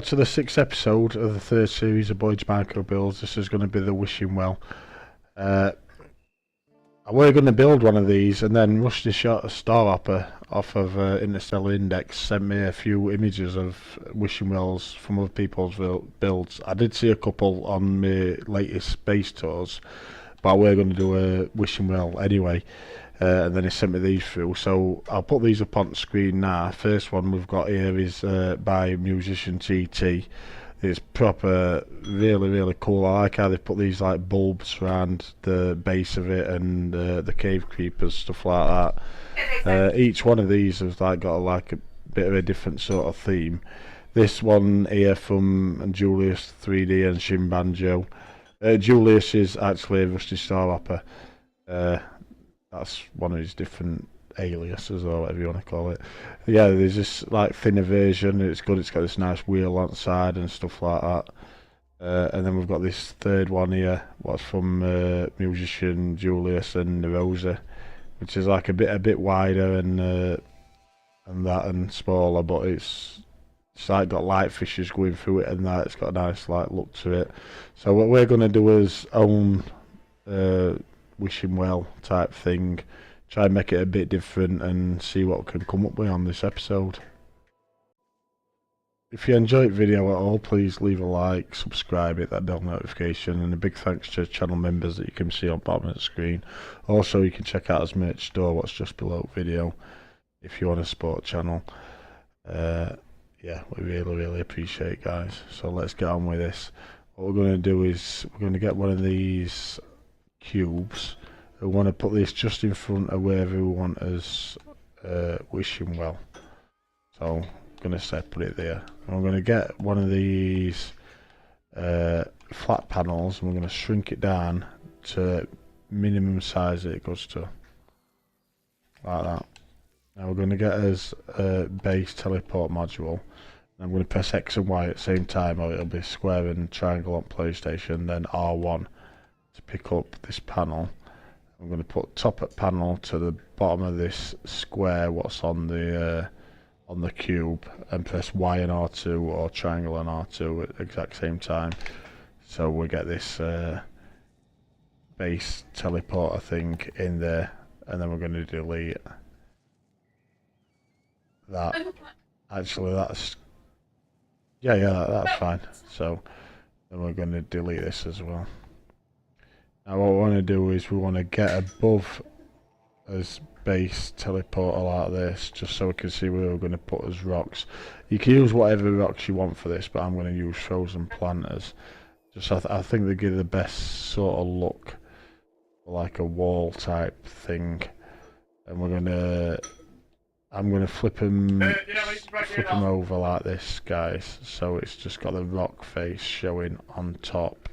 to the 6th episode of the 3rd series of Boyd's Micro Builds. This is going to be the Wishing Well. I were going to build one of these, and then Rusty Starhopper off of Interstellar Index sent me a few images of Wishing Wells from other people's builds. I did see a couple on my latest space tours, but we're going to do a Wishing Well anyway. And then he sent me these through, so I'll put these up on the screen now. First one we've got here is by Musician TT. It's proper, really cool. I like how they put these like bulbs around the base of it, and the cave creepers, stuff like that. Each one of these has like got like a bit of a different sort of theme. This one here from Julius 3D and Shin Banjo. Julius is actually Rusty Starhopper. That's one of his different aliases, or whatever you want to call it. Yeah, there's this like thinner version. It's good. It's got this nice wheel on the side and stuff like that. And then we've got this third one here, what's from Musician Julius and Rosa, which is like a bit wider and smaller, but it's like got light fishes going through it and that. It's got a nice like look to it. So what we're gonna do is own Wishing Well type thing, try and make it a bit different and see what we can come up with on this episode. If you enjoyed the video at all, please leave a like, subscribe, hit that bell notification, and a big thanks to channel members that you can see on bottom of the screen. Also, you can check out his merch store, what's just below the video, if you want to support the channel. Yeah, we really appreciate it, guys. So let's get on with this. What we're going to do is we're going to get one of these cubes. We want to put this just in front of wherever we want as Wishing Well. So I'm going to say put it there. And we're going to get one of these flat panels, and we're going to shrink it down to minimum size that it goes to, like that. Now we're going to get us a base teleport module. I'm going to press X and Y at the same time, or it'll be square and triangle on PlayStation, then R1 to pick up this panel. I'm going to put top at panel to the bottom of this square what's on the cube, and press Y and R2 or triangle and R2 at the exact same time. So we get this base teleporter thing in there, and then we're going to delete that. Actually, that's that's fine. So then we're going to delete this as well. Now what we want to do is we want to get above as base teleporter like this, just so we can see where we're going to put as rocks. You can use whatever rocks you want for this, but I'm going to use frozen planters. Just I think they give the best sort of look, like a wall type thing. And I'm going to flip them over like this, guys, so it's just got the rock face showing on top.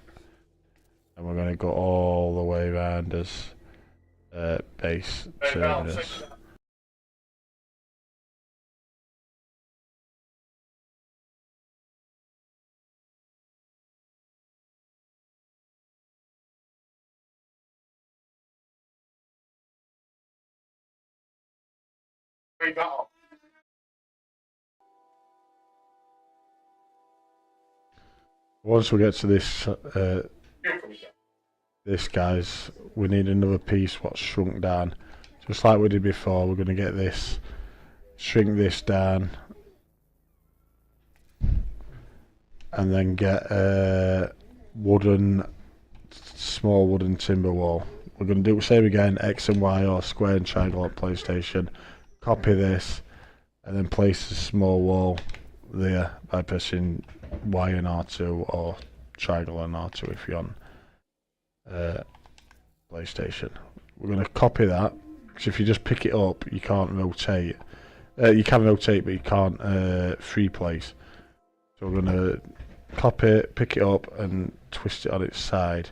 And we're going to go all the way around as base terminus. Once we get to this guys, we need another piece what's shrunk down, just like we did before. We're going to get this, shrink this down, and then get a small wooden timber wall. We're going to do the same again, X and Y or square and triangle on PlayStation. Copy this and then place a small wall there by pressing Y and R2 or triangle and R2 if you're on PlayStation. We're going to copy that, because if you just pick it up you can't rotate. You can rotate, but you can't free place. So we're going to copy it, pick it up and twist it on its side.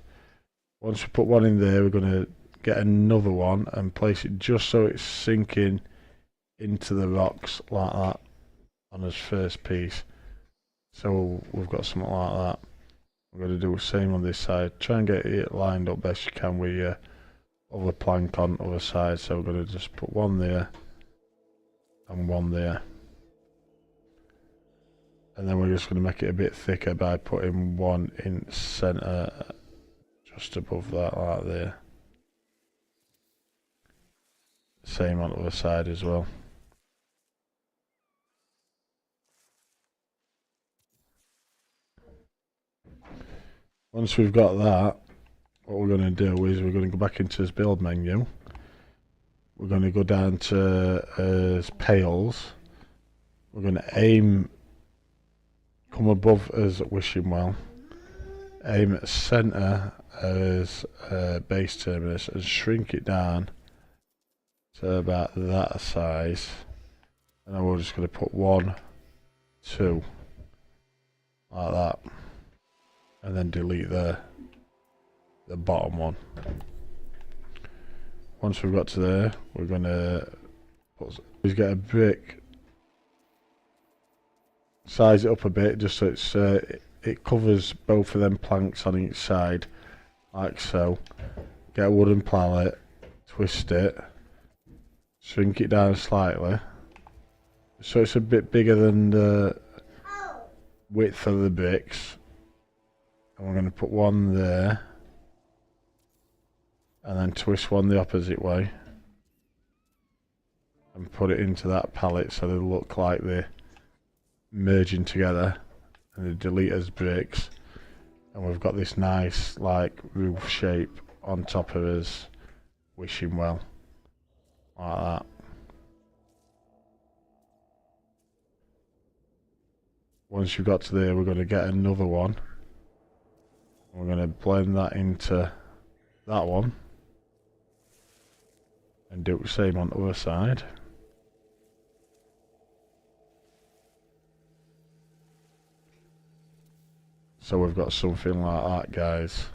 Once we put one in there, we're going to get another one and place it just so it's sinking into the rocks like that on his first piece. So we've got something like that. We're going to do the same on this side. Try and get it lined up best you can with your other plank on the other side. So we're going to just put one there and one there. And then we're just going to make it a bit thicker by putting one in centre, just above that, like there. Same on the other side as well. Once we've got that, what we're going to do is we're going to go back into this build menu. We're going to go down to pails. We're going to aim, come above as wishing well. Aim at centre as base terminus and shrink it down to about that size. And then we're just going to put 1, 2, like that. And then delete the bottom one. Once we've got to there, we're going to get a brick, size it up a bit just so it's it covers both of them planks on each side, like so. Get a wooden pallet, twist it, shrink it down slightly so it's a bit bigger than the width of the bricks. And we're going to put one there and then twist one the opposite way and put it into that pallet so they look like they're merging together, and they delete as bricks, and we've got this nice like roof shape on top of us wishing well, like that. Once you've got to there, we're going to get another one. We're going to blend that into that one and do the same on the other side. So we've got something like that, guys,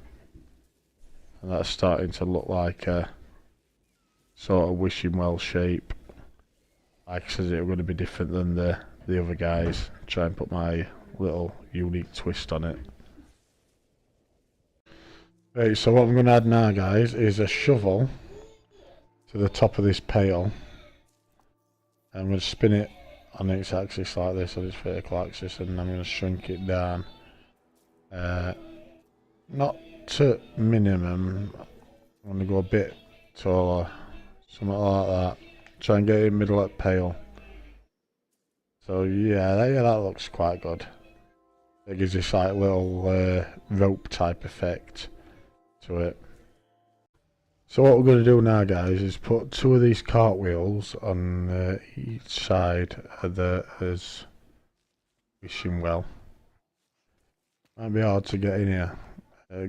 and that's starting to look like a sort of wishing well shape. Like I said, it's going to be different than the other guys. Try and put my little unique twist on it. Right, so what I'm going to add now, guys, is a shovel to the top of this pail. And I'm going to spin it on its axis like this, on its vertical axis, and I'm going to shrink it down. Not to minimum. I'm going to go a bit taller, something like that. Try and get it in the middle of the pail. So yeah, that looks quite good. It gives this like little rope type effect to it. So what we're going to do now, guys, is put 2 of these cartwheels on each side of the as wishing well. Might be hard to get in here.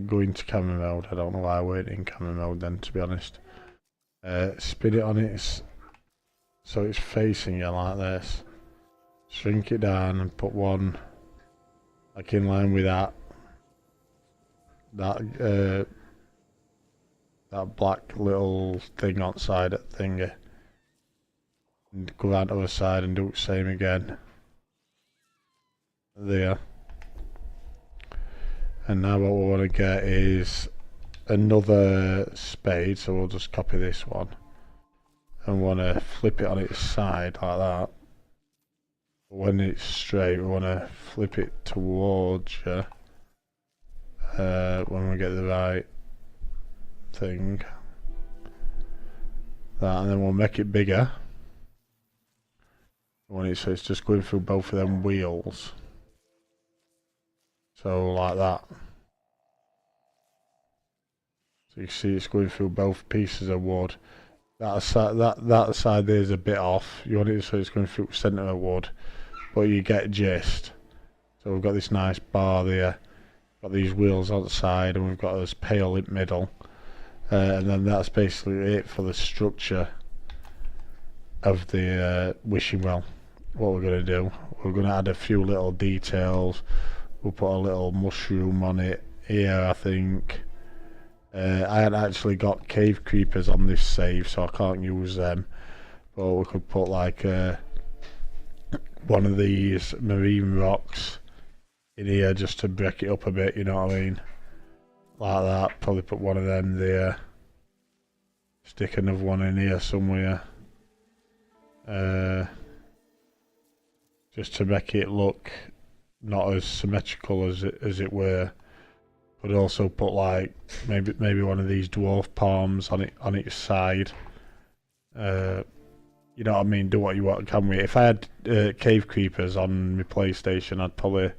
Going to camera mode. I don't know why I went in camera mode then, to be honest. Spin it on its so it's facing you like this. Shrink it down and put one like in line with that black little thing outside that thingy, and go down to the other side and do the same again there. And now what we want to get is another spade, so we'll just copy this one and want to flip it on its side like that. When it's straight, we want to flip it towards you when we get the right thing. That, and then we'll make it bigger. So it's just going through both of them wheels. So like that. So you see it's going through both pieces of wood. That side there is a bit off. You want it so it's going through the centre of wood, but you get gist. So we've got this nice bar there, got these wheels on the side, and we've got this pail in the middle, and then that's basically it for the structure of the wishing well. What we're going to do, we're going to add a few little details. We'll put a little mushroom on it here, I think. I hadn't actually got cave creepers on this save, so I can't use them, but we could put like one of these marine rocks in here just to break it up a bit, you know what I mean, like that. Probably put one of them there, stick another one in here somewhere, just to make it look not as symmetrical as it were. Could also put like maybe one of these dwarf palms on each side. You know what I mean? Do what you want, can we? If I had cave creepers on my PlayStation, I'd probably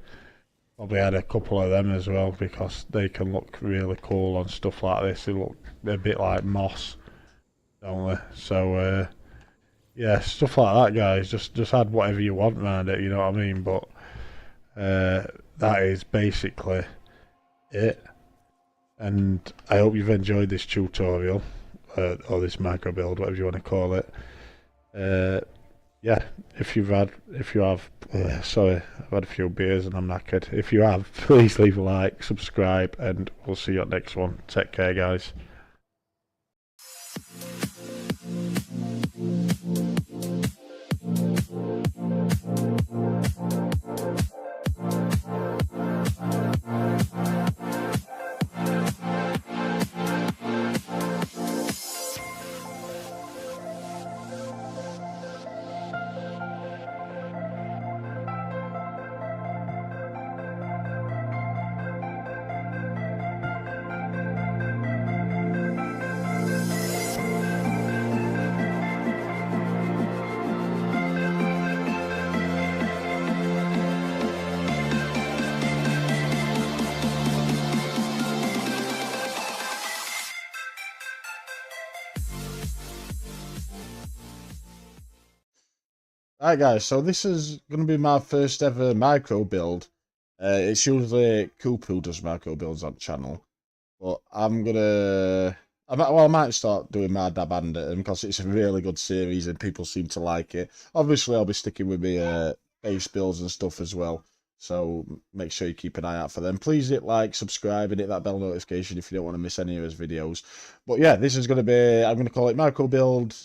add a couple of them as well, because they can look really cool on stuff like this. They look a bit like moss, don't they? So yeah, stuff like that, guys. Just add whatever you want around it. You know what I mean? But that is basically it. And I hope you've enjoyed this tutorial, or this micro build, whatever you want to call it. Yeah, if you have, sorry, I've had a few beers and I'm knackered. If you have, please leave a like, subscribe, and we'll see you at next one. Take care, guys. Alright guys, so this is going to be my first ever micro build. It's usually Coop who does micro builds on the channel, but I might start doing my dab at it because it's a really good series and people seem to like it. Obviously I'll be sticking with my base builds and stuff as well, so make sure you keep an eye out for them. Please hit like, subscribe, and hit that bell notification if you don't want to miss any of his videos. But yeah, this is going to be, I'm going to call it micro build.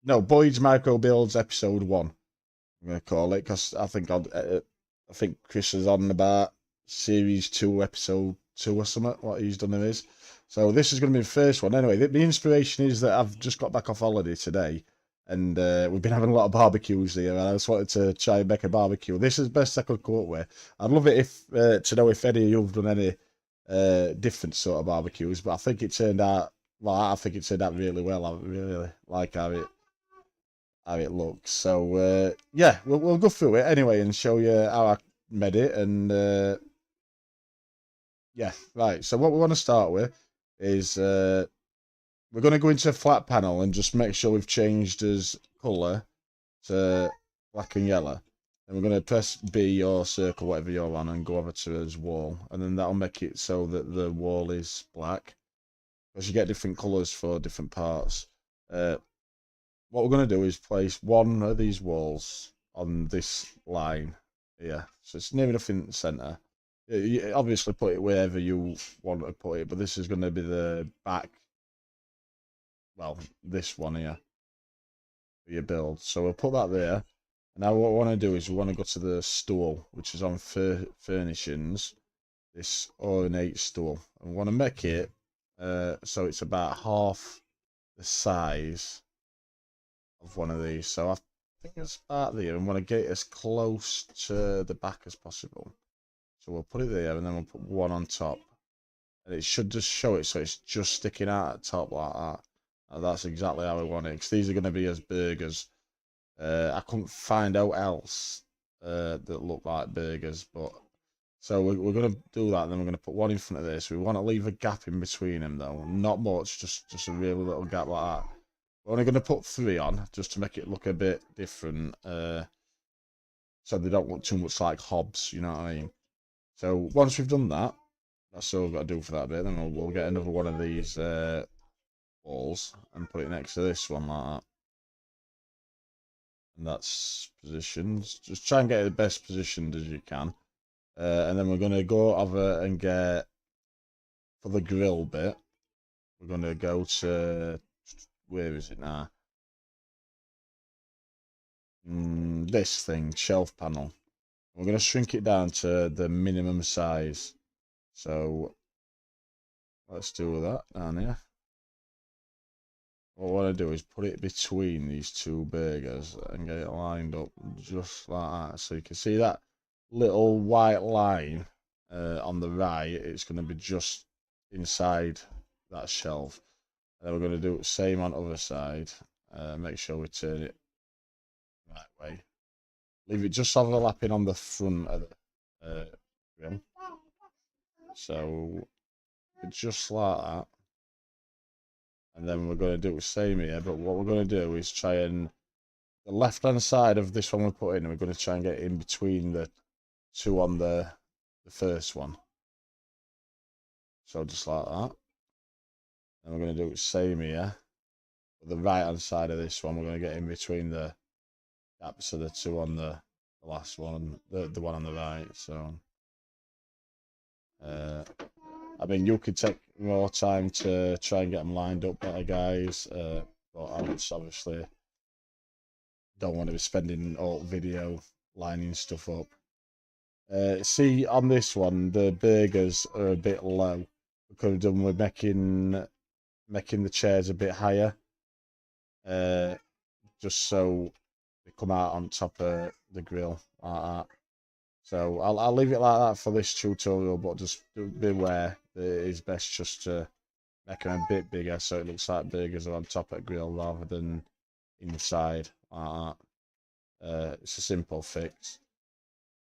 No, Boyd's Micro Builds Episode 1. I'm going to call it, because I think Chris is on about Series 2, Episode 2 or something, what he's done of his. So this is going to be the first one. Anyway, the inspiration is that I've just got back off holiday today, and we've been having a lot of barbecues here, and I just wanted to try and make a barbecue. This is the best I could come up with. I'd love it if to know if any of you've done any different sort of barbecues, but I think it turned out, well, I think it turned out really well. I really like how it looks. So yeah, we'll go through it anyway and show you how I made it. And yeah, right. So what we want to start with is we're going to go into a flat panel and just make sure we've changed his color to black and yellow. And we're going to press B or circle, whatever you're on, and go over to his wall, and then that'll make it so that the wall is black, because you get different colors for different parts. What we're going to do is place one of these walls on this line here. So it's near enough in the centre. You obviously put it wherever you want to put it, but this is going to be the back, well, this one here for your build. So we'll put that there. And now what we want to do is we want to go to the stool, which is on furnishings, this ornate stool. And we want to make it so it's about half the size of one of these. So I think it's about there, and want to get it as close to the back as possible. So we'll put it there, and then we'll put one on top, and it should just show it so it's just sticking out at the top like that. And that's exactly how we want it, because these are going to be as burgers. I couldn't find out else that look like burgers, but so we're going to do that, and then we're going to put one in front of this. We want to leave a gap in between them though, not much, just a really little gap like that. We're only going to put 3 on, just to make it look a bit different, so they don't look too much like hobs, you know what I mean? So once we've done that, that's all we've got to do for that bit. Then we'll get another one of these walls and put it next to this one like that. And that's positioned. Just try and get it the best positioned as you can. And then we're going to go over and get, for the grill bit, we're going to go to, where is it now? This thing, shelf panel. We're going to shrink it down to the minimum size. So let's do that down here. What I want to do is put it between these 2 burgers and get it lined up just like that. So you can see that little white line on the right, it's going to be just inside that shelf. And then we're going to do the same on the other side. Make sure we turn it the right way. Leave it just overlapping on the front of the grill. So just like that. And then we're going to do the same here, but what we're going to do is try and the left hand side of this one we put in, we're going to try and get in between the two on the first one. So just like that. And we're going to do the same here. But the right hand side of this one, we're going to get in between the gaps of the two on the last one, the one on the right. So I mean, you could take more time to try and get them lined up better, guys. But I just obviously don't want to be spending all video lining stuff up. See, on this one, the burgers are a bit low. We could have done with making the chairs a bit higher. Just so they come out on top of the grill like that. So I'll leave it like that for this tutorial, but just beware that it is best just to make them a bit bigger so it looks like burgers are on top of the grill rather than inside like that. It's a simple fix.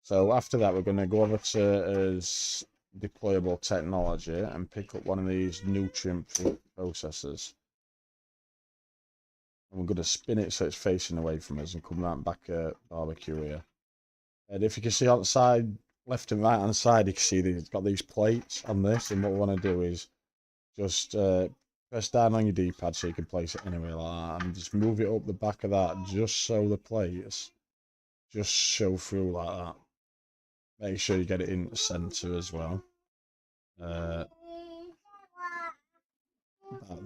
So after that, we're going to go over to deployable technology and pick up one of these nutrient processors. And we're going to spin it so it's facing away from us and come right back at barbecue here. And if you can see on the side, left and right hand side, you can see that it's got these plates on this. And what we want to do is just press down on your D-pad so you can place it anywhere like that. And just move it up the back of that just so the plates just show through like that. Make sure you get it in the centre as well. About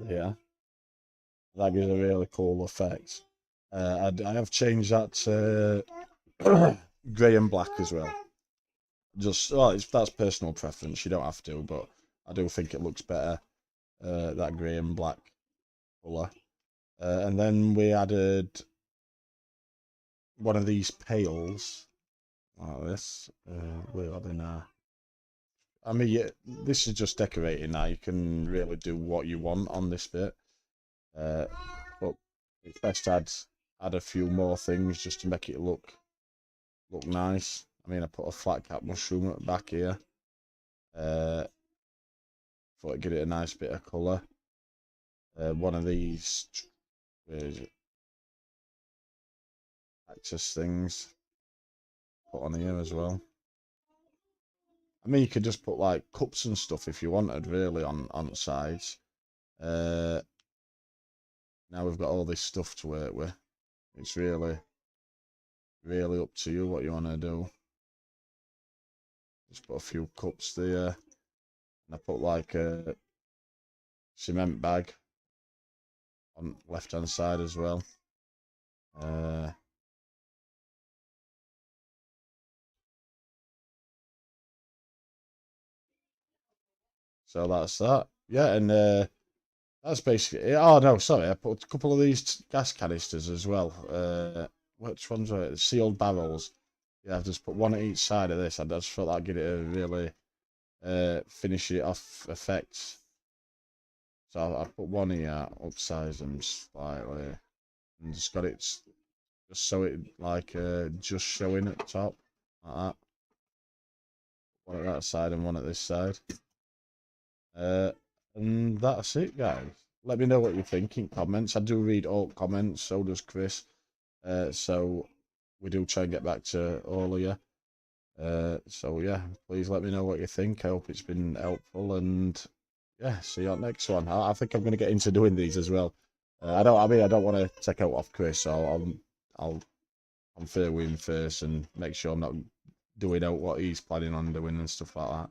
there. That gives a really cool effect. I have changed that to grey and black as well. Just that's personal preference. You don't have to, but I do think it looks better. That grey and black colour. And then we added one of these pails like this. Where are they now? I mean, yeah, this is just decorating now. You can really do what you want on this bit. But it's best to add a few more things just to make it look nice. I mean, I put a flat cap mushroom at the back here. Thought I'd give it a nice bit of colour. One of these, where is it? Access things. Put on here as well. I mean, you could just put like cups and stuff if you wanted, really, on the sides. Now we've got all this stuff to work with. It's really up to you what you want to do. Just put a few cups there. And I put like a cement bag on left hand side as well. So that's that. Yeah, and that's basically it. Oh no, sorry, I put a couple of these gas canisters as well. Which ones are it? The sealed barrels. Yeah, I've just put one at each side of this. I just felt that'd give it a really finish it off effect. So I put one here, upsize them slightly, and just got it just so it like just showing at the top like that. One at that side and one at this side. And that's it, guys. Let me know what you think in comments. I do read all comments, so does Chris. So we do try and get back to all of you. So yeah, please let me know what you think. I hope it's been helpful, and yeah, see you on the next one. I think I'm going to get into doing these as well. I don't want to take out off Chris, so I'm fair with him first and make sure I'm not doing out what he's planning on doing and stuff like that.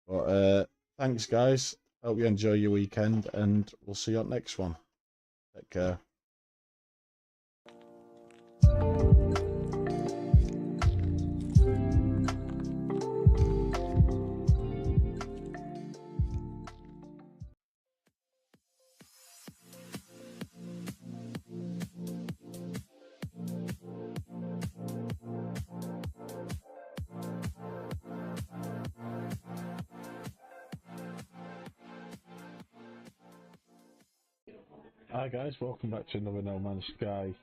But thanks, guys. Hope you enjoy your weekend, and we'll see you on the next one. Take care. Hi guys, welcome back to another No Man's Sky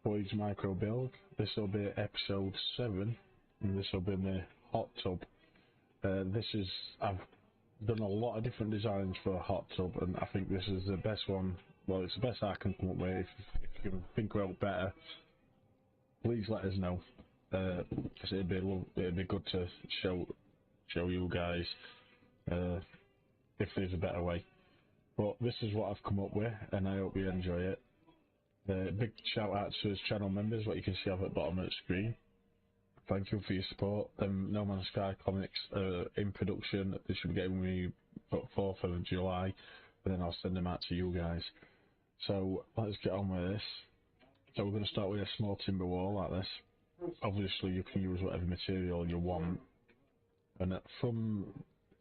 Voyage Micro build. This will be episode 7, and this will be my hot tub. I've done a lot of different designs for a hot tub, and I think this is the best one. Well, it's the best I can come up with. If you can think about better, please let us know. Because it'd be good to show you guys if there's a better way. But this is what I've come up with, and I hope you enjoy it. Big shout out to his channel members, what you can see up at the bottom of the screen. Thank you for your support. No Man's Sky comics are in production. They should be getting me 4th of July, and then I'll send them out to you guys. So let's get on with this. So we're going to start with a small timber wall like this. Obviously you can use whatever material you want, and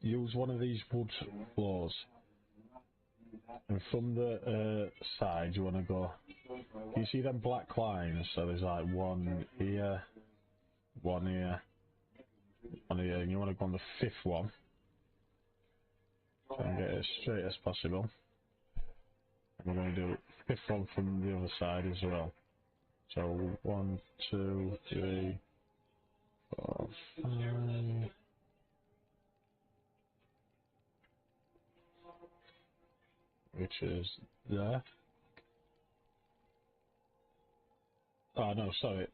use one of these wood floors. And from the side you want to go, you see them black lines, so there's like one here, one here, one here, and you want to go on the 5th one. Try and get it as straight as possible. And we're going to do 5th one from the other side as well. So 1, 2, 3, 4, 5. Which is there. Oh no, sorry,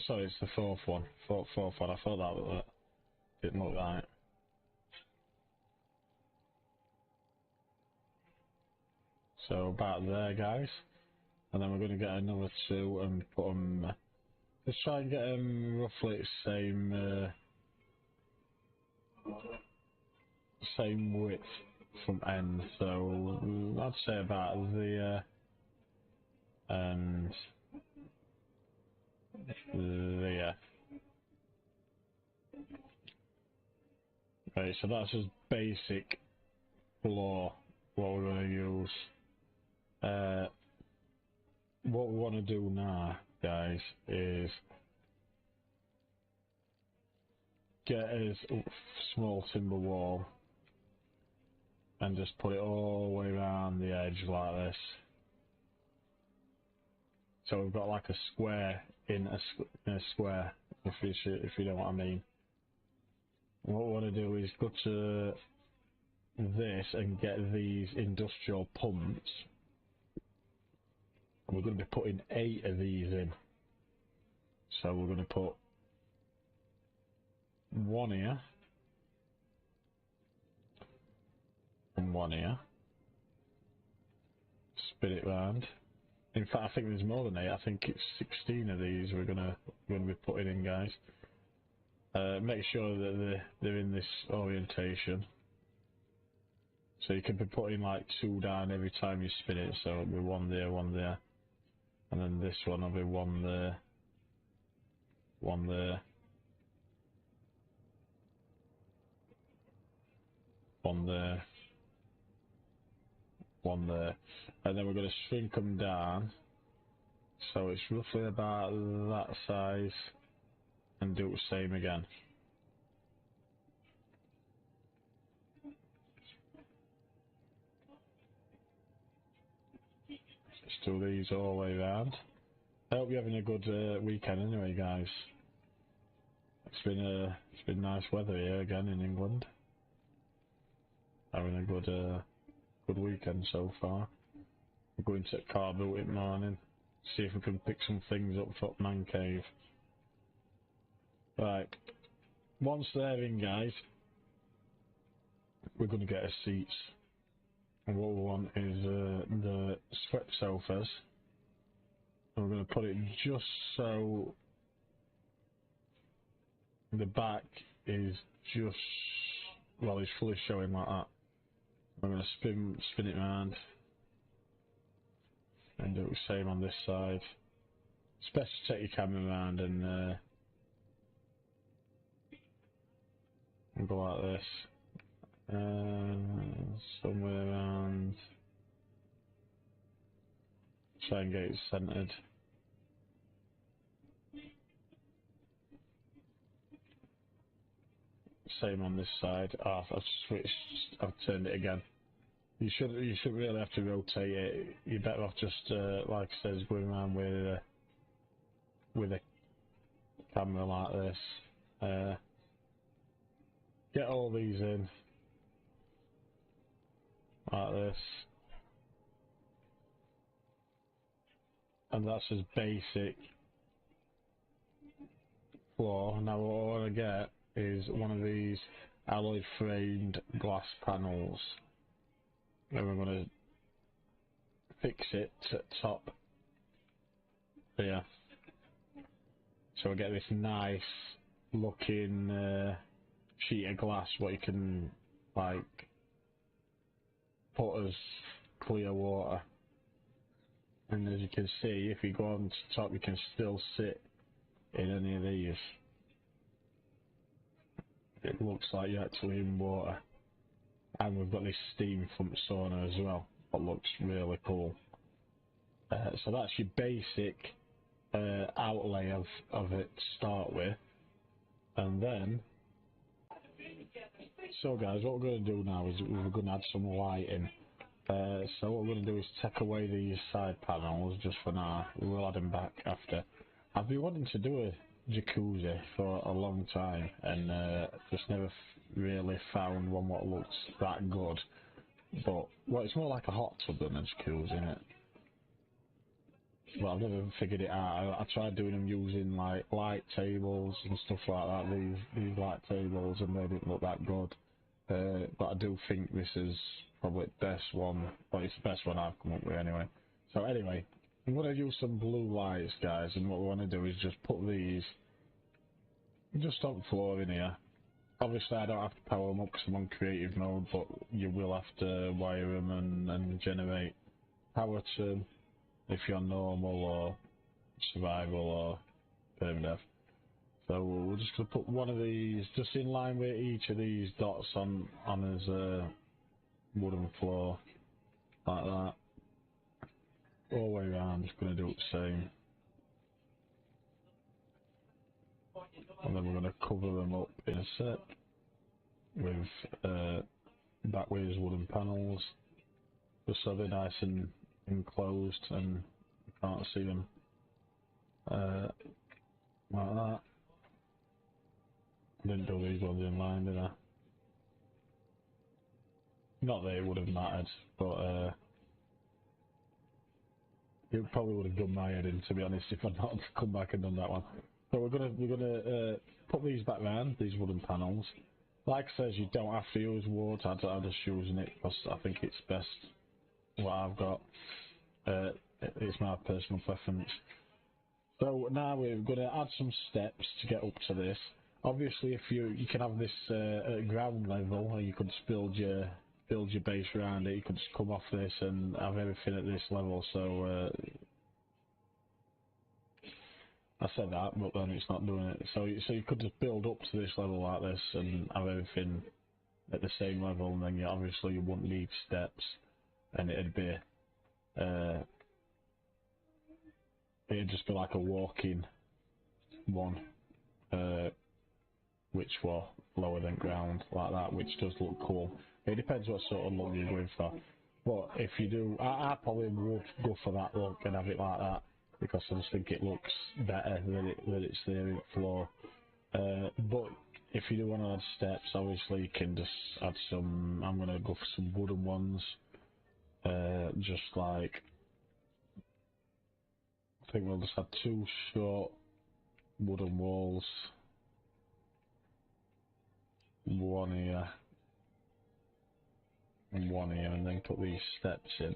sorry, it's the 4th one. Fourth one. I thought that didn't look right. So about there, guys, and then we're going to get another 2 and put them. Let's try and get them roughly the same width from end. So I'd say about there and there. Right, so that's just basic floor. What we're going to use. What we want to do now, guys, is get a small timber wall and just put it all the way around the edge like this. So we've got like a square in a square, if you know what I mean. And what we want to do is go to this and get these industrial pumps. And we're going to be putting 8 of these in. So we're going to put 1 here and 1 here. Spin it round. In fact, I think there's more than 8. I think it's 16 of these we're gonna be putting in, guys. Make sure that they're in this orientation. So you can be putting like 2 down every time you spin it. So it'll be 1 there, and then this one will be 1 there, 1 there, 1 there, 1 there, and then we're going to shrink them down. So it's roughly about that size, and do the same again. Let's do these all the way around. I hope you're having a good weekend anyway, guys. It's been nice weather here again in England. Having a good weekend so far. We're going to car boot in the morning. See if we can pick some things up for Man Cave. Right. Once they're in, guys, we're going to get our seats. And what we want is the swept sofas. And we're going to put it just so the back is just, well, it's fully showing like that. We're going to spin it around and do the same on this side. It's best to take your camera around and go like this. Somewhere around. Try and get it centered. Same on this side. I've switched. I've turned it again. You should really have to rotate it. You're better off just like I said, going around with a camera like this. Get all these in like this, and that's as basic floor. Now what I want to get is one of these alloy framed glass panels, and we're going to fix it to top here, so we get this nice looking sheet of glass what you can like put as clear water. And as you can see, if you go on to top, you can still sit in any of these. It looks like you're actually in water. And we've got this steam front sauna as well, that looks really cool. So that's your basic outlay of it to start with. And then, so guys, what we're going to do now is we're going to add some lighting. So what we're going to do is take away these side panels just for now. We'll add them back after. I've been wanting to do a jacuzzi for a long time and just never really found one what looks that good. But well, it's more like a hot tub than a jacuzzi, isn't it? But I've never figured it out. I tried doing them using like light tables and stuff like that. These light tables, and they didn't look that good. But I do think this is probably the best one. Well, it's the best one I've come up with anyway. So anyway, I'm going to use some blue lights, guys, and what we want to do is just put these just on the floor in here. Obviously, I don't have to power them up because I'm on creative mode, but you will have to wire them and generate power to them if you're normal or survival or permadeath. So we're just going to put one of these just in line with each of these dots on his wooden floor, like that. All the way around, just going to do it the same. And then we're going to cover them up in a sec with backways wooden panels, just so they're nice and enclosed and you can't see them. Like that. I didn't do these ones in line, did I? Not that it would have mattered, but it probably would have done my head in, to be honest, if I'd not come back and done that one. So we're gonna put these back round, these wooden panels. Like I says, you don't have to use wood. I'm just using it because I think it's best what I've got. It's my personal preference. So now we're going to add some steps to get up to this. Obviously, if you can have this at ground level, or you could just build your base around it. You could just come off this and have everything at this level. So I said that, but then it's not doing it. So you could just build up to this level like this and have everything at the same level, and then obviously you wouldn't need steps, and it'd just be like a walking one, which were lower than ground like that, which does look cool. It depends what sort of look you're going for. But if you do, I probably would go for that look and have it like that, because I just think it looks better than it's there in the floor. But if you do want to add steps, obviously you can just add some. I'm going to go for some wooden ones, just like, I think we'll just have 2 short wooden walls, one here and one here, and then put these steps in. I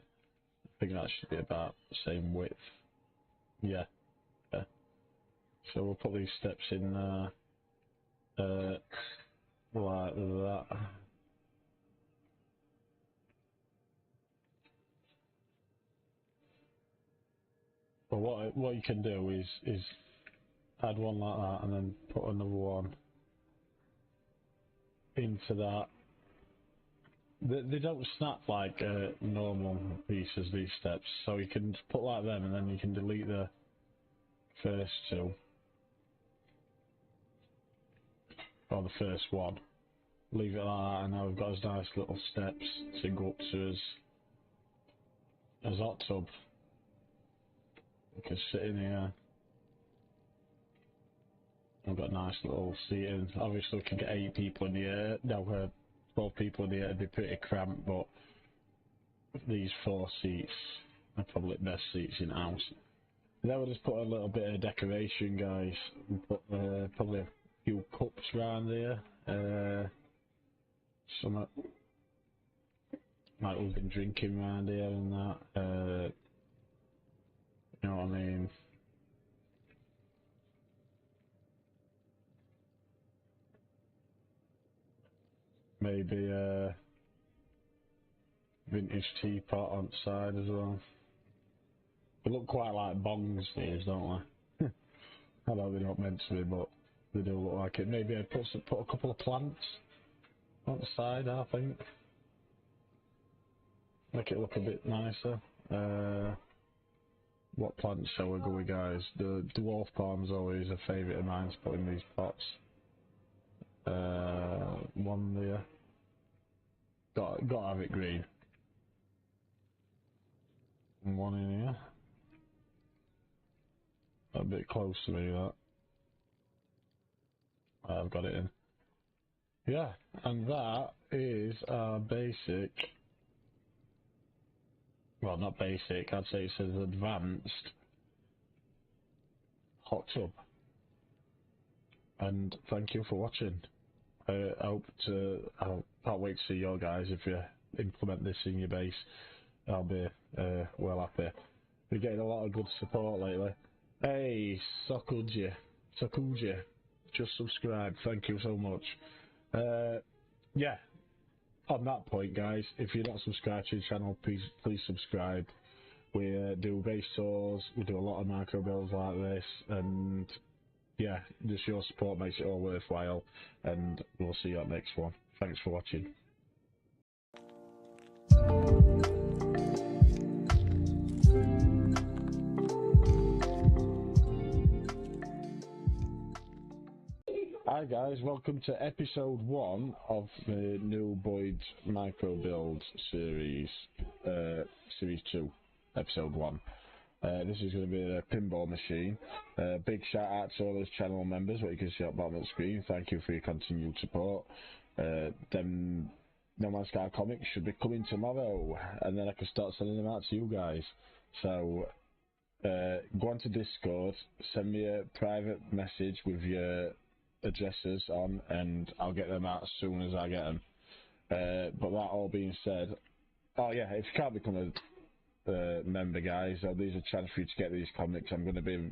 think that should be about the same width. Yeah. So we'll put these steps in like that. But what you can do is add one like that and then put another one into that. They don't snap like normal pieces, these steps, so you can put like them and then you can delete the first 2, or the first one, leave it like that, and now we've got his nice little steps to go up to his hot tub. We can sit in here. We've got a nice little seating. Obviously we can get 8 people in the air. No, 12 people in the air, it'd be pretty cramped, but these 4 seats are probably the best seats in the house. Then we'll just put a little bit of decoration, guys. We'll put probably a few cups around here. Some like we've been drinking around here and that. You know what I mean? Maybe a vintage teapot on the side as well. They look quite like bongs, these, don't they? I know they're not meant to be, but they do look like it. Maybe I'd put a couple of plants on the side, I think. Make it look a bit nicer. What plants shall we go with, guys? The dwarf palm's always a favourite of mine to put in these pots. One there. Got to have it green. And one in here. A bit close to me, that. I've got it in. Yeah, and that is our basic. Well, not basic. I'd say it says advanced hot tub. And thank you for watching. I can't wait to see your guys if you implement this in your base. I'll be well happy. We're getting a lot of good support lately. Hey, Sakuji, just subscribe. Thank you so much. Yeah. On that point, guys, if you're not subscribed to the channel, please subscribe. We do base tours. We do a lot of micro builds like this, and yeah, just your support makes it all worthwhile. And we'll see you at the next one. Thanks for watching. Hi guys, welcome to episode 1 of the new Boyd Micro Build series, series 2, episode 1. This is going to be a pinball machine. Big shout out to all those channel members, what you can see at the bottom of the screen. Thank you for your continued support. Them No Man's Sky comics should be coming tomorrow, and then I can start sending them out to you guys. So go onto Discord, send me a private message with your addresses on, and I'll get them out as soon as I get them. But that all being said, oh yeah, if you can't become a member, guys, there's a chance for you to get these comics. I'm going to be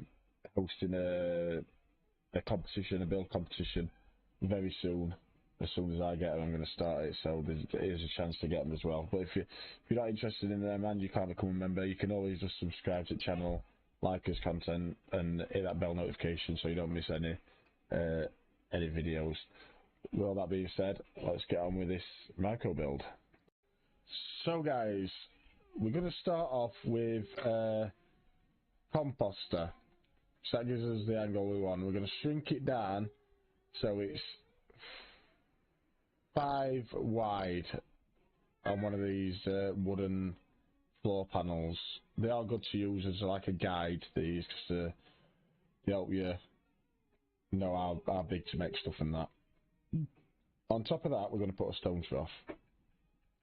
hosting a competition, a build competition, very soon. As soon as I get them, I'm going to start it, so there's a chance to get them as well. But if you're not interested in them and you can't become a member, you can always just subscribe to the channel, like this content, and hit that bell notification so you don't miss any videos. With all that being said, let's get on with this micro build. So guys, we're going to start off with composter. So that gives us the angle we want. We're going to shrink it down so it's 5 wide on one of these wooden floor panels. They are good to use as like a guide, these, because they help you know how big to make stuff and that. On top of that, we're going to put a stone trough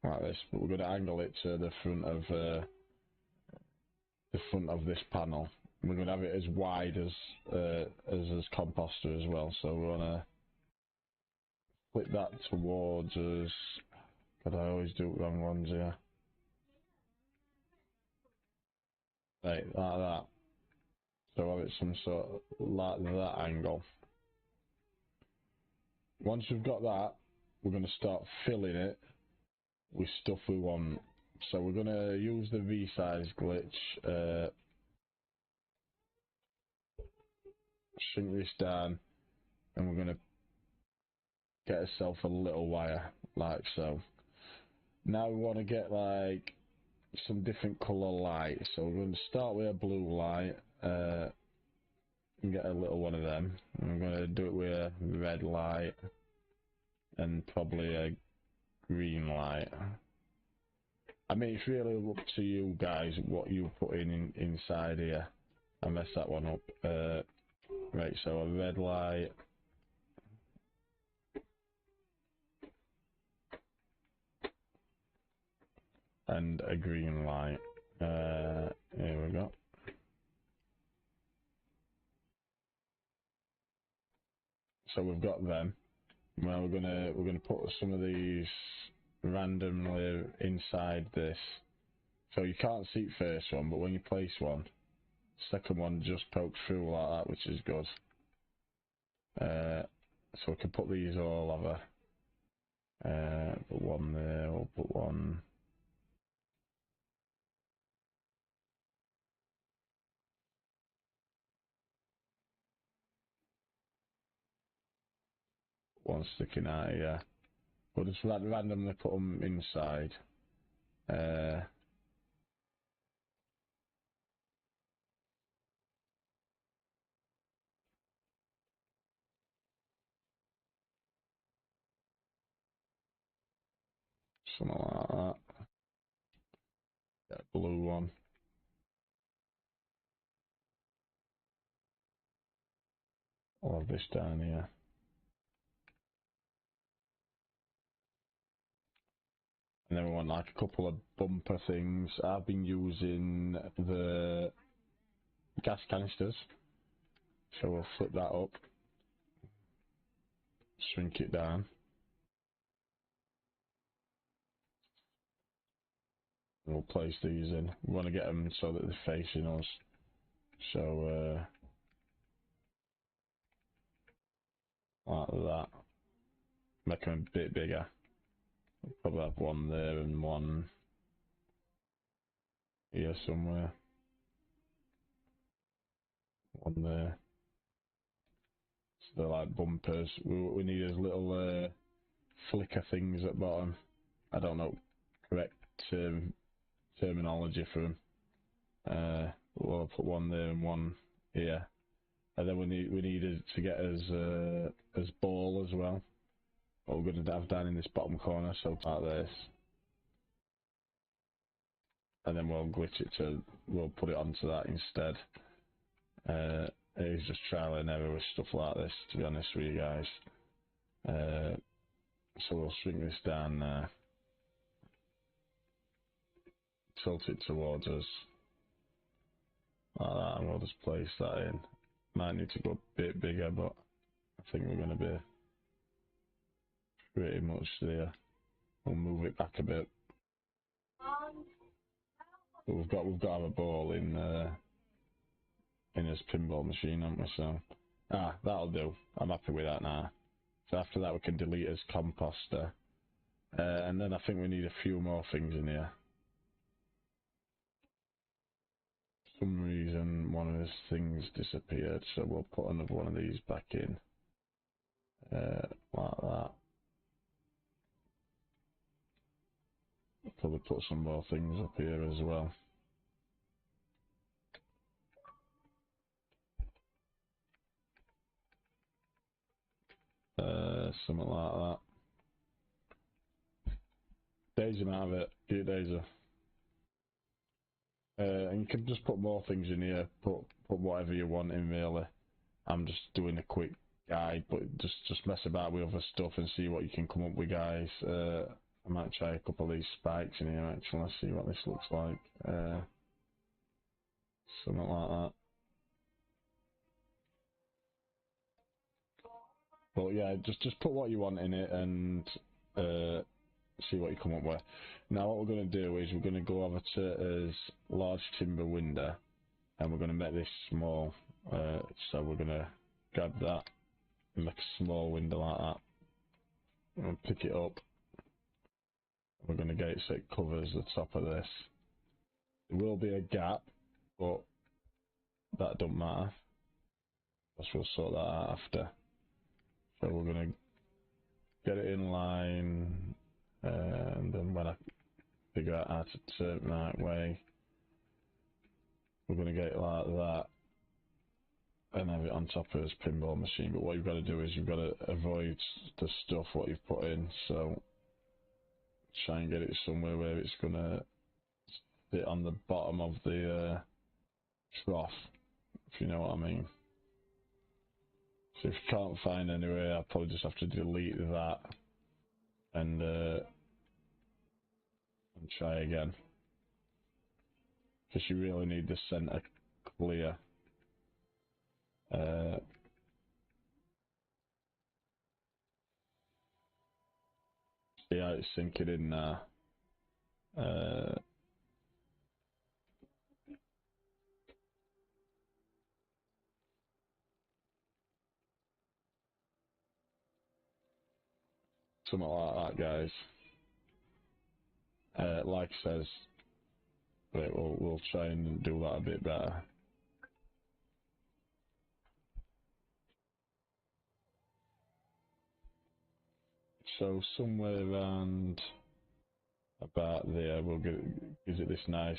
like this, but we're going to angle it to the front of this panel. We're going to have it as wide as composter as well. So we're going to flip that towards us. God, I always do wrong ones here. Right, like that. So have it some sort of like that angle. Once we've got that, we're going to start filling it with stuff we want. So we're going to use the V-size glitch, shrink this down, and we're going to get ourselves a little wire, like so. Now we want to get like some different colour light. So we're going to start with a blue light, and get a little one of them. And we're going to do it with a red light. and probably a green light. I mean, it's really up to you guys what you put inside here. I messed that one up. Right, so a red light. And a green light. Here we go. So we've got them. Well, we're gonna put some of these randomly inside this. So you can't see first one, but when you place one, second one just pokes through like that, which is good. So we can put these all over. Put one there, we'll put one. One sticking out here. We'll just randomly put them inside. Something like that. Get a blue one. I'll have this down here. And then we want like a couple of bumper things. I've been using the gas canisters. So we'll flip that up. Shrink it down. We'll place these in. We want to get them so that they're facing us. So, like that. Make them a bit bigger. We'll probably have one there and one here somewhere. One there. So they're like bumpers. We need those little flicker things at bottom. I don't know correct terminology for them. We'll put one there and one here. And then we need to get as ball as well. What we're going to have down in this bottom corner, so like this. And then we'll glitch it we'll put it onto that instead. It's just trial and error with stuff like this, to be honest with you guys. So we'll shrink this down there. Tilt it towards us. Like that, and we'll just place that in. Might need to go a bit bigger, but I think we're going to be pretty much there. We'll move it back a bit. But we've got to have a ball in his pinball machine, haven't we? So that'll do. I'm happy with that now. So after that we can delete his composter. And then I think we need a few more things in here. For some reason one of his things disappeared, so we'll put another one of these back in. Like that. We'll probably put some more things up here as well. Something like that. Daisy might have it. Get it, Daisy. And you can just put more things in here. Put whatever you want in, really. I'm just doing a quick guide, but just mess about with other stuff and see what you can come up with, guys. I might try a couple of these spikes in here actually. Let's see what this looks like. Something like that. But yeah, just put what you want in it and see what you come up with. Now what we're going to do is we're going to go over to his large timber window and we're going to make this small. So we're going to grab that and make a small window like that. And pick it up. We're going to get it so it covers the top of this. There will be a gap, but that don't matter. We'll sort that out after. So we're going to get it in line, and then when I figure out how to turn it the right way, we're going to get it like that. and have it on top of his pinball machine. But what you've got to do is you've got to avoid the stuff what you've put in. So try and get it somewhere where it's gonna sit on the bottom of the trough, if you know what I mean. So if you can't find anywhere, I'll probably just have to delete that and try again. Because you really need the center clear. See how it's sinking in now. Something like that, guys. Like I says, we'll try and do that a bit better. So somewhere around about there, we'll gives it this nice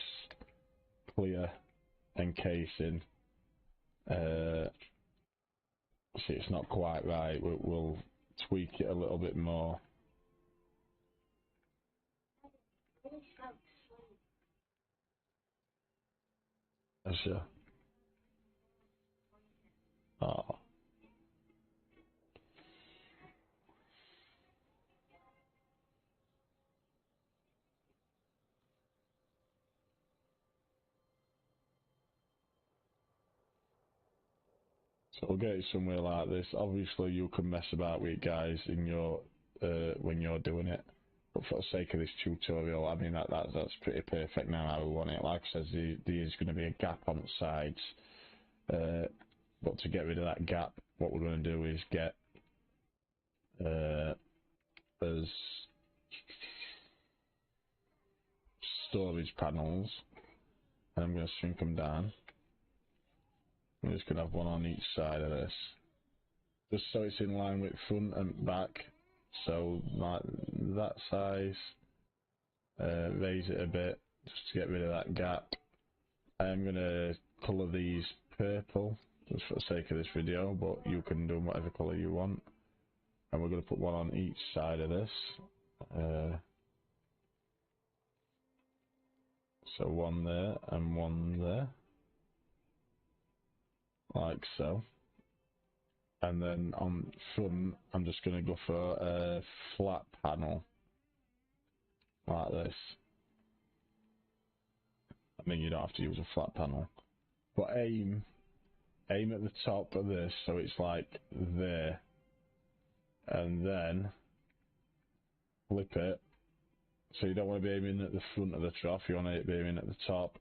clear encasing. See, it's not quite right. We'll tweak it a little bit more. Sure. Oh. So we'll get it somewhere like this. Obviously, you can mess about with it, guys, in your when you're doing it. But for the sake of this tutorial, I mean that's pretty perfect now how we want it. Like I said, there is going to be a gap on the sides. But to get rid of that gap, what we're going to do is get as storage panels, and I'm going to shrink them down. I'm just going to have one on each side of this, just so it's in line with front and back. So like that size, raise it a bit just to get rid of that gap. I'm going to colour these purple just for the sake of this video, but you can do whatever colour you want. And we're going to put one on each side of this. So one there and one there, like so. And then on front, I'm just going to go for a flat panel, like this. I mean, you don't have to use a flat panel, but aim at the top of this, so it's like there, and then flip it. So you don't want to be aiming at the front of the trough, you want to be aiming at the top.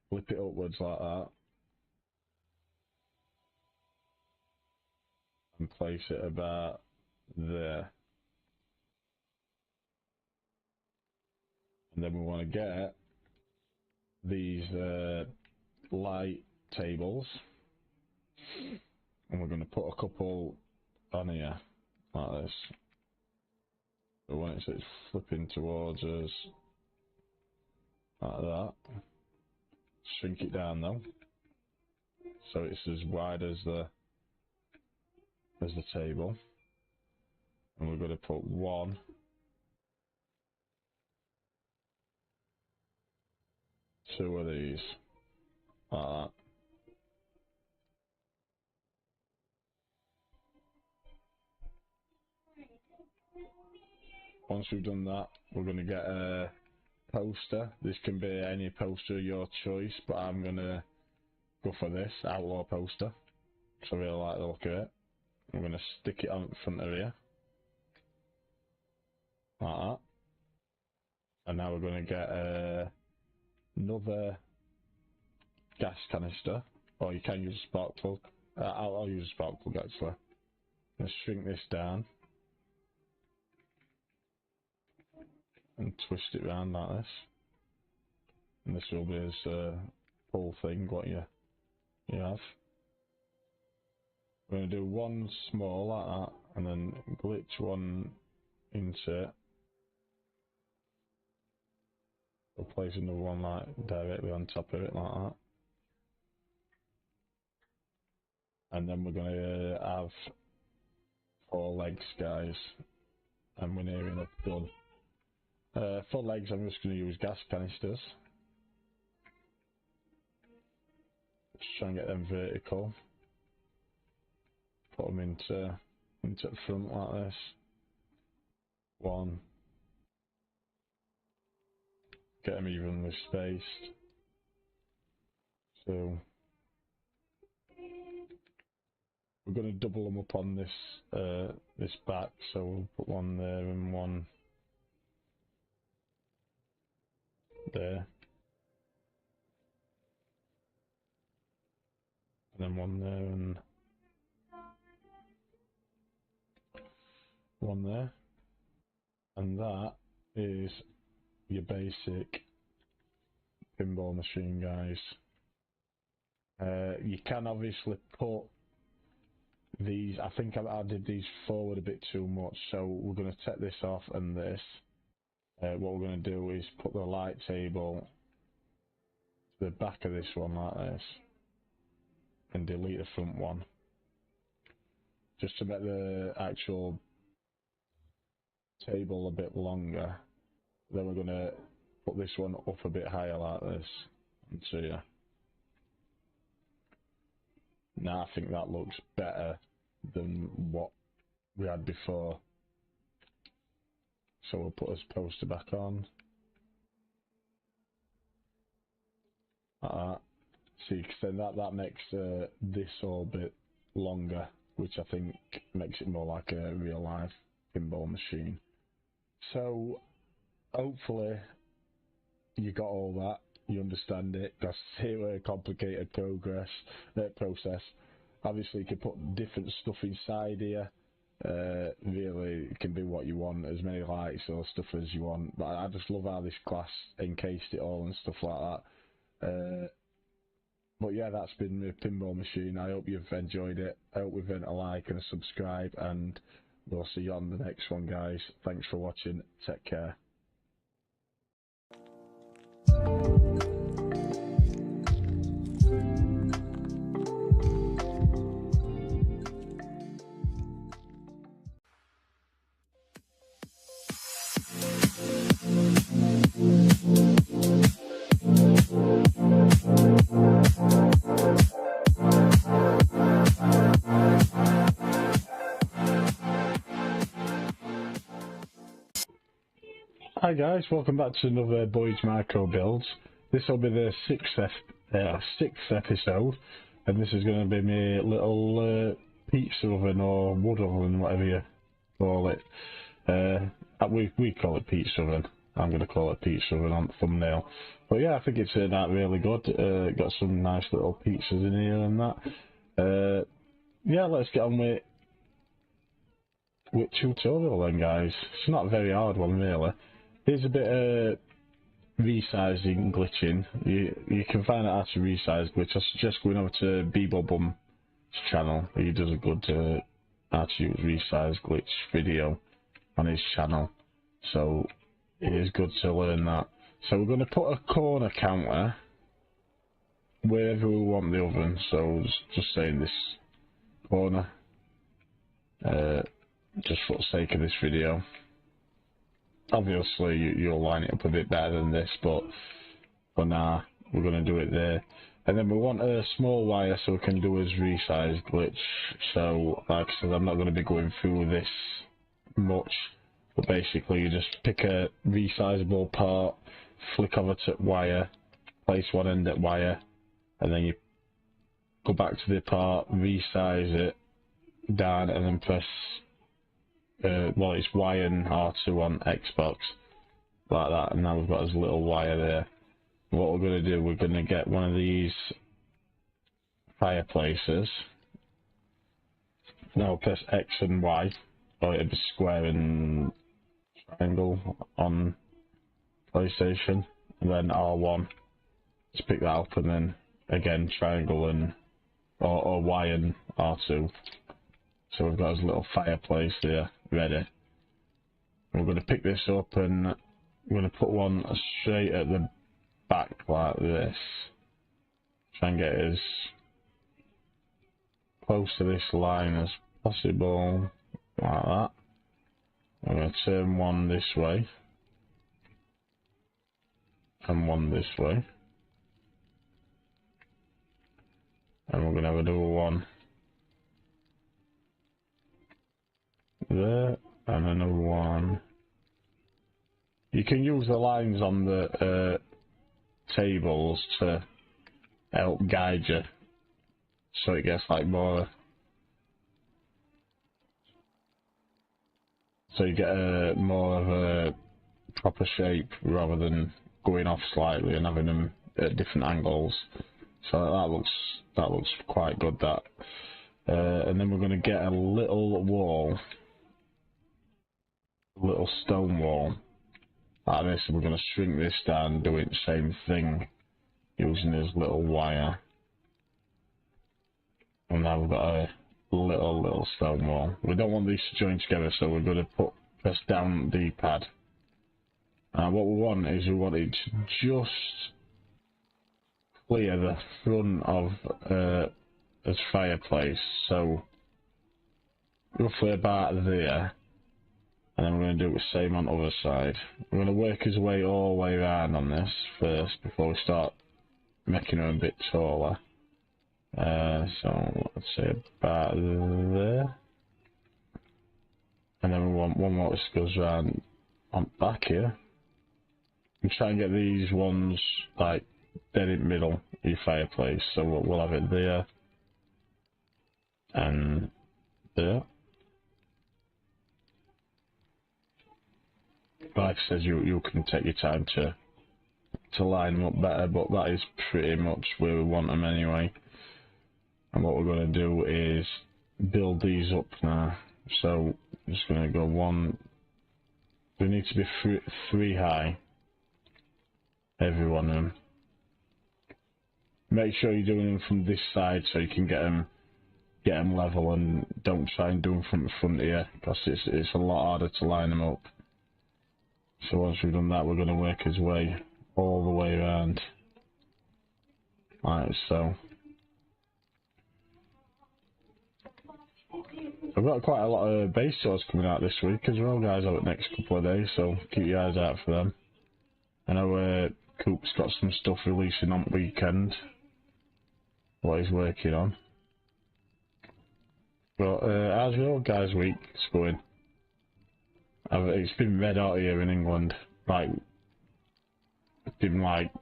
Flip it upwards like that, and place it about there. And then we want to get these light tables, and we're going to put a couple on here like this. So when it's flipping towards us like that, shrink it down though, so it's as wide as the table. And we're going to put one, two of these like that. Once we've done that, we're going to get a poster. This can be any poster of your choice, but I'm going to go for this outlaw poster, so I really like the look of it. I'm going to stick it on front of here like that. And now we're going to get another gas canister, or you can use a spark plug. I'll use a spark plug actually. Let's shrink this down and twist it around like this, and this will be his whole thing what you have. We're going to do one small like that, and then glitch one into it. We'll place another one like directly on top of it like that. and then we're going to have 4 legs, guys, and we're near enough done. 4 legs, I'm just going to use gas canisters. Just try and get them vertical. Put them into the front like this. 1. Get them evenly spaced. 2. We're going to double them up on this back, so we'll put 1 there and 1 there. And then 1 there and 1 there. And that is your basic pinball machine, guys. You can obviously put these, I think I did these forward a bit too much, so we're going to take this off and this. What we're going to do is put the light table to the back of this one like this, and delete the front one, just to make the actual table a bit longer. Then we're going to put this one up a bit higher like this, and see ya. Now I think that looks better than what we had before. So we'll put this poster back on. Like that. See, because then that makes this all a bit longer, which I think makes it more like a real life pinball machine. So hopefully you got all that, you understand it. That's a complicated process. Obviously you can put different stuff inside here. Really, it can do what you want, as many lights or stuff as you want, but I just love how this glass encased it all and stuff like that. But yeah, that's been the pinball machine. I hope you've enjoyed it. I hope we've earned a like and a subscribe, and we'll see you on the next one, guys. Thanks for watching. Take care. Hi guys, welcome back to another Boyd's Micro Builds. This will be the sixth episode, and this is going to be my little pizza oven or wood oven, whatever you call it. We call it pizza oven. I'm going to call it pizza oven on the thumbnail. But yeah, I think it's turned out really good. Got some nice little pizzas in here and that. Yeah, let's get on with tutorial then, guys. It's not a very hard one really. Here's a bit of resizing glitching. You can find out how to resize glitch. I suggest going over to Bebobum's channel. He does a good how to use resize glitch video on his channel. So it is good to learn that. So we're going to put a corner counter wherever we want the oven. So just say in this corner, just for the sake of this video. Obviously you'll line it up a bit better than this, but for now we're going to do it there. And then we want a small wire so we can do his resize glitch. So like I said, I'm not going to be going through this much, but basically you just pick a resizable part, flick over to wire, place one end at wire, and then you go back to the part, resize it down, and then press well, it's Y and R2 on Xbox, like that, and now we've got this little wire there. What we're going to do, we're going to get one of these fireplaces. Now press X and Y, or it'll be square and triangle on PlayStation, and then R1. Just pick that up, and then again triangle and or Y and R2. So we've got this little fireplace there ready. We're going to pick this up and we're going to put one straight at the back like this. Try and get it as close to this line as possible, like that. I'm going to turn one this way, and one this way. And we're going to have another one there, and another one. You can use the lines on the tables to help guide you, so it gets like more, so you get a more of a proper shape rather than going off slightly and having them at different angles. So that looks quite good, that. And then we're going to get a little wall, a little stone wall like this, and we're going to shrink this down, doing the same thing using this little wire. And now we've got a little stone wall. We don't want these to join together, so we're going to press down the pad. What we want is we want it to just clear the front of this fireplace, so roughly about there. And then we're going to do the same on the other side. We're going to work his way all the way around on this first before we start making him a bit taller. So let's say about there. And then we want one more that goes around on back here. And try and get these ones like dead in the middle of your fireplace. So we'll have it there and there. Like I said, you can take your time to line them up better, but that is pretty much where we want them anyway. And what we're going to do is build these up now. So I'm just going to go one. They need to be three high, every one of them. Make sure you're doing them from this side so you can get them level, and don't try and do them from the front here, because it's a lot harder to line them up. So once we've done that, we're going to work his way all the way around, like so. I've got quite a lot of base tours coming out this week as well, guys, over the next couple of days, so keep your eyes out for them. I know Coop's got some stuff releasing on the weekend, what he's working on. But how's your guys' week going? It's been red hot here in England. Like, it's been like,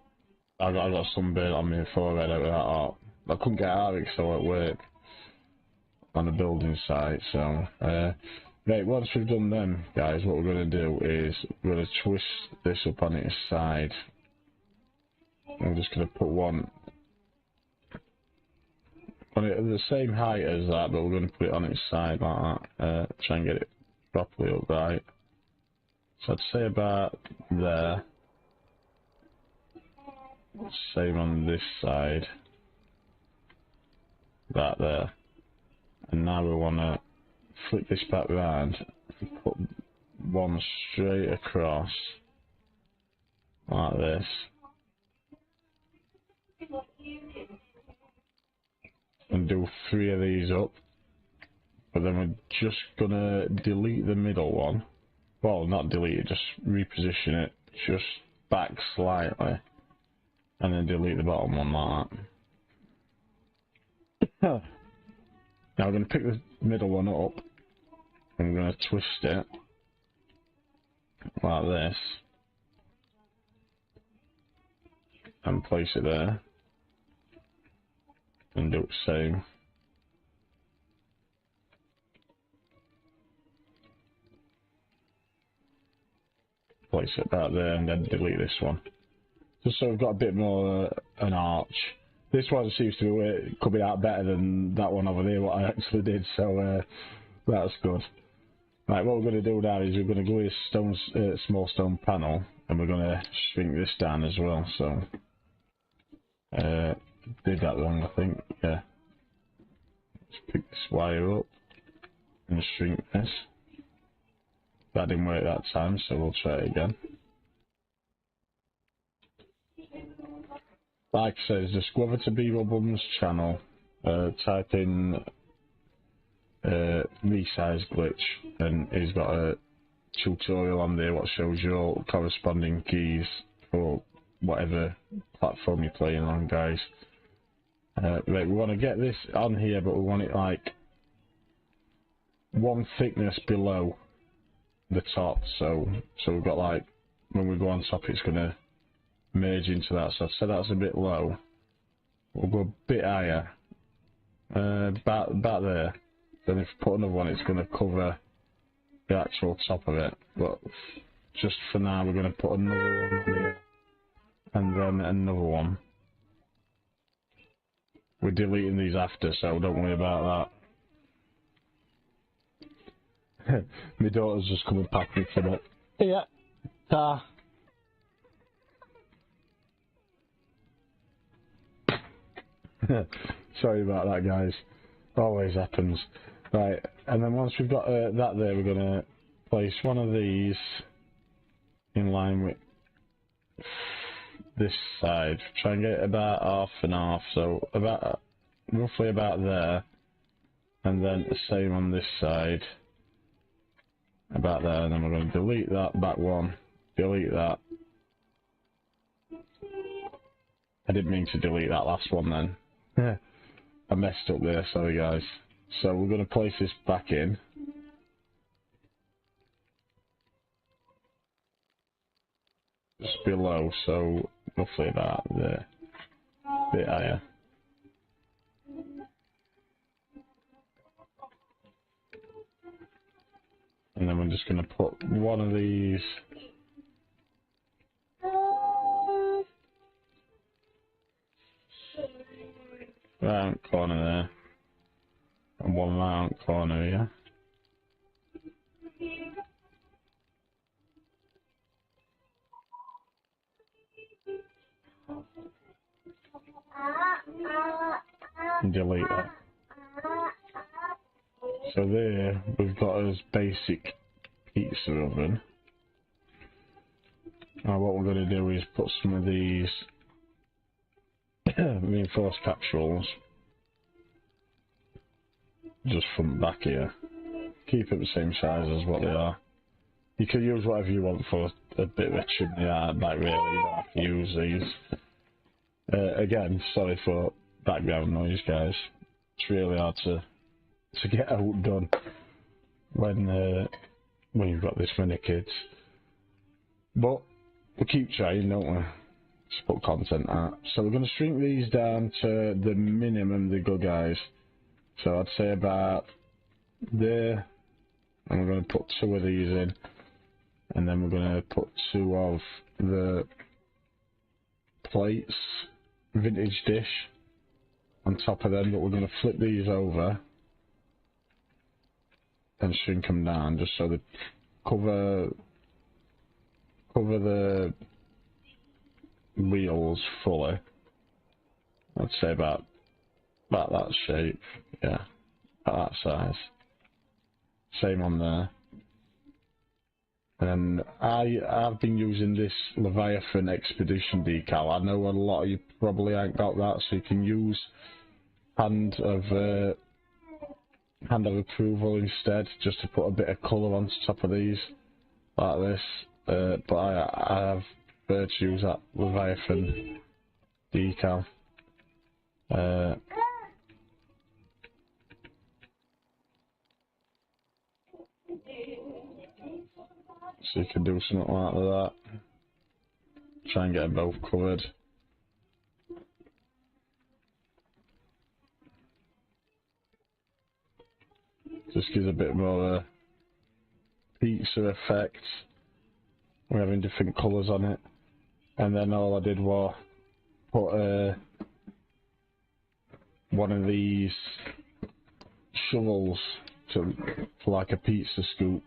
I got sunburn on my forehead out of that hot. I couldn't get out of it because I was at work on a building site. So, right, once we've done them, guys, what we're going to do is we're going to twist this up on its side. I'm just going to put one on it the same height as that, but we're going to put it on its side like that. Try and get it properly upright. So I'd say about there. Same on this side. That there. And now we want to flip this back round and put one straight across like this. And do 3 of these up. But then we're just gonna delete the middle one. Well, not delete it, just reposition it just back slightly. And then delete the bottom one like that. Now we're going to pick the middle one up. And we're going to twist it like this. And place it there. And do the same. Place it back there and then delete this one. Just so we've got a bit more an arch. This one seems to be coming out better than that one over there, what I actually did, so that's good. Right, what we're going to do now is we're going to go with a small stone panel, and we're going to shrink this down as well, so did that wrong, I think, yeah. Let's pick this wire up and shrink this. That didn't work that time, so we'll try it again. Like I said, just go over to B-Roll Bums channel, type in resize glitch, and he's got a tutorial on there what shows you all corresponding keys for whatever platform you're playing on, guys. Right, we want to get this on here, but we want it like one thickness below the top, so we've got like, when we go on top it's going to merge into that. So I'd say that's a bit low. We'll go a bit higher, about there. Then if we put another one, it's going to cover the actual top of it. But just for now, we're going to put another one on here, and then another one. We're deleting these after, so don't worry about that. My daughter's just coming past me for that. Yeah, ta. Sorry about that, guys. Always happens. Right, and then once we've got that there, we're going to place one of these in line with this side. Try and get it about half and half, so about roughly about there, and then the same on this side, about there, and then we're going to delete that back one, delete that. I didn't mean to delete that last one then. I messed up there, sorry guys. So we're going to place this back in. Just below, so roughly about there. A bit higher. And then we're just going to put one of these round corner there. And one round corner here. And delete that. So there we've got our basic pizza oven. Now what we're going to do is put some of these reinforced capsules just from back here. Keep it the same size as what they are. You can use whatever you want for a bit of a chimney art back, really. You don't have to use these. Again, sorry for background noise, guys. It's really hard to get outdone when you've got this many kids. But we keep trying, don't we? Just put content out. So we're going to shrink these down to the minimum they go, guys. So I'd say about there, and we're going to put two of these in, and then we're going to put two of the plates, vintage dish, on top of them, but we're going to flip these over and shrink them down just so they cover the wheels fully. I'd say about that shape, yeah, about that size. Same on there. And I've been using this Leviathan Expedition decal. I know a lot of you probably ain't got that, so you can use hand of approval instead, just to put a bit of colour on top of these, like this. But I have preferred to use that Leviathan decal. So you can do something like that. Try and get them both covered. Just gives a bit more pizza effect. We're having different colours on it. And then all I did was put one of these shovels for like a pizza scoop.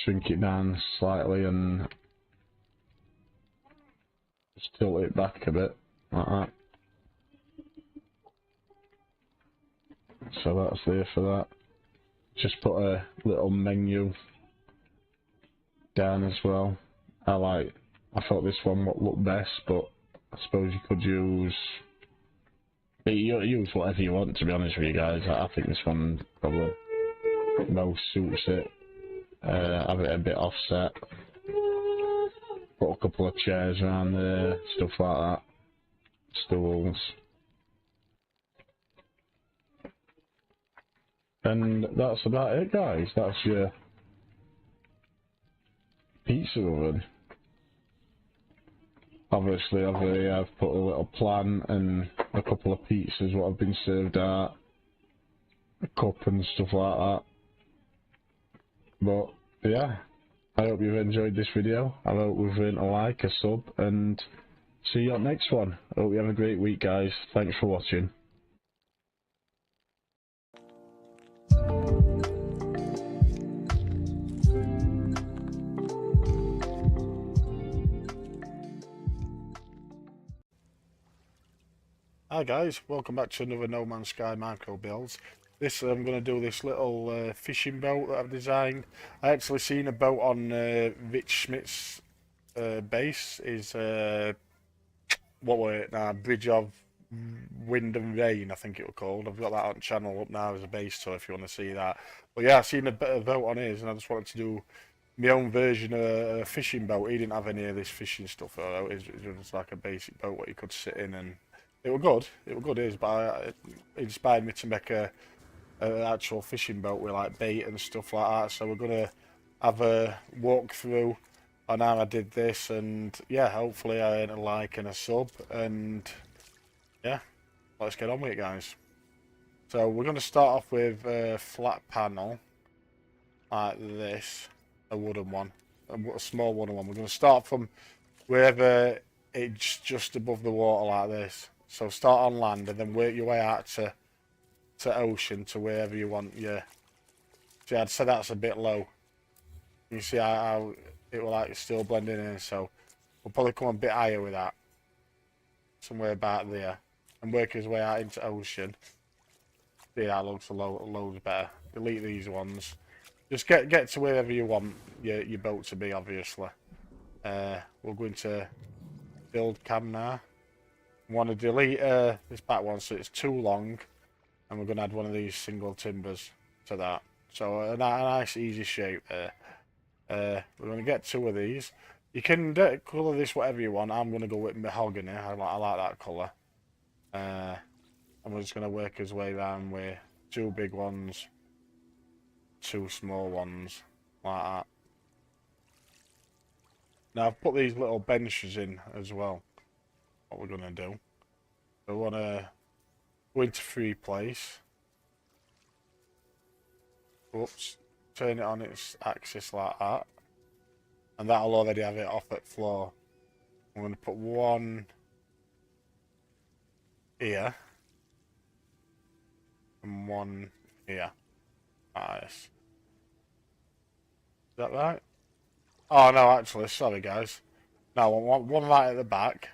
Shrink it down slightly and just tilt it back a bit, like that. So that's there for that. Just put a little menu down as well. I thought this one would look best, but I suppose you could use You use whatever you want, to be honest with you guys. I think this one probably most suits it. Have it a bit offset. Put a couple of chairs around there, stuff like that. Stools. And that's about it, guys. That's your pizza oven. Obviously, I've put a little plant and a couple of pizzas what have been served out, a cup and stuff like that. But yeah, I hope you've enjoyed this video. I hope we've earned a like, a sub, and see you on the next one. I hope you have a great week, guys. Thanks for watching. Hi guys, welcome back to another No Man's Sky micro builds. I'm going to do this little fishing boat that I've designed. I actually seen a boat on Rich Schmidt's base. Is what were it now? Bridge of Wind and Rain, I think it was called. I've got that on channel up now as a base tour if you want to see that. But yeah, I seen a bit of boat on his, and I just wanted to do my own version of a fishing boat. He didn't have any of this fishing stuff. It was just like a basic boat what you could sit in, and it was good. It was good, but it inspired me to make a actual fishing boat with like bait and stuff like that. So we're gonna have a walkthrough on how I did this, and yeah, hopefully I earn a like and a sub, and yeah, let's get on with it, guys. So we're gonna start off with a flat panel like this, a wooden one, a small wooden one. We're gonna start from wherever it's just above the water like this. So start on land and then work your way out to ocean, to wherever you want your... See, I'd say that's a bit low. You see how it will like still blending in, so we'll probably come a bit higher with that. Somewhere about there. And work his way out into ocean. See, that looks loads better. Delete these ones. Just get to wherever you want your boat to be, obviously. We'll go into build cam now. Want to delete this back one so it's too long, and we're going to add one of these single timbers to that. So a nice easy shape there. We're going to get two of these. You can colour this whatever you want. I'm going to go with mahogany. I like that colour. And we're just going to work his way around with two big ones, two small ones, like that. Now I've put these little benches in as well. What we're going to do. We want to go into free place. Oops. Turn it on its axis like that. And that'll already have it off at floor. I'm going to put one here. And one here. Nice. Is that right? Oh no, actually, sorry guys. No, one right at the back.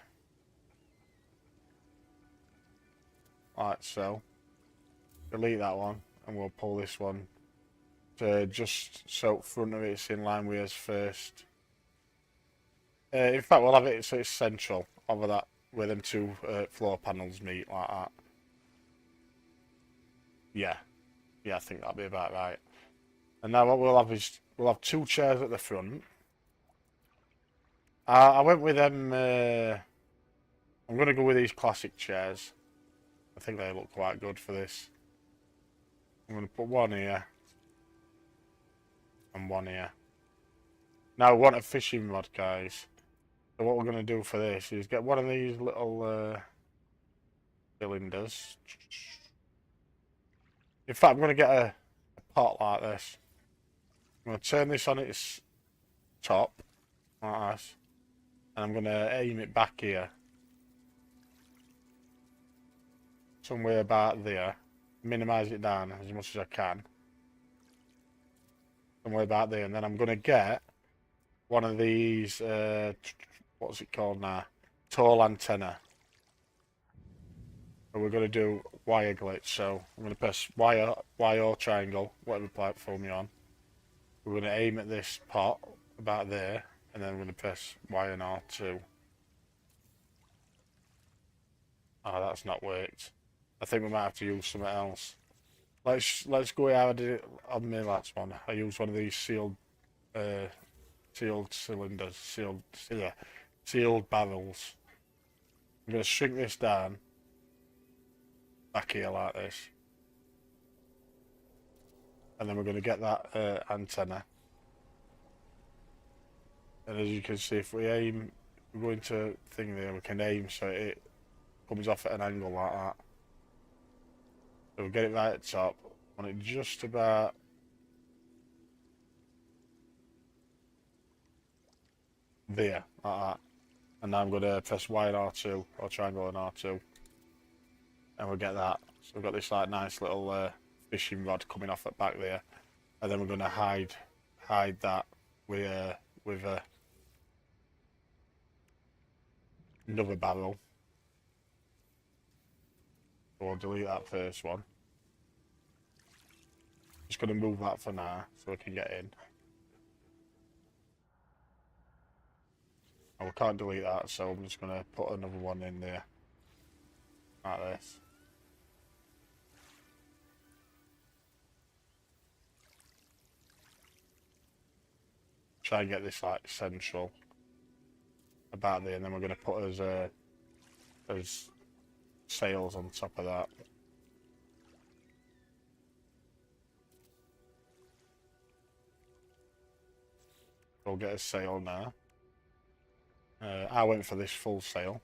Like so. Delete that one, and we'll pull this one to just so front of it's in line with us first. In fact, we'll have it so it's central over that, where them two floor panels meet, like that. Yeah, I think that'll be about right. And now what we'll have is we'll have two chairs at the front. I went with them. I'm going to go with these classic chairs. I think they look quite good for this. I'm going to put one here. And one here. Now we want a fishing rod, guys. So what we're going to do for this is get one of these little cylinders. In fact, I'm going to get a pot like this. I'm going to turn this on its top, like this. And I'm going to aim it back here. Somewhere about there. Minimise it down as much as I can. Somewhere about there. And then I'm going to get one of these, what's it called now? Tall antenna. And we're going to do wire glitch. So I'm going to press Y or triangle, whatever platform you're on. We're going to aim at this pot about there. And then we're going to press Y and R2. Oh, that's not worked. I think we might have to use something else. Let's go how I did it on my last one. I used one of these sealed cylinders, sealed barrels. I'm going to shrink this down back here like this, and then we're going to get that antenna. And as you can see, if we aim, we go into thing there, we can aim so it comes off at an angle like that. So we'll get it right at the top, want it just about there, like that. And now I'm going to press Y and R2, or triangle and R2, and we'll get that. So we've got this like nice little fishing rod coming off at back there, and then we're going to hide that with another barrel. So we'll delete that first one. Just going to move that for now so we can get in. And we can't delete that, so I'm just going to put another one in there, like this. Try and get this like central about there, and then we're going to put as sails on top of that. We'll get a sail now. I went for this full sail.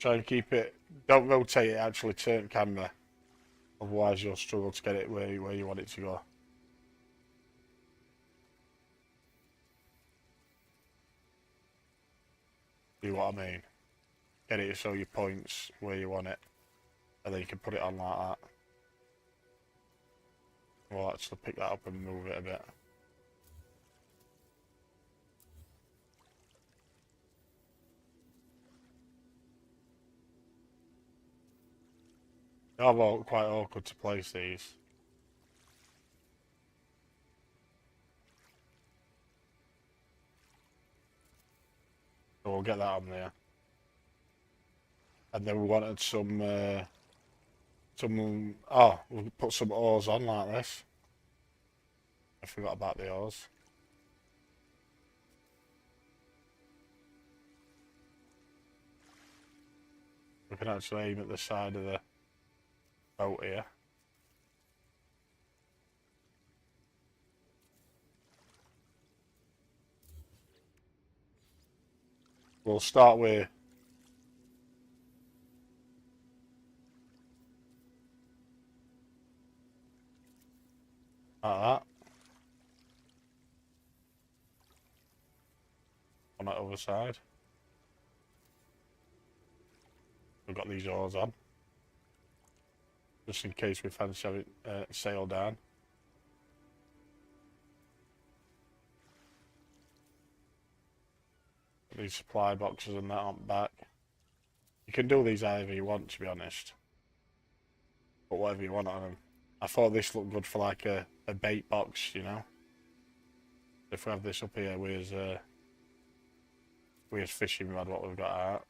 Try and keep it, don't rotate it, actually turn camera, otherwise you'll struggle to get it where you want it to go. See what I mean? Get it so your points where you want it, and then you can put it on like that. We'll actually pick that up and move it a bit. They are quite awkward to place these. So we'll get that on there. And then we wanted we'll put some oars on like this. I forgot about the oars. We can actually aim at the side of the boat here. We'll start with like that. On that other side. We've got these oars on, just in case we fancy having sail down. These supply boxes and that on back. You can do these however you want, to be honest. Put whatever you want on them. I thought this looked good for like a bait box, you know. If we have this up here with fishing rod, what we've got out.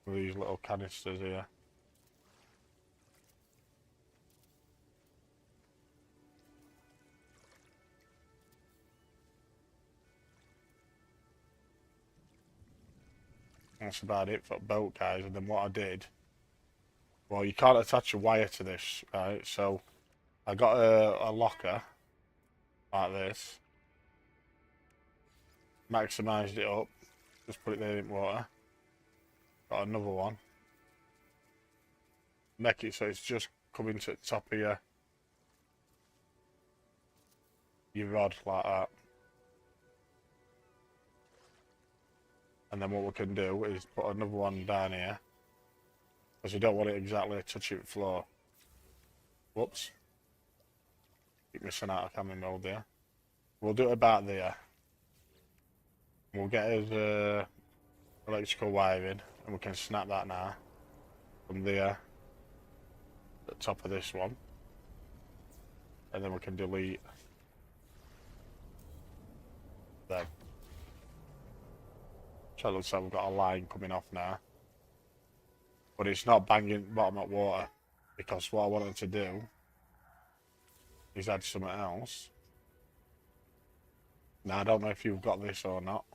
With these little canisters here. That's about it for boat, guys. And then what I did, well, you can't attach a wire to this, right? So I got a locker like this, maximised it up, just put it there in water. Got another one. Make it so it's just coming to the top of your rod like that. And then what we can do is put another one down here, because you don't want it exactly touching the floor. Whoops. Keep missing out of camera mode there. We'll do it about there. We'll get his electrical wiring, and we can snap that now from there at the top of this one. And then we can delete them. So it looks like we've got a line coming off now. But it's not banging bottom up water, because what I wanted to do is add something else. Now I don't know if you've got this or not.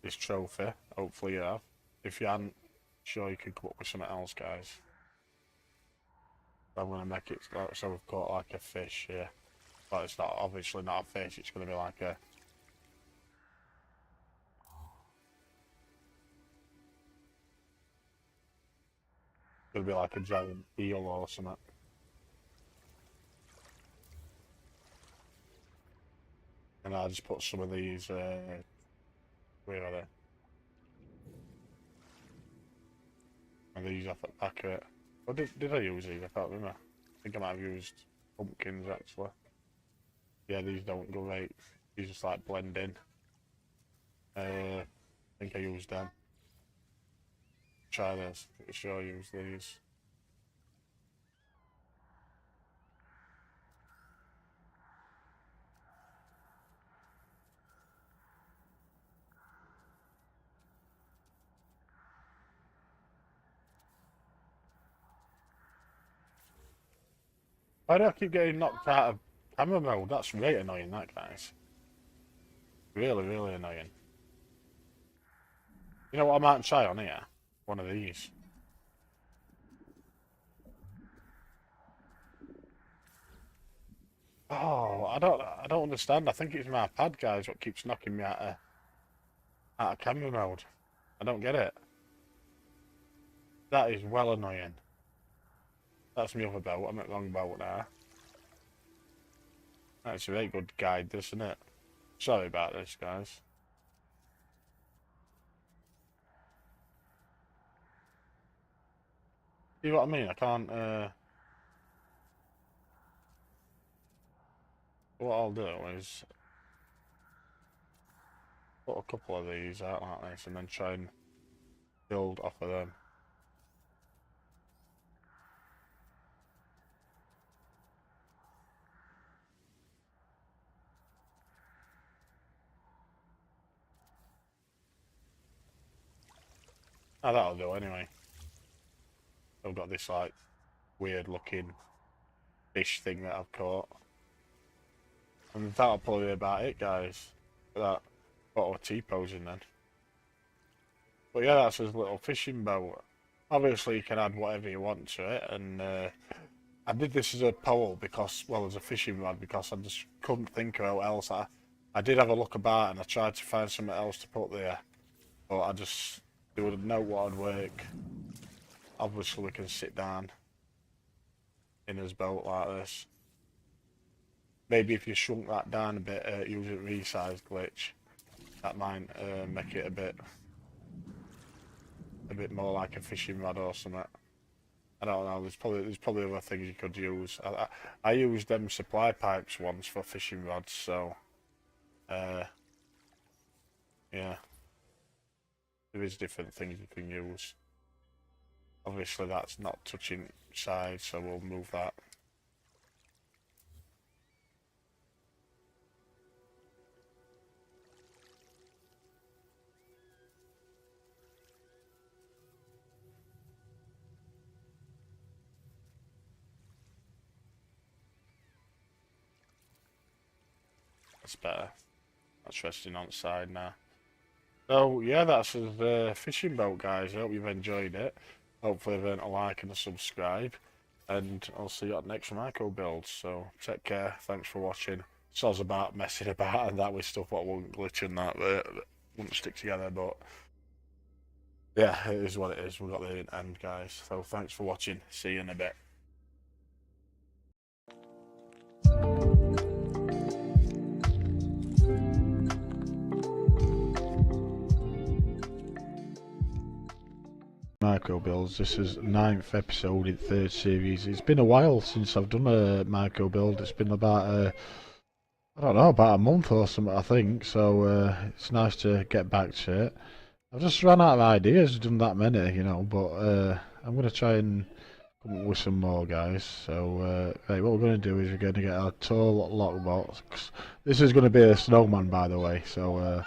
This trophy. Hopefully you have. If you haven't, sure you can come up with something else, guys. I'm gonna make it like, so we've got like a fish here. But it's not, obviously not a fish, it's gonna be like a giant eel or something. And I'll just put some of these where are they? And these off at the back of it. Or did I use these? I can't remember. I think I might have used pumpkins actually. Yeah, these don't go right. These just like blend in. I think I used them. Try this. Pretty sure I used these. Why do I keep getting knocked out of camera mode? That's really annoying, that, guys. Really, really annoying. You know what I might try on here? One of these. Oh, I don't understand. I think it's my pad, guys, what keeps knocking me out of camera mode. I don't get it. That is well annoying. That's my other boat. I'm at the wrong boat now. That's a very good guide, this, isn't it? Sorry about this, guys. See what I mean? I can't, what I'll do is put a couple of these out like this and then try and build off of them. Oh, that'll do anyway. I've got this like weird looking fish thing that I've caught. And that'll probably be about it, guys. That photo T-posing then. But yeah, that's his little fishing boat. Obviously you can add whatever you want to it, and I did this as a pole because, well, as a fishing rod, because I just couldn't think of what else. I did have a look about and I tried to find something else to put there, but I just, they wouldn't know what would work. Obviously we can sit down in his boat like this. Maybe if you shrunk that down a bit, use a resize glitch, that might make it a bit more like a fishing rod or something. I don't know. There's probably other things you could use. I used them supply pipes once for fishing rods, so yeah, there is different things you can use. Obviously that's not touching side, so we'll move that. That's better. That's resting on the side now. So yeah, that's his fishing boat, guys. I hope you've enjoyed it. Hopefully you've earned a like and a subscribe. And I'll see you at the next micro build. So take care. Thanks for watching. Soz about messing about and that with stuff what won't glitch and that wouldn't stick together, but yeah, it is what it is. We've got the end, guys. So thanks for watching. See you in a bit. Micro builds. This is 9th episode in 3rd series. It's been a while since I've done a micro build. It's been about I don't know, about a month or something, I think. So it's nice to get back to it. I've just run out of ideas. Done that many, you know. But I'm gonna try and come up with some more, guys. So, right, what we're going to do is we're going to get our tall lockbox. This is going to be a snowman, by the way. So,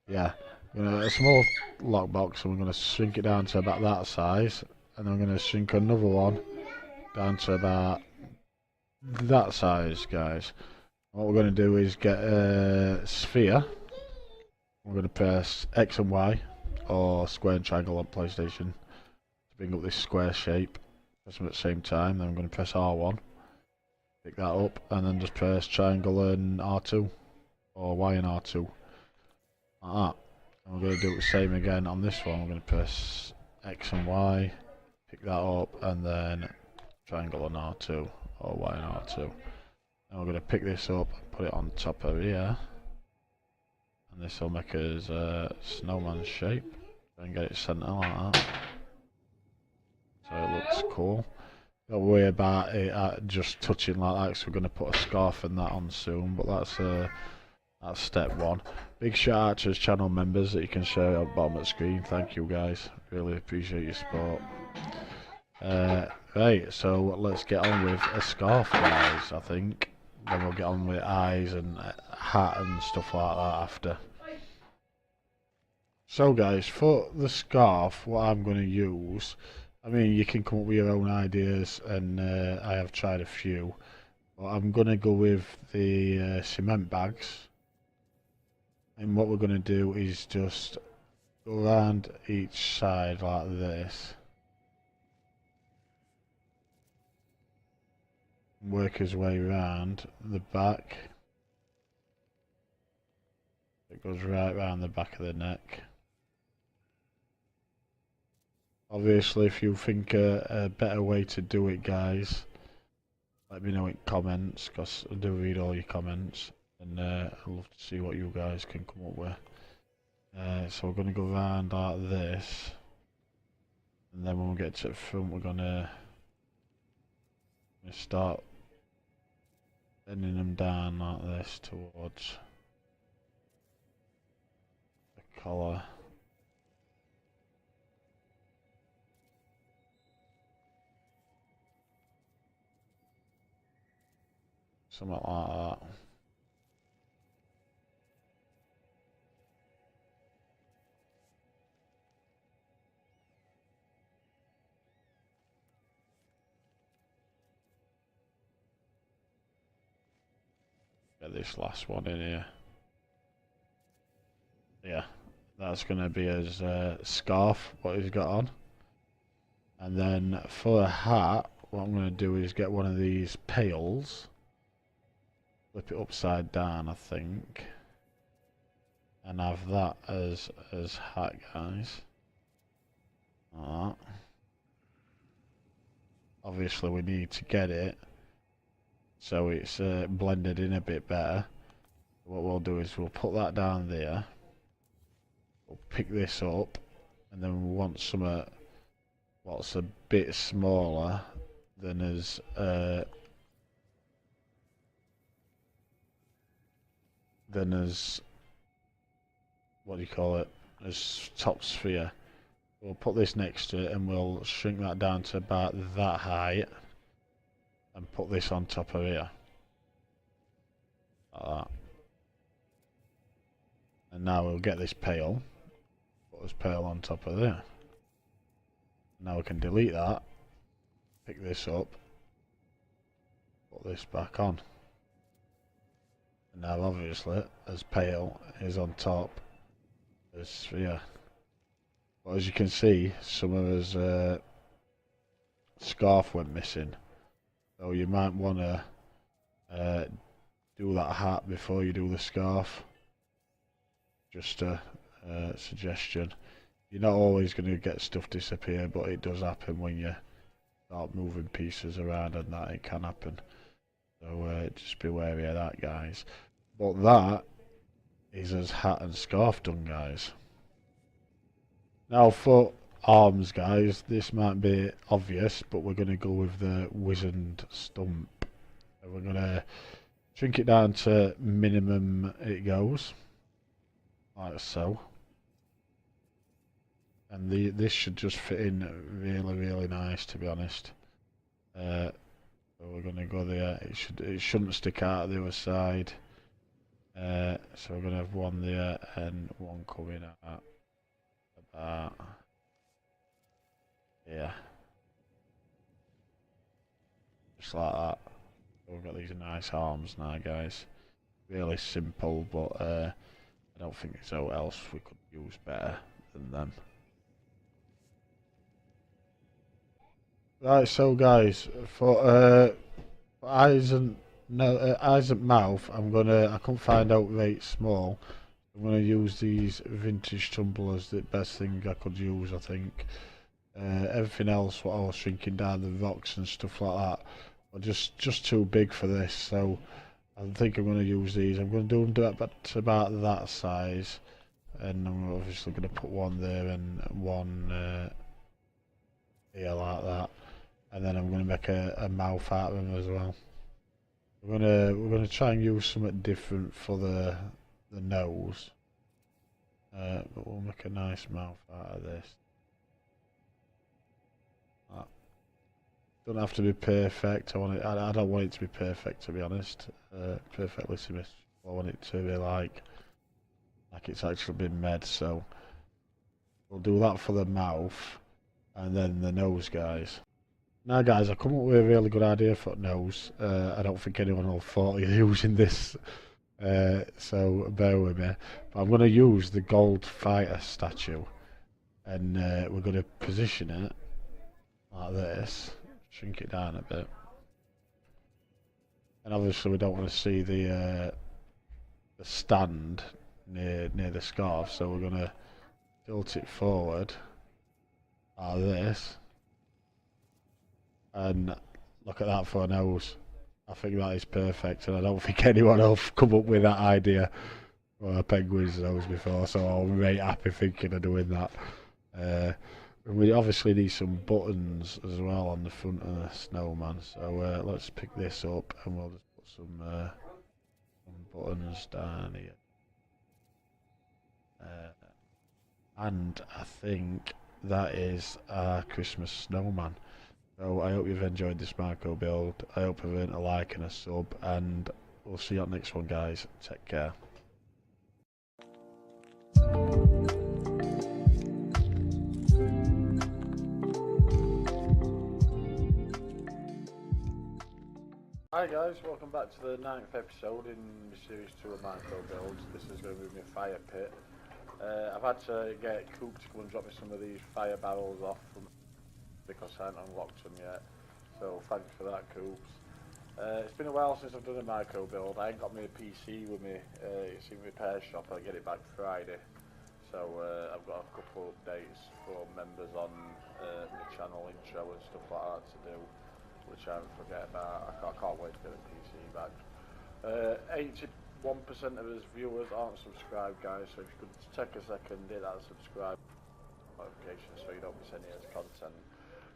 yeah, a small lockbox, and we're going to shrink it down to about that size, and then we're going to shrink another one down to about that size, guys. What we're going to do is get a sphere. We're going to press X and Y, or square and triangle on PlayStation, to bring up this square shape. Press them at the same time. Then I'm going to press R1, pick that up, and then just press triangle and R2, or Y and R2, like that. And we're going to do the same again on this one. We're going to press X and Y, pick that up, and then triangle and R2, or Y and R2. And we're going to pick this up and put it on top of here. And this will make us a snowman shape. And get it centre like that. So it looks cool. Don't worry about it just touching like that, because we're going to put a scarf and that on soon. But that's step one. Big shout out to his channel members that you can share at the bottom of the screen. Thank you guys. Really appreciate your support. Right, so let's get on with a scarf, guys, I think. Then we'll get on with eyes and hat and stuff like that after. So guys, for the scarf, what I'm going to use, I mean, you can come up with your own ideas, and I have tried a few. But I'm going to go with the cement bags. And what we're going to do is just go around each side like this. Work his way around the back. It goes right round the back of the neck. Obviously, if you think a better way to do it, guys, let me know in comments, because I do read all your comments, and I'd love to see what you guys can come up with. So we're going to go around like this, and then when we get to the front, we're going to start bending them down like this towards the collar. Something like that. Get this last one in here. Yeah, that's going to be his scarf, what he's got on. And then for a hat, what I'm going to do is get one of these pails, flip it upside down, I think, and have that as hat, guys. Like that. Obviously, we need to get it so it's blended in a bit better. What we'll do is we'll put that down there. We'll pick this up, and then we want something what's a bit smaller than as what do you call it, as top sphere. We'll put this next to it, and we'll shrink that down to about that height, and put this on top of here, like that. And now we'll get this pail, put this pail on top of there. Now we can delete that, pick this up, put this back on. And now obviously, as pail is on top, as sphere. But as you can see, some of his scarf went missing. So you might want to do that hat before you do the scarf. Just a suggestion. You're not always going to get stuff disappear, but it does happen when you start moving pieces around, and that it can happen. So just be wary of that, guys. But that is his hat and scarf done, guys. Now for arms, guys, this might be obvious, but we're going to go with the wizened stump. So we're going to shrink it down to minimum it goes, like so. And this should just fit in really, really nice, to be honest. So we're going to go there. It shouldn't stick out the other side. So we're going to have one there and one coming out about here. Just like that. So we've got these nice arms now, guys. Really simple, but I don't think there's anything else we could use better than them. Right, so guys, for eyes and eyes and mouth, I couldn't find out very small. I'm gonna use these vintage tumblers, the best thing I could use, I think. Everything else, what I was shrinking down, the rocks and stuff like that, were just too big for this. So I think I'm gonna use these. I'm gonna do them about that size, and I'm obviously gonna put one there and one here like that, and then I'm gonna make a mouth out of them as well. We're gonna try and use something different for the nose, but we'll make a nice mouth out of this. Don't have to be perfect. I don't want it to be perfect, to be honest. Perfectly symmetrical. I want it to be like it's actually been made. So we'll do that for the mouth, and then the nose, guys. Now, guys, I come up with a really good idea for nose. I don't think anyone will thought of using this, so bear with me. But I'm going to use the gold fighter statue, and we're going to position it like this. Shrink it down a bit, and obviously we don't want to see the stand near the scarf, so we're going to tilt it forward like this, and look at that for a nose. I think that is perfect, and I don't think anyone else come up with that idea for a penguin's nose before, so I'm very happy thinking of doing that. We obviously need some buttons as well on the front of the snowman, so let's pick this up and we'll just put some buttons down here. And I think that is our Christmas snowman. So I hope you've enjoyed this Marco build. I hope you've earned a like and a sub, and we'll see you on the next one, guys. Take care. Hi guys, welcome back to the 9th episode in the series 2 of Marco builds. This is going to be my fire pit. I've had to get Coop to come and drop me some of these fire barrels off because I haven't unlocked them yet. So thanks for that, Coops. It's been a while since I've done a Marco build. I ain't got my PC with me. It's in repair shop. I'll get it back Friday. So I've got a couple of updates for members on my channel intro and stuff like that to do, which I won't forget about. I can't wait to get the PC back. 81% of us viewers aren't subscribed, guys, so if you could take a second, hit that subscribe notification so you don't miss any of this content.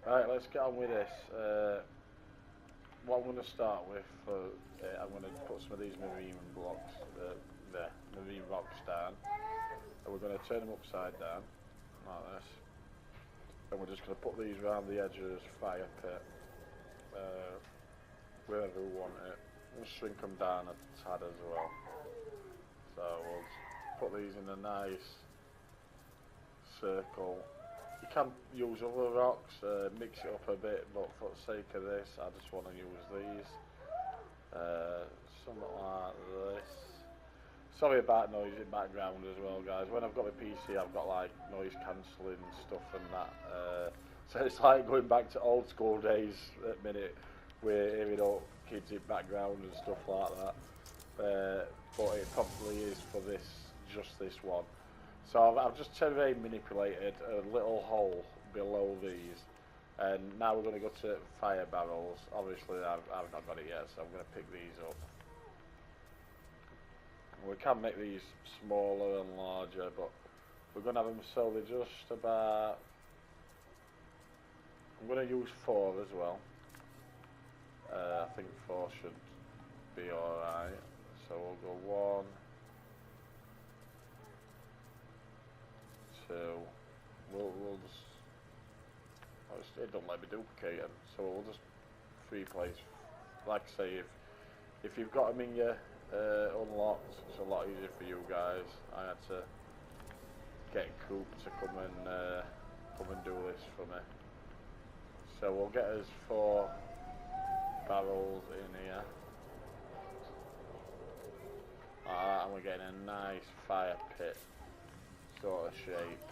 Right, let's get on with this. What I'm going to start with, I'm going to put some of these marine blocks, marine rocks down, and we're going to turn them upside down, like this, and we're just going to put these around the edge of this fire pit, wherever we want it. We'll shrink them down a tad as well. So we'll put these in a nice circle. You can use other rocks, mix it up a bit, but for the sake of this, I just want to use these. Something like this. Sorry about noisy background as well, guys. When I've got my PC, I've got like noise cancelling stuff and that. So it's like going back to old school days at the minute. We're hearing all kids in background and stuff like that, but it probably is for just this one. So I've just temporarily manipulated a little hole below these, and now we're going to go to fire barrels. Obviously I've not got it yet, so I'm going to pick these up. We can make these smaller and larger, but we're going to have them so they're just about, I'm going to use 4 as well. I think 4 should be alright. So we'll go 1, 2. We'll just, it don't let me duplicate them, so we'll just free plays. Like I say, if you've got them in your unlocked, it's a lot easier for you guys. I had to get Coop to come and do this for me. So we'll get us 4 barrels in here. And we're getting a nice fire pit sort of shape.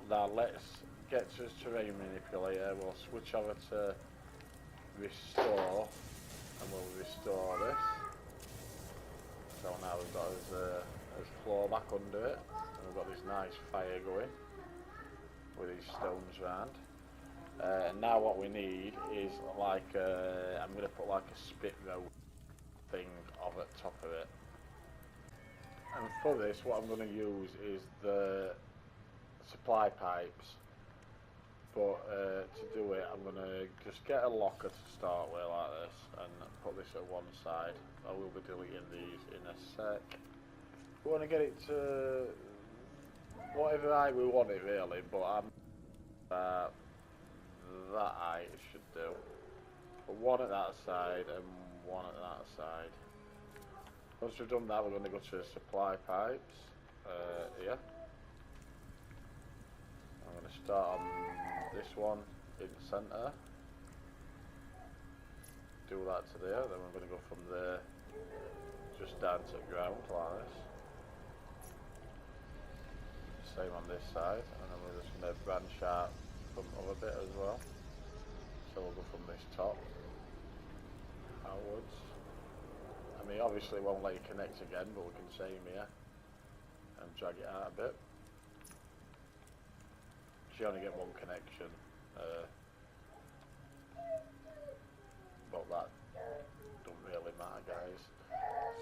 Now let's get to terrain manipulator. We'll switch over to restore, and we'll restore this. So now we've got his floor back under it, and we've got this nice fire going with these stones round. Now what we need is like I'm going to put like a spit row thing over the top of it. And for this, what I'm going to use is the supply pipes. But to do it, I'm going to just get a locker to start with like this, and put this at one side. I will be deleting these in a sec. We want to get it to whatever height we want it really, but I'm that height it should do. But one at that side and one at that side. Once we've done that, we're going to go to the supply pipes here. I'm going to start on this one in the centre. Do that to there, then we're going to go from there just down to the ground like this. Same on this side, and then we're just going to branch out from other bit as well. So we'll go from this top outwards. I mean, obviously it won't let you connect again, but we can same here and drag it out a bit. You only get one connection, but that don't really matter, guys.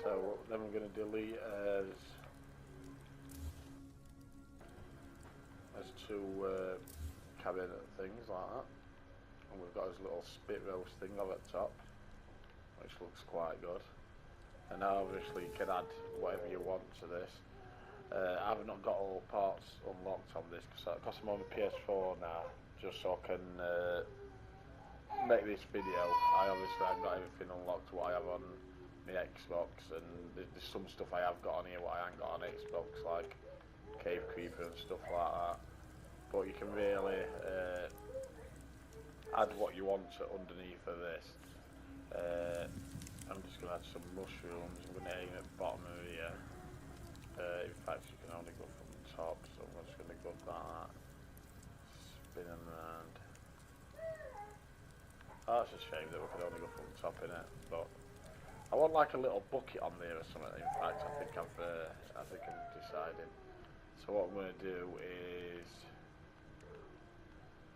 So then we're going to delete as 2 cabinet things like that, and we've got this little spit roast thing over the top, which looks quite good. And now obviously you can add whatever you want to this. I've not got all parts unlocked on this because I'm on the PS4 now, just so I can make this video. I obviously haven't got everything unlocked what I have on my Xbox, and there's some stuff I have got on here what I haven't got on Xbox, like Cave Creeper and stuff like that. But you can really add what you want to underneath of this. I'm just going to add some mushrooms. I'm going to aim at the bottom of here. In fact, you can only go from the top, so I'm just going to go like that, spinning around. Oh, that's a shame that we could only go from the top in it, but I want like a little bucket on there or something. In fact, I think I'm deciding. So what I'm going to do is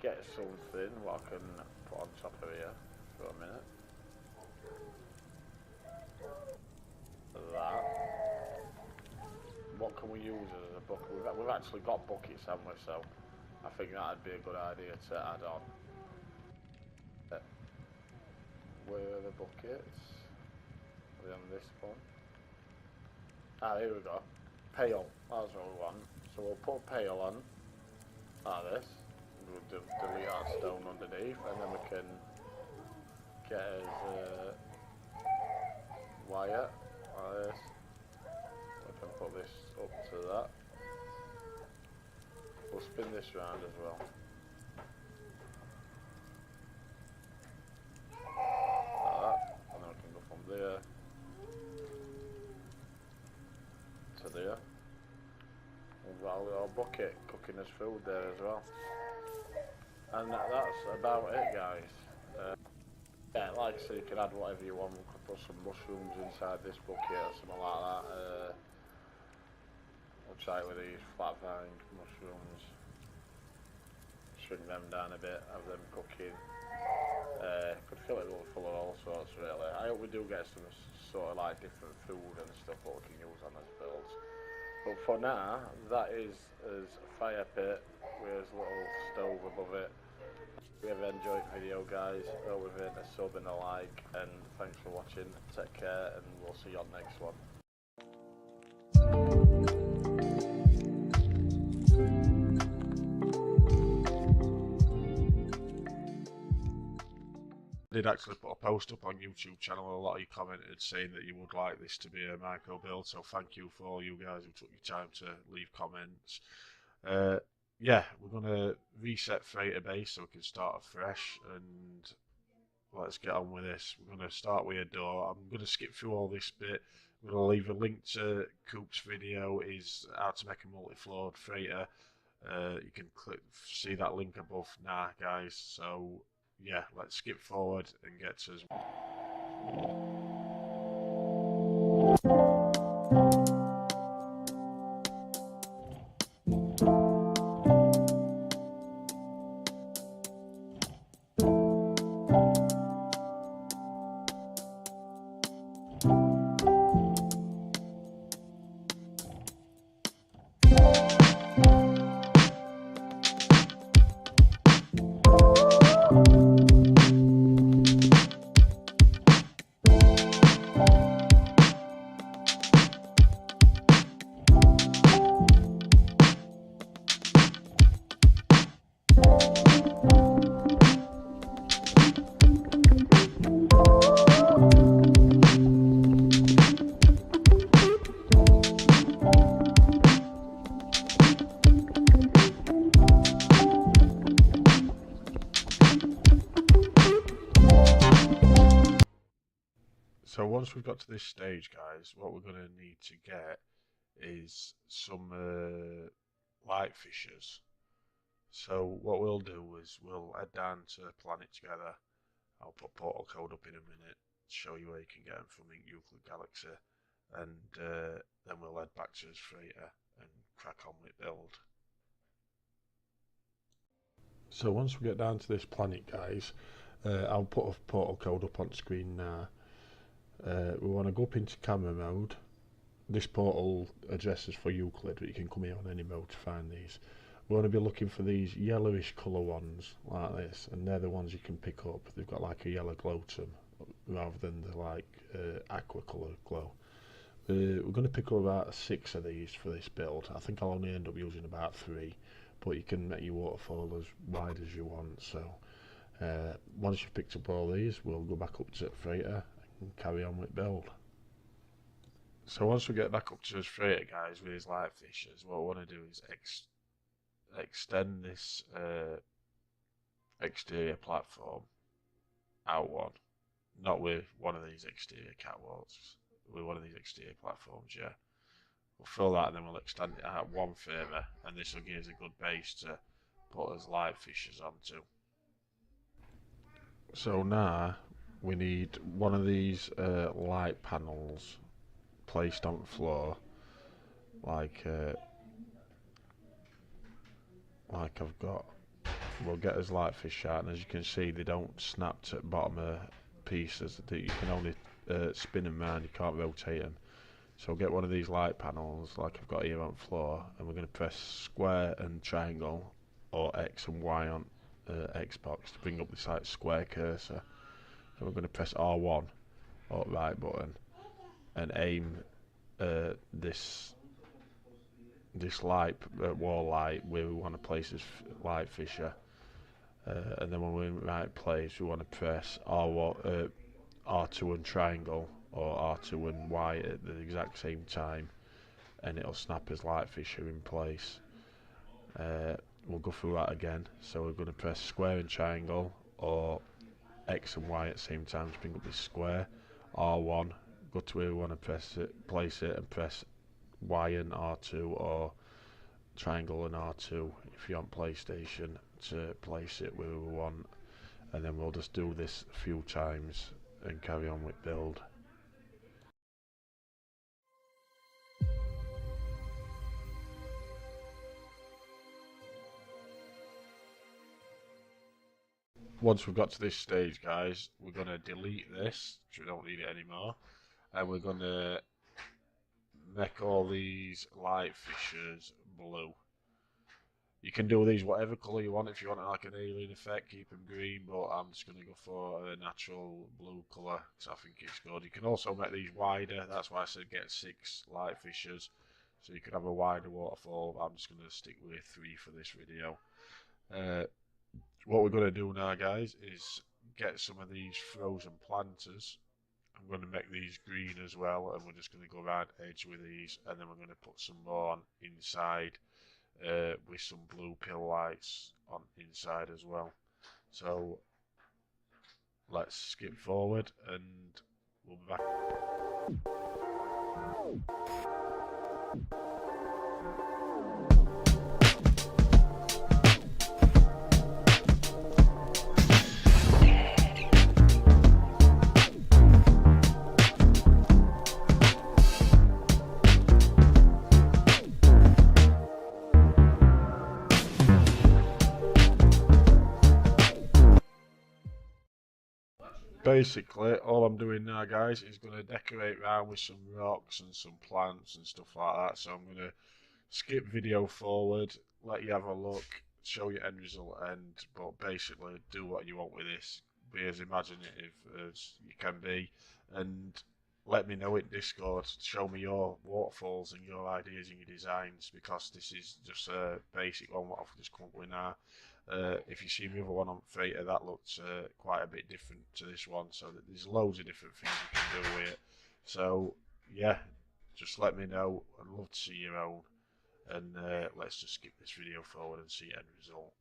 get something what I can put on top of here for a minute. That. What can we use as a bucket? We've actually got buckets, haven't we? So I think that'd be a good idea to add on. Where are the buckets? Are they on this one? Ah, here we go. Pail. That's what we want. So we'll put a pail on like this. We'll delete our stone underneath, and then we can get us wire like this. We can put this up to that. We'll spin this round as well. Like that. And then we can go from there to there. We've got a little bucket cooking us food there as well. And that's about it, guys. Yeah, like I say, you can add whatever you want. We could put some mushrooms inside this bucket or something like that. We'll try it with these flat vine mushrooms. Shrink them down a bit, have them cooking. Could fill it full of all sorts, really. I hope we do get some sort of like different food and stuff what we can use on this build. But for now, that is a fire pit with a little stove above it. If you ever enjoyed the video, guys, hope we've hit a sub and a like, and thanks for watching. Take care, and we'll see you on the next one. did actually put a post up on YouTube channel. A lot of you commented saying that you would like this to be a micro build, so thank you for all you guys who took your time to leave comments. Yeah, we're gonna reset freighter base so we can start afresh, and let's get on with this. We're gonna start with a door. I'm gonna skip through all this bit. I'm gonna leave a link to Coop's video, is how to make a multi-floored freighter. You can see that link above now, guys. So yeah, let's skip forward and get to us. So once we've got to this stage, guys, what we're going to need to get is some light fissures. So what we'll do is we'll head down to Planet together. I'll put portal code up in a minute to show you where you can get them from in Euclid Galaxy, and then we'll head back to his freighter and crack on with build. So once we get down to this planet, guys, I'll put a portal code up on screen now. We want to go up into camera mode. This portal address is for Euclid, but you can come here on any mode to find these. We want to be looking for these yellowish colour ones like this, and they're the ones you can pick up. They've got like a yellow glow to them rather than the like aqua colour glow. We're going to pick up about 6 of these for this build. I think I'll only end up using about 3, but you can make your waterfall as wide as you want. So once you've picked up all these, we'll go back up to the freighter and carry on with build. So once we get back up to his freighter, guys, with his light fissures, what we want to do is extend this exterior platform out one. Not with one of these exterior catwalks, with one of these exterior platforms, yeah. We'll fill that and then we'll extend it out one further, and this will give us a good base to put his light fissures onto. So now we need one of these light panels placed on the floor, like I've got. We'll get his light fish out, and as you can see, they don't snap to the bottom of pieces. That you can only spin them around, you can't rotate them. So we'll get one of these light panels like I've got here on the floor, and we're going to press square and triangle, or X and Y on Xbox to bring up this like square cursor. So we're going to press R1 or right button and aim this light wall light where we want to place this light fissure, and then when we're in the right place, we want to press R2 and triangle, or R2 and Y at the exact same time, and it'll snap his light fissure in place. We'll go through that again. So we're going to press square and triangle, or X and Y at the same time to bring up this square. R1, go to where we want to place it, and press Y and R2, or triangle and R2 if you're on PlayStation to place it where we want, and then we'll just do this a few times and carry on with build. Once we've got to this stage, guys, we're going to delete this because we don't need it anymore, and we're going to make all these light fissures blue. You can do these whatever colour you want. If you want like an alien effect, keep them green, but I'm just going to go for a natural blue colour because I think it's good. You can also make these wider. That's why I said get 6 light fissures, so you can have a wider waterfall. I'm just going to stick with 3 for this video. What we're going to do now, guys, is get some of these frozen planters. I'm going to make these green as well, and we're just going to go around edge with these, and then we're going to put some more on inside with some blue pill lights on inside as well. So let's skip forward and we'll be back. Basically, all I'm doing now, guys, is going to decorate around with some rocks and some plants and stuff like that. So I'm going to skip video forward, let you have a look, show you end result end, but basically do what you want with this. Be as imaginative as you can be, and let me know in Discord. Show me your waterfalls and your ideas and your designs, because this is just a basic one what I've just come up with now. If you see the other one on Freighter, that looks quite a bit different to this one, so that there's loads of different things you can do with it. So yeah, just let me know. I'd love to see your own, and let's just skip this video forward and see end result.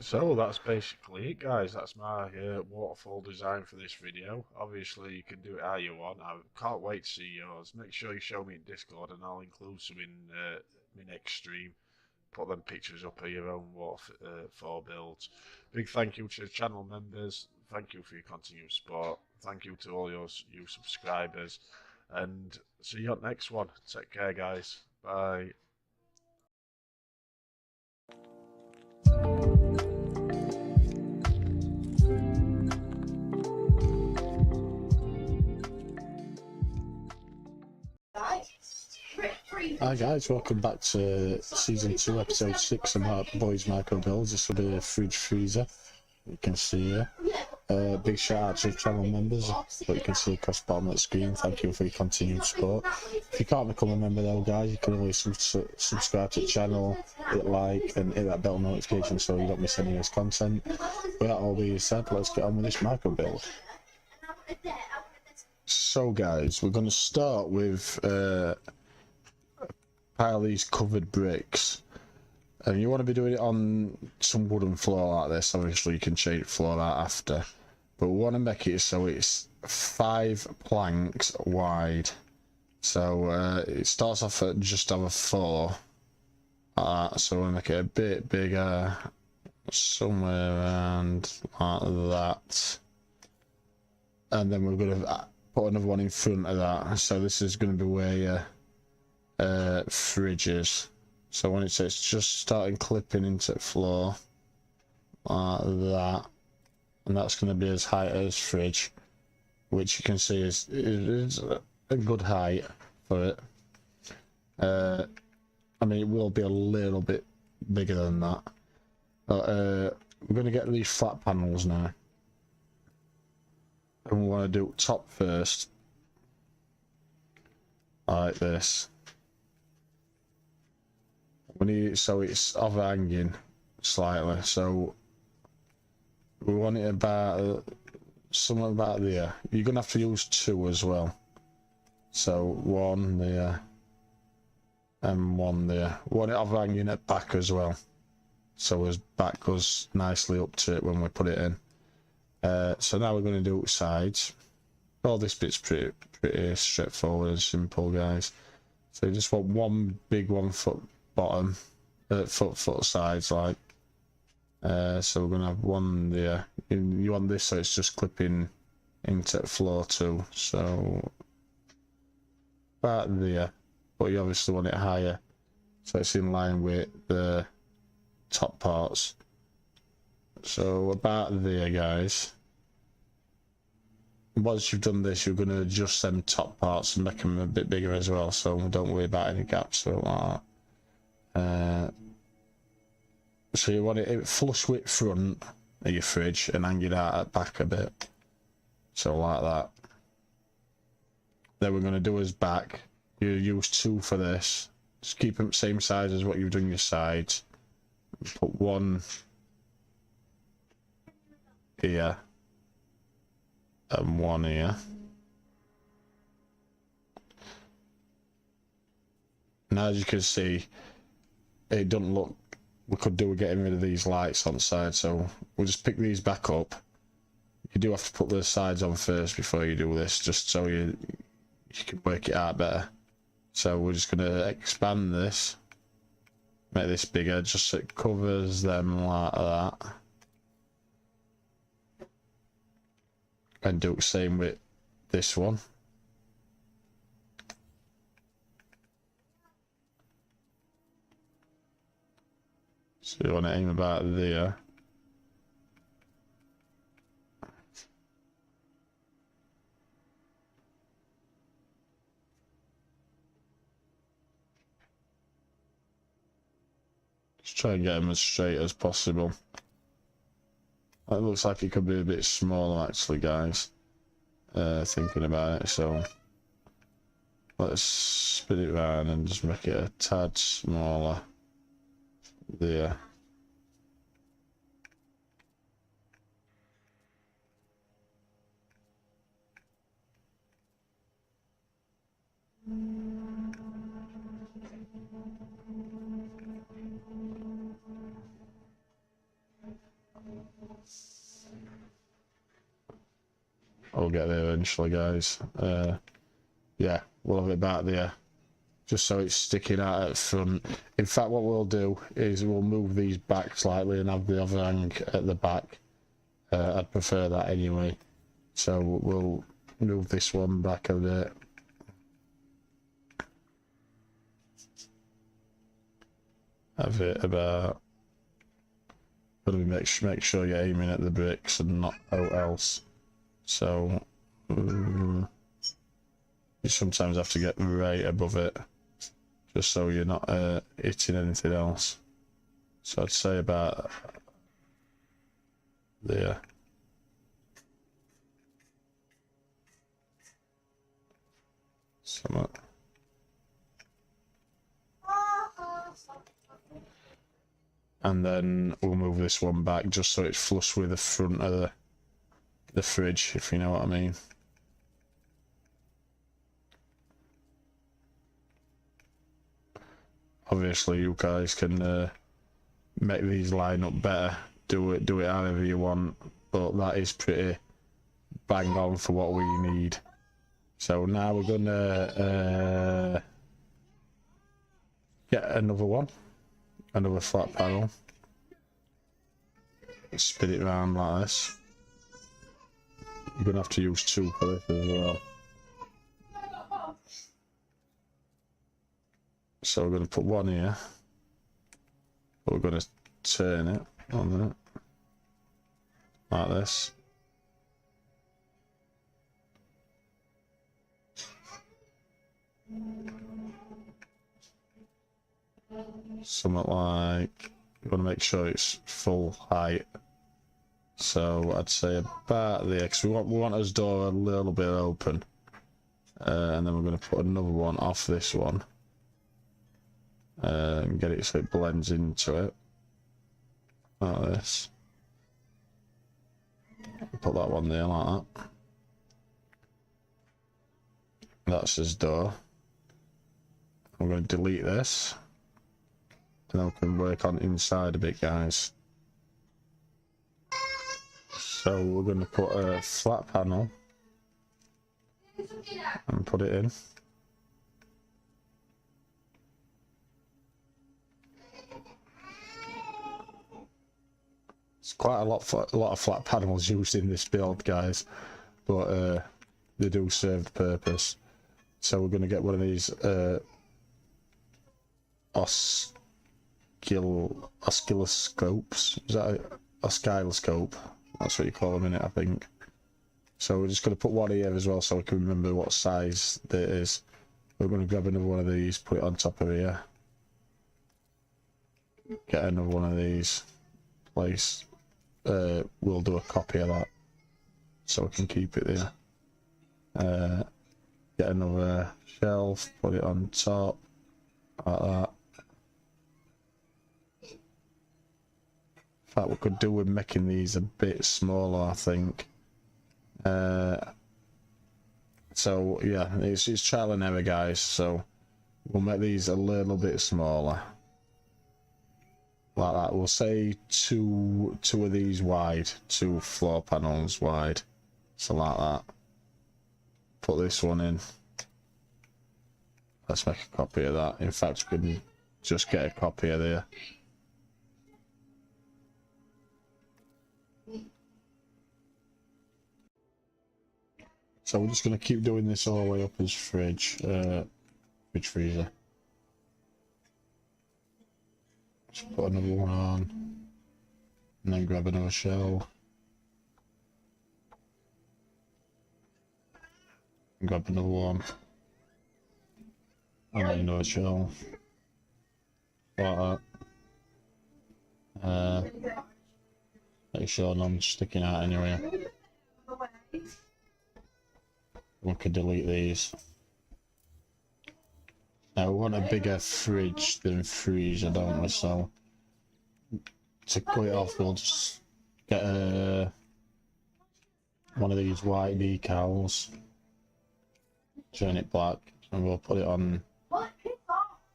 So that's basically it, guys. That's my waterfall design for this video. Obviously you can do it how you want. I can't wait to see yours. Make sure you show me in Discord and I'll include some in my next stream. Put them pictures up of your own waterfall builds. Big thank you to the channel members. Thank you for your continued support. Thank you to all you subscribers. And see you on the next one. Take care, guys. Bye. Hi guys, welcome back to season 2 episode 6 of Boys Micro Builds. This will be a fridge freezer, you can see here. Big shout out to the channel members, what you can see across the bottom of the screen. Thank you for your continued support. If you can't become a member though, guys, you can always subscribe to the channel, hit like and hit that bell notification so you don't miss any of this content. With that all being said, let's get on with this micro build. So guys, we're going to start with pile these covered bricks, and you want to be doing it on some wooden floor like this. Obviously you can change the floor out after, but we want to make it so it's 5 planks wide. So it starts off at just over 4 like that, so we'll make it a bit bigger, somewhere around like that, and then we're going to put another one in front of that. So this is going to be where your fridges. So when it's just starting clipping into the floor like that, and that's going to be as high as fridge, which you can see is a good height for it. I mean, it will be a little bit bigger than that, We're going to get these flat panels now. And we want to do top first. Like this. So it's overhanging slightly. So we want it about something about there. You're going to have to use 2 as well. So 1 there. And 1 there. We want it overhanging at back as well. So his back goes nicely up to it when we put it in. So now we're going to do sides. All this bit's pretty straightforward and simple, guys. So you just want 1 big 1 foot bottom, foot sides, like. So we're going to have 1 there. You want this so it's just clipping into the floor too. So about there, but you obviously want it higher, so it's in line with the top parts. So about there, guys. Once you've done this, you're going to adjust them top parts and make them a bit bigger as well, so don't worry about any gaps or like that. So you want it flush with front of your fridge and hang it out at back a bit, so like that. Then we're going to do his back. You use 2 for this. Just keep them same size as what you've done your sides. Put 1 here and 1 here. Now as you can see, it doesn't look, we could do with getting rid of these lights on the side, so we'll just pick these back up. You do have to put the sides on first before you do this, just so you can work it out better. So we're just going to expand this, make this bigger, just so it covers them like that. And do the same with this one. So you want to aim about there. Just try and get them as straight as possible. It looks like it could be a bit smaller actually, guys. Thinking about it, so let's spin it around and just make it a tad smaller there. I'll get there eventually, guys. Yeah, we'll have it back there, just so it's sticking out at front. In fact, what we'll do is we'll move these back slightly and have the overhang at the back. I'd prefer that anyway. So we'll move this one back a bit. Have it about... Gotta make sure you're aiming at the bricks and not out else. So you sometimes have to get right above it, just so you're not hitting anything else. So I'd say about there. Somewhat. And then we'll move this one back just so it's flush with the front of the fridge, if you know what I mean. Obviously you guys can make these line up better, do it however you want, but that is pretty bang on for what we need. So now we're gonna get another flat panel, spin it around like this. You're gonna have to use 2 for this as well. So we're gonna put 1 here, but we're gonna turn it on it like this. Something like You want to make sure it's full height. So I'd say about there, because we want this door a little bit open. And then we're going to put another one off this one. And get it so it blends into it. Like this. Put that one there like that. That's his door. I'm going to delete this. And then we can work on inside a bit, guys. So we're going to put a flat panel and put it in. It's quite a lot of flat panels used in this build, guys, but they do serve the purpose. So we're going to get one of these oscilloscopes. Is that it? Oscilloscope? That's what you call them in it, I think. So we're just going to put one here as well, so we can remember what size it is. We're going to grab another one of these, put it on top of here. Get another one of these. Place. We'll do a copy of that, so we can keep it there. Get another shelf, put it on top, like that. In fact, we could do with making these a bit smaller, I think. So yeah, it's trial and error, guys. So we'll make these a little bit smaller, like that. We'll say two of these wide, 2 floor panels wide, so like that. Put this one in. Let's make a copy of that. In fact, we can just get a copy of there. So we're just going to keep doing this all the way up his fridge freezer. Just put another one on, and then grab another shell. And grab another one, and then another shell. Like that. Make sure none's sticking out anywhere. We can delete these. Now we want a bigger fridge than freezer, don't we? So to cut it off, we'll just get one of these white decals, turn it black, and we'll put it on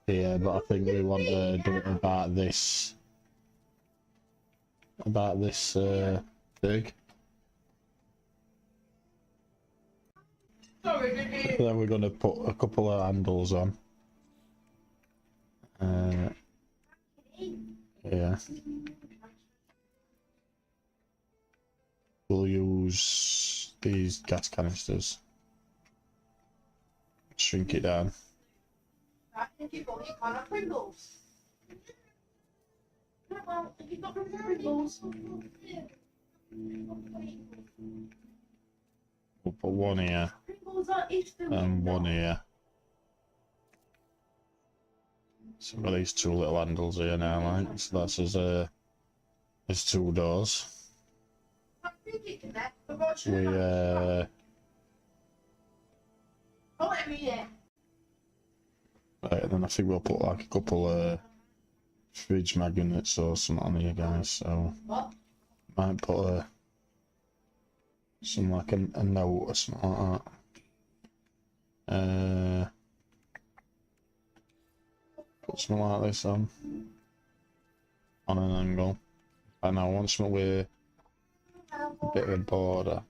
here. But I think we want to do it about this big. Then we're going to put a couple of handles on. Yeah. We'll use these gas canisters. Shrink it down. We'll put one here and one here. So we've got these 2 little handles here now, like, so that's his 2 doors. Right, and then I think we'll put like a couple fridge magnets or something on here, guys. So might put some like a note or something like that. Put something like this on an angle. And I want something with a bit of a border.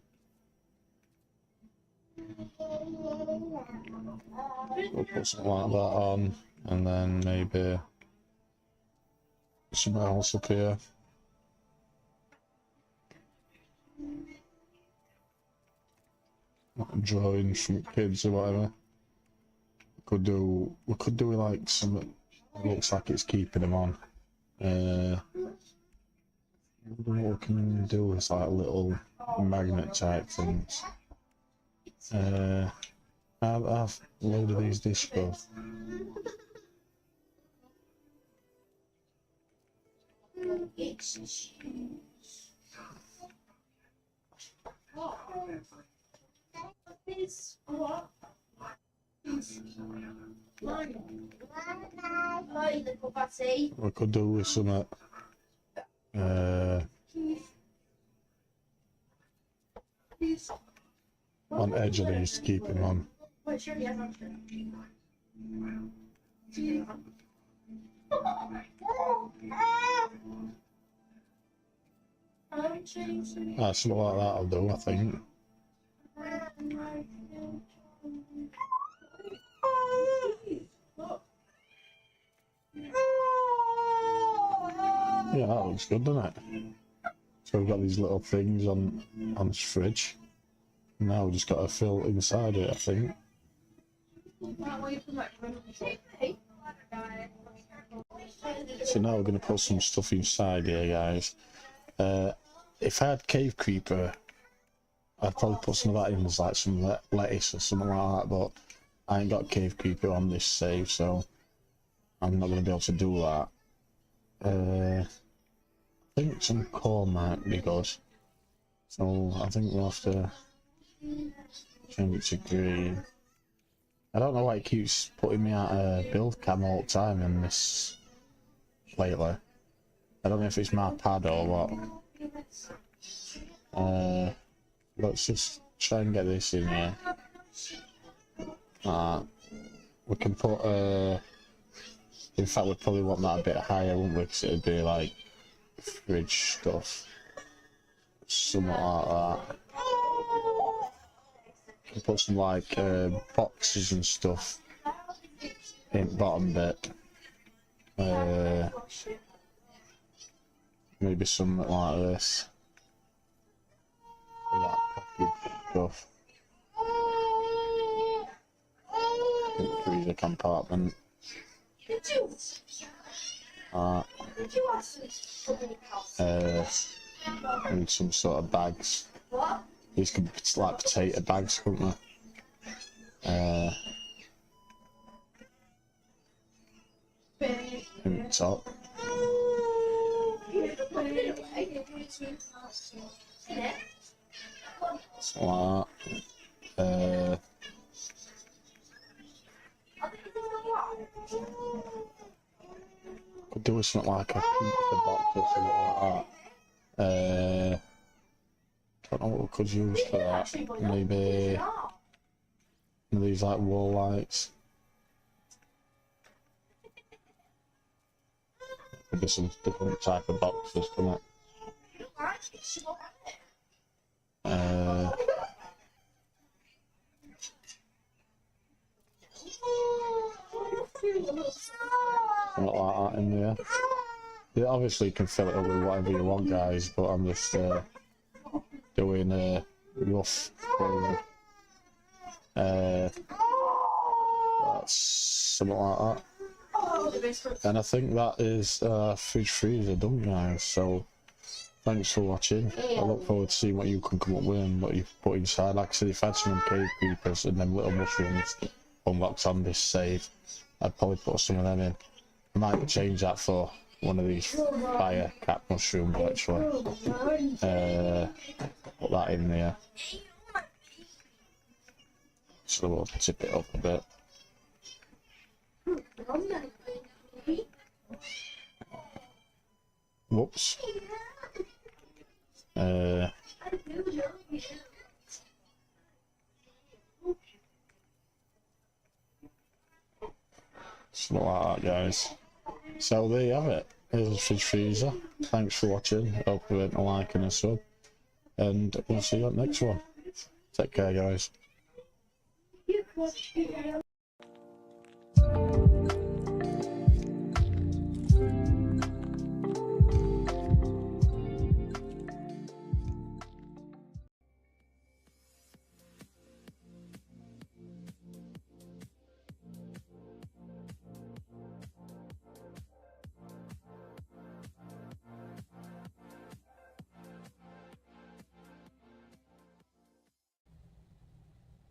We'll put something like that on, and then maybe something else up here. Like drawings from kids or whatever. We could do like something that looks like it's keeping them on. What we can do is like little magnet type things. I've a load of these discos. We could do with some on edge of these to keep him on. Something like that I'll do, I think. Yeah, that looks good, doesn't it? So we've got these little things on this fridge. Now we just got to fill inside it, I think. So now we're going to put some stuff inside here, guys. If I had Cave Creeper, I'd probably put some of that in as like some lettuce or something like that, but I ain't got Cave Creeper on this save, so I'm not going to be able to do that. I think some corn might be good, so I think we'll have to change it to green. I don't know why it keeps putting me at a build cam all the time in this lately. I don't know if it's my pad or what. Let's just try and get this in here. We can put in fact we'd probably want that a bit higher, wouldn't we, because it'd be like fridge stuff, something like that. We can put some like boxes and stuff in the bottom bit. Maybe something like this. That package stuff. Freezer compartment. And some sort of bags. These could be like potato bags, couldn't they? In the top. So like that. Could do with something like a pizza box or something like that. Don't know what we could use for that. Maybe one of these like wall lights. Could be some different type of boxes, couldn't it? Something like that in there. You obviously can fill it up with whatever you want, guys, but I'm just doing a rough thing. That's something like that. And I think that is fridge freezer done, guys. So thanks for watching. I look forward to seeing what you can come up with and what you put inside. Like I said, if I had some cave creepers and then little mushrooms unlocked on this save, I'd probably put some of them in. I might change that for one of these fire cat mushrooms actually. Put that in there. So we'll tip it up a bit. Whoops. Something like that, guys. So there you have it. Here's the fridge freezer. Thanks for watching. Hope you went a like and a sub. And we'll see you on the next one. Take care, guys.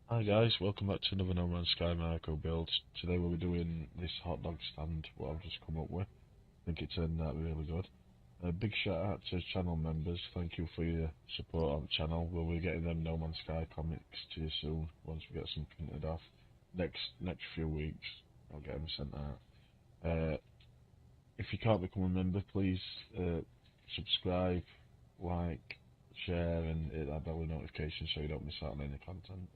Hi guys, welcome back to another No Man's Sky Marco build. Today we'll be doing this hot dog stand, what I've just come up with. I think it turned out really good. A big shout out to channel members. Thank you for your support on the channel. We'll be getting them No Man's Sky comics to you soon once we get some printed off. Next few weeks, I'll get them sent out. If you can't become a member, please subscribe, like, share, and hit that bell with notifications so you don't miss out on any content.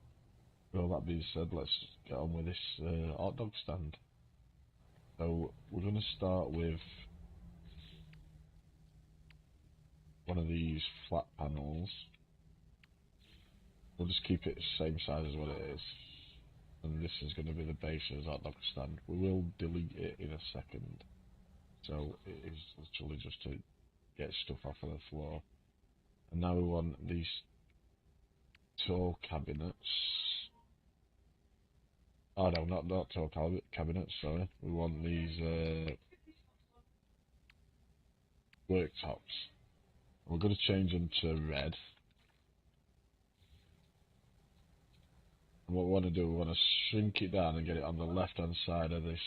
With all that being said, let's get on with this hot dog stand. So we're going to start with one of these flat panels. We'll just keep it the same size as what it is. And this is going to be the base of the hot dog stand. We will delete it in a second. So it is literally just to get stuff off of the floor. And now we want these tall cabinets. Oh no, not tall cabinets, sorry. We want these worktops. We're going to change them to red. And what we want to do, we want to shrink it down and get it on the left hand side of this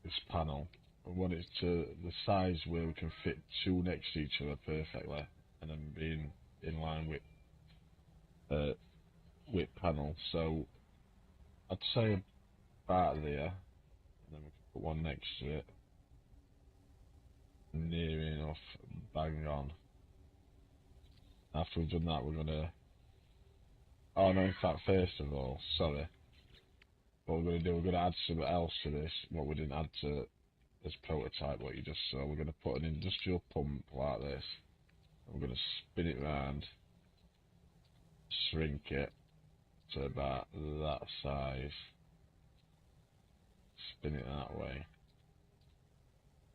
this panel. We want it to the size where we can fit two next to each other perfectly, and then being in line with panel. So I'd say about there, and then we can put one next to it, near enough, bang on. After we've done that, we're gonna. Oh no! In fact, first of all, sorry. What we're gonna do, we're gonna add something else to this. What we didn't add to this prototype, what you just saw. We're gonna put an industrial pump like this. We're gonna spin it round, shrink it to about that size. Spin it that way.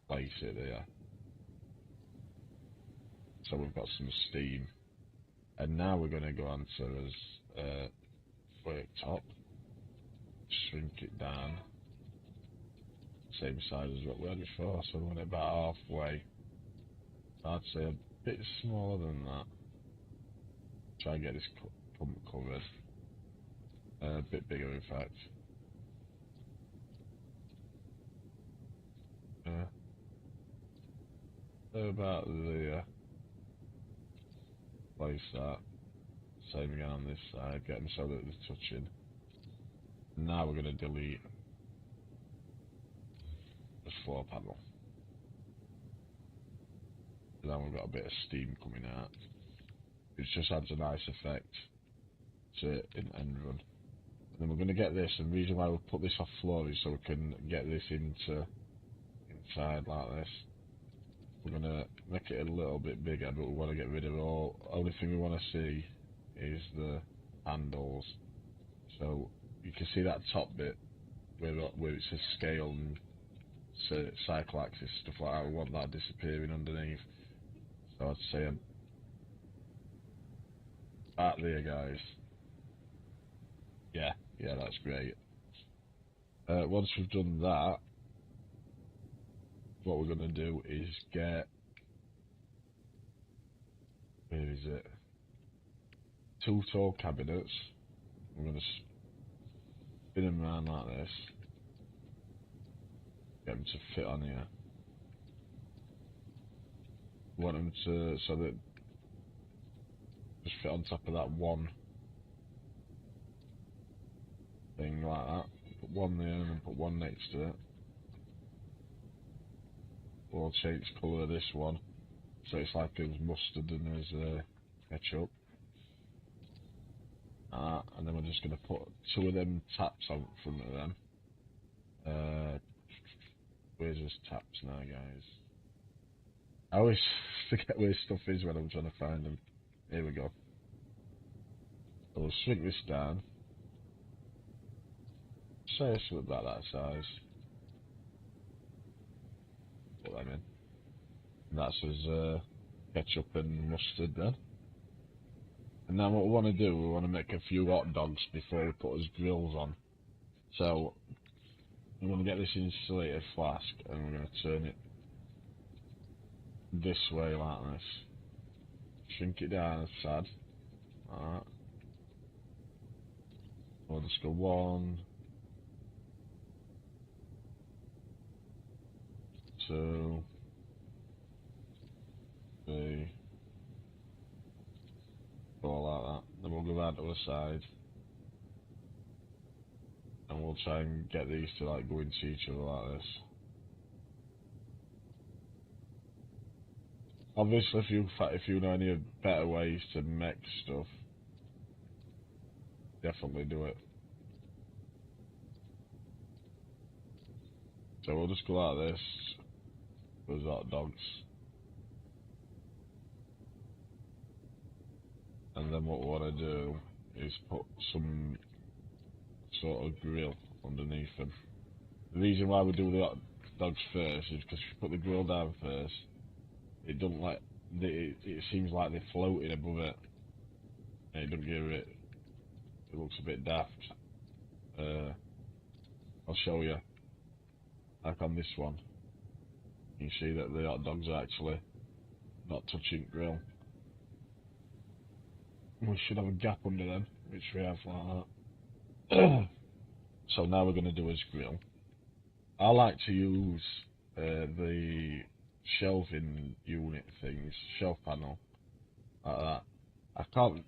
Place it there. So we've got some steam. And now we're going to go on to this worktop. Shrink it down. Same size as what we had before, so we want it about halfway. I'd say a bit smaller than that. Try and get this pump covered. A bit bigger in fact. About there. Place that. Same again on this side, get them so that they're touching. Now we're going to delete the floor panel. And then we've got a bit of steam coming out. It just adds a nice effect to it in end run. And then we're going to get this, and the reason why we put this off floor is so we can get this inside like this. We're going to make it a little bit bigger, but we want to get rid of all. Only thing we want to see is the handles. So you can see that top bit where it says scale and cycle axis, stuff like that. We want that disappearing underneath. So I'd say about there, guys. Yeah, that's great. Once we've done that, what we're going to do is get, where is it? 2 tall cabinets. I'm going to spin them around like this. Get them to fit on here. Want them to, so that just fit on top of that one thing like that. Put one there and then put one next to it. We'll change the colour of this one, so it's like it was mustard and there's ketchup. And then we're just going to put 2 of them taps on front of them. Where's this taps now, guys? I always forget where stuff is when I'm trying to find them. Here we go. So we'll shrink this down. Say it's about that size. Put them in. And that's as ketchup and mustard then. And now what we want to do, we want to make a few hot dogs before we put his grills on. So we're going to get this insulated flask and we're going to turn it this way like this. Shrink it down a tad. Alright. We'll just go 1, 2, around to the side. And we'll try and get these to like go into each other like this. Obviously, if you know any better ways to mix stuff, definitely do it. So we'll just go like this with hot dogs. And then what we want to do is put some sort of grill underneath them. The reason why we do the hot dogs first is because if you put the grill down first, it doesn't like it seems like they're floating above it, and it doesn't give it. It looks a bit daft. I'll show you. Like on this one, you can see that the hot dogs are actually not touching grill. We should have a gap under them, which we have like that. So now we're going to do his grill. I like to use the shelving unit things, shelf panel, like that. I can't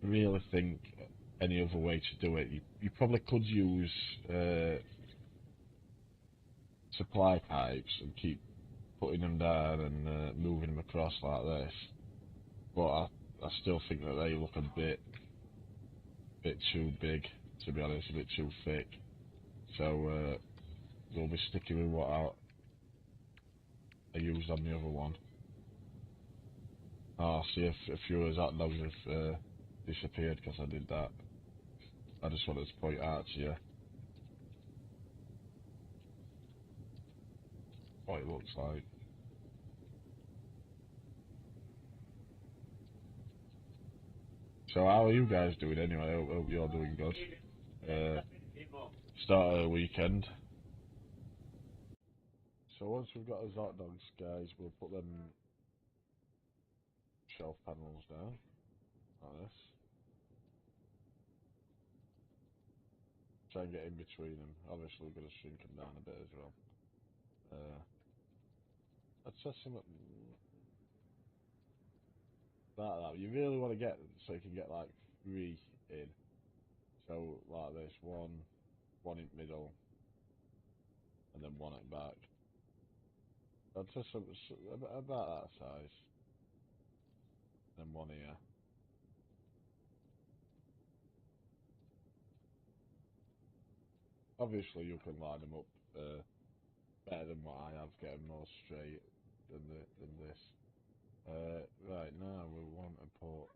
really think any other way to do it. You probably could use supply pipes and keep putting them down and moving them across like this, but I still think that they look a bit too big, to be honest, a bit too thick. So we'll be sticking with what I used on the other one. Oh, see if a few of his hot dogs have disappeared because I did that. I just wanted to point out to you what it looks like. So how are you guys doing anyway? I hope you're doing good. Start of the weekend. So once we've got those hot dogs, guys, we'll put them shelf panels down, like this. Try and get in between them. Obviously we're going to shrink them down a bit as well. I'd say something like that. You really want to get so you can get like 3 in. So like this, one in the middle, and then one at the back. I'd say something about that size. And then one here. Obviously you can line them up better than what I have, getting more straight than this. Right now we want to put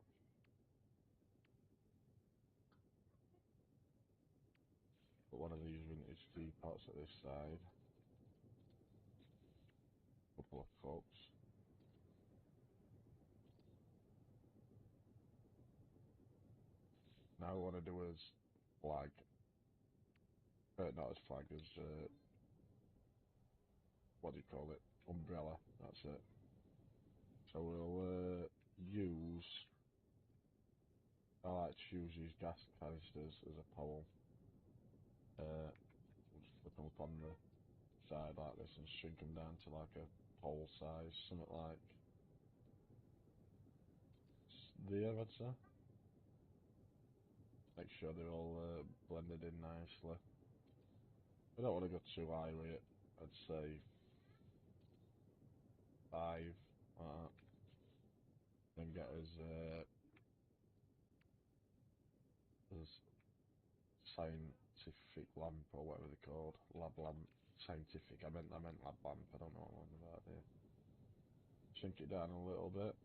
one of these vintage teapots at this side. Couple of cups. Now what I want to do is flag. Not as flag as what do you call it? Umbrella. That's it. So we'll use. I like to use these gas canisters as a pole. We'll just flip them up on the side like this and shrink them down to like a pole size, something like there, I'd say. Make sure they're all blended in nicely. I don't want to go too high with it. I'd say 5, like that. Then get us scientific lamp or whatever they're called. Lab lamp. Scientific. I meant lab lamp. I don't know what I'm on about here. Shrink it down a little bit.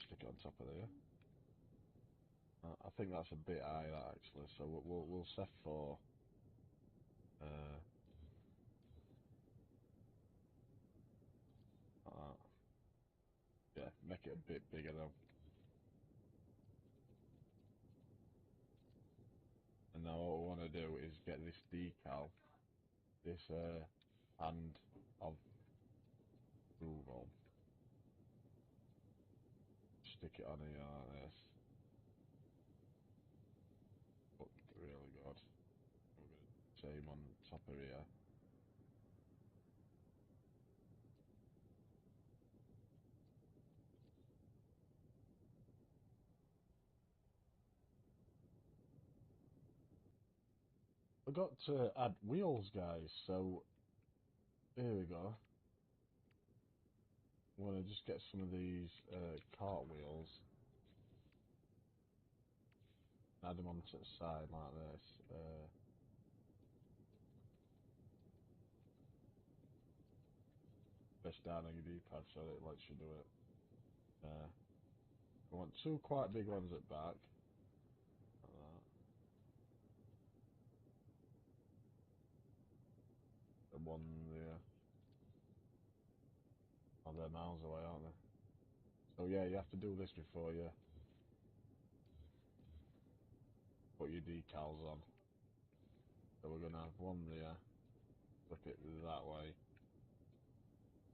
Stick it on top of there. I think that's a bit high, that actually. So we'll set for like that. Yeah, make it a bit bigger though. And now what we want to do is get this decal, this hand of approval, stick it on here like this. Look really good. We're going to same on top of here. forgot to add wheels, guys, so here we go. I'm going to just get some of these cart wheels, add them onto the side like this. Press down on your D-pad so that it lets you do it. I want two quite big ones at back, like that. And one there. Oh, they're miles away, aren't they? So yeah, you have to do this before you put your decals on. So we're going to have one there, flip it that way,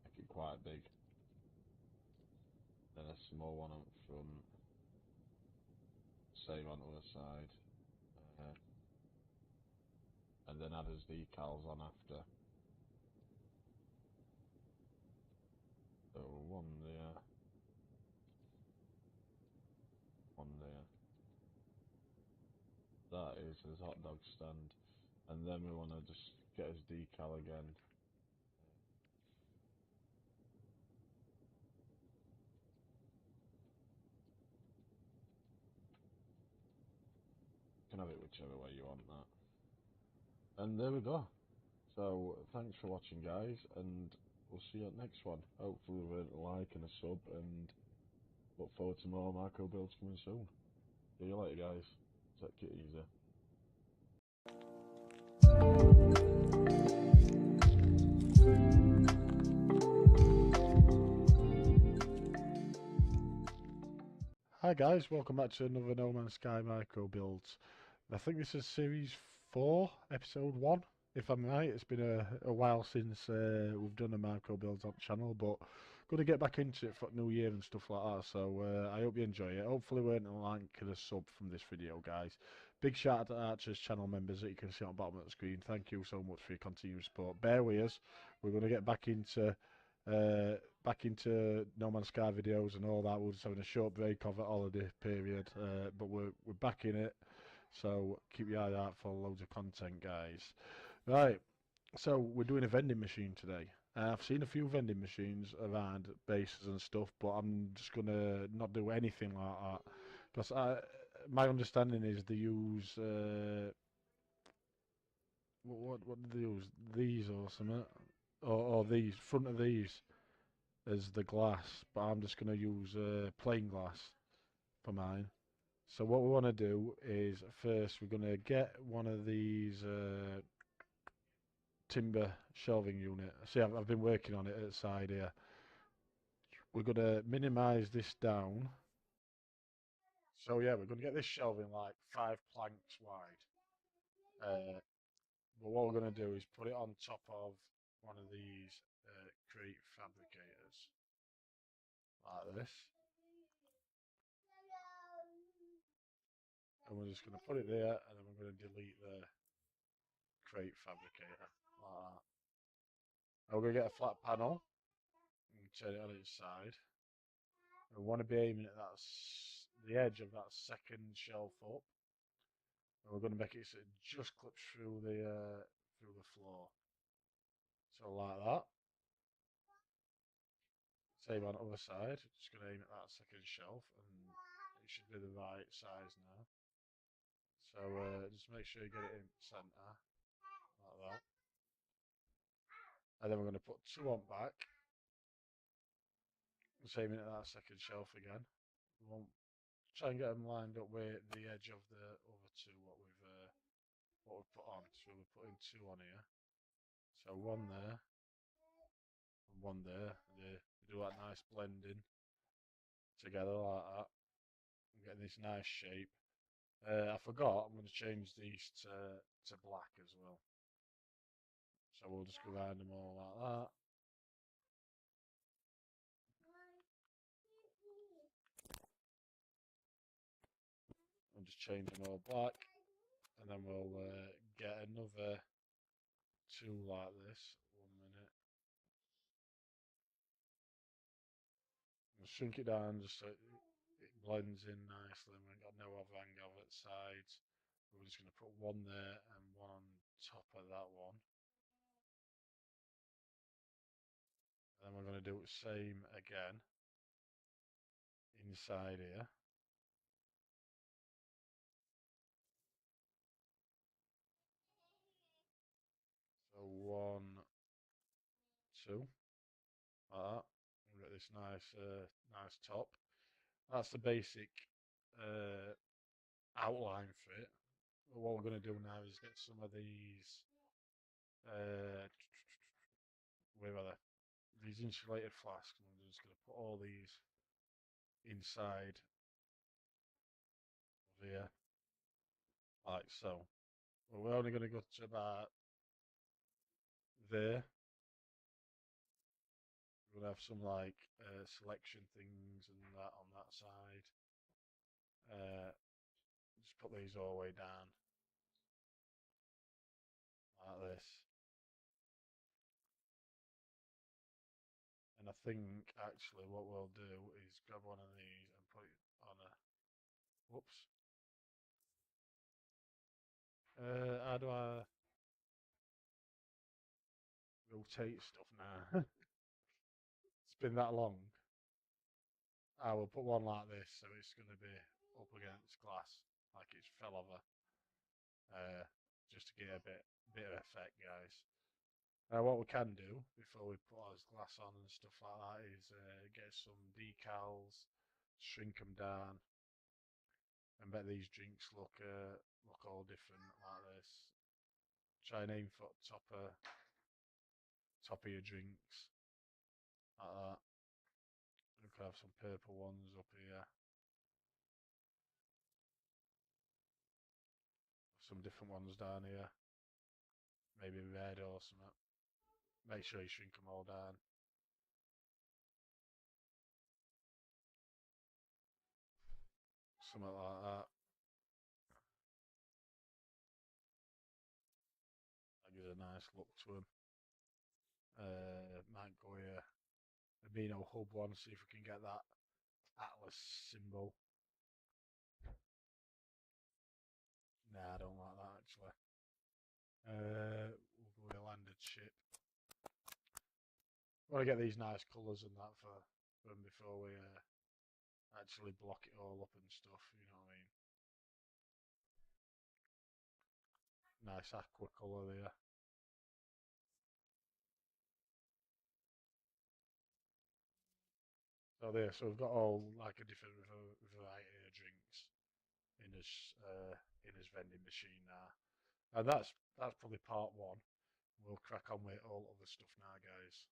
make it quite big. Then a small one up front, same on the other side. And then add his decals on after. So one there, one there. That is his hot dog stand. And then we want to just get his decal again. You can have it whichever way you want that. And there we go. So thanks for watching, guys, and we'll see you at the next one. Hopefully with a like and a sub, and look forward to more micro builds coming soon. See you later, guys. Take it easy. Hi guys, welcome back to another No Man's Sky micro builds. I think this is series 4, episode 1, if I'm right. It's been a while since we've done a micro builds on the channel, but going to get back into it for New Year and stuff like that, so I hope you enjoy it. Hopefully we earn a like and a sub from this video, guys. Big shout out to Archer's channel members that you can see on the bottom of the screen. Thank you so much for your continued support. Bear with us. We're going to get back into No Man's Sky videos and all that. We're just having a short break of a holiday period, but we're back in it, so keep your eye out for loads of content, guys. Right, so we're doing a vending machine today. I've seen a few vending machines around bases and stuff, but I'm just gonna not do anything like that because my understanding is they use what do they use, these or something, or these front of these as the glass, but I'm just going to use plain glass for mine. So what we want to do is first we're going to get one of these timber shelving unit. See, I've been working on it at the side here. We're going to minimize this down. So yeah, we're going to get this shelving like 5 planks wide. But what we're going to do is put it on top of one of these crate fabricators like this. And we're just going to put it there, and then we're going to delete the crate fabricator like that. And we're going to get a flat panel and turn it on its side. We want to be aiming at the edge of that second shelf up, and we're going to make it so it just clips through the floor. So like that. Same on the other side. Just going to aim at that second shelf, and it should be the right size now. So just make sure you get it in centre like that. And then we're going to put 2 on back. Same at that second shelf again. We'll try and get them lined up with the edge of the other 2 what we've put on. So we're putting 2 on here. So 1 there and 1 there. They do that nice blending together like that. I'm getting this nice shape. I forgot, I'm going to change these to black as well. So we'll just go around them all like that. And just change them all black. And then we'll get another 2 like this. 1 minute. We'll shrink it down just so it blends in nicely, and we've got no overhang over the sides. We're just going to put 1 there and 1 on top of that one. And then we're going to do the same again inside here. So 1, 2, like that. We've got this nice top. That's the basic outline for it. But what we're going to do now is get some of these where are they? These insulated flasks, and we're just going to put all these inside of here, like so. Well, we're only going to go to about there. We're going to have some like selection things and that on that side. Just put these all the way down like this. And I think actually what we'll do is grab one of these and put it on a. Whoops. How do I rotate stuff now? It's been that long. I will put one like this, so it's going to be up against glass, like it's fell over. Just to get a bit of effect, guys. Now, what we can do before we put our glass on and stuff like that is get some decals, shrink them down, and bet these drinks look all different like this. Try and aim for top of your drinks like that. We could have some purple ones up here. Some different ones down here. Maybe red or something. Make sure you shrink them all down. Something like that. That gives a nice look to them. Might go here. The Beano hub one, see if we can get that Atlas symbol. Nah, I don't like that actually. We'll go with a landed ship. Want to get these nice colours and that for them before we actually block it all up and stuff, you know what I mean? Nice aqua colour there. So we've got all like a different variety of drinks in his vending machine now. And that's probably part one. We'll crack on with all other stuff now, guys.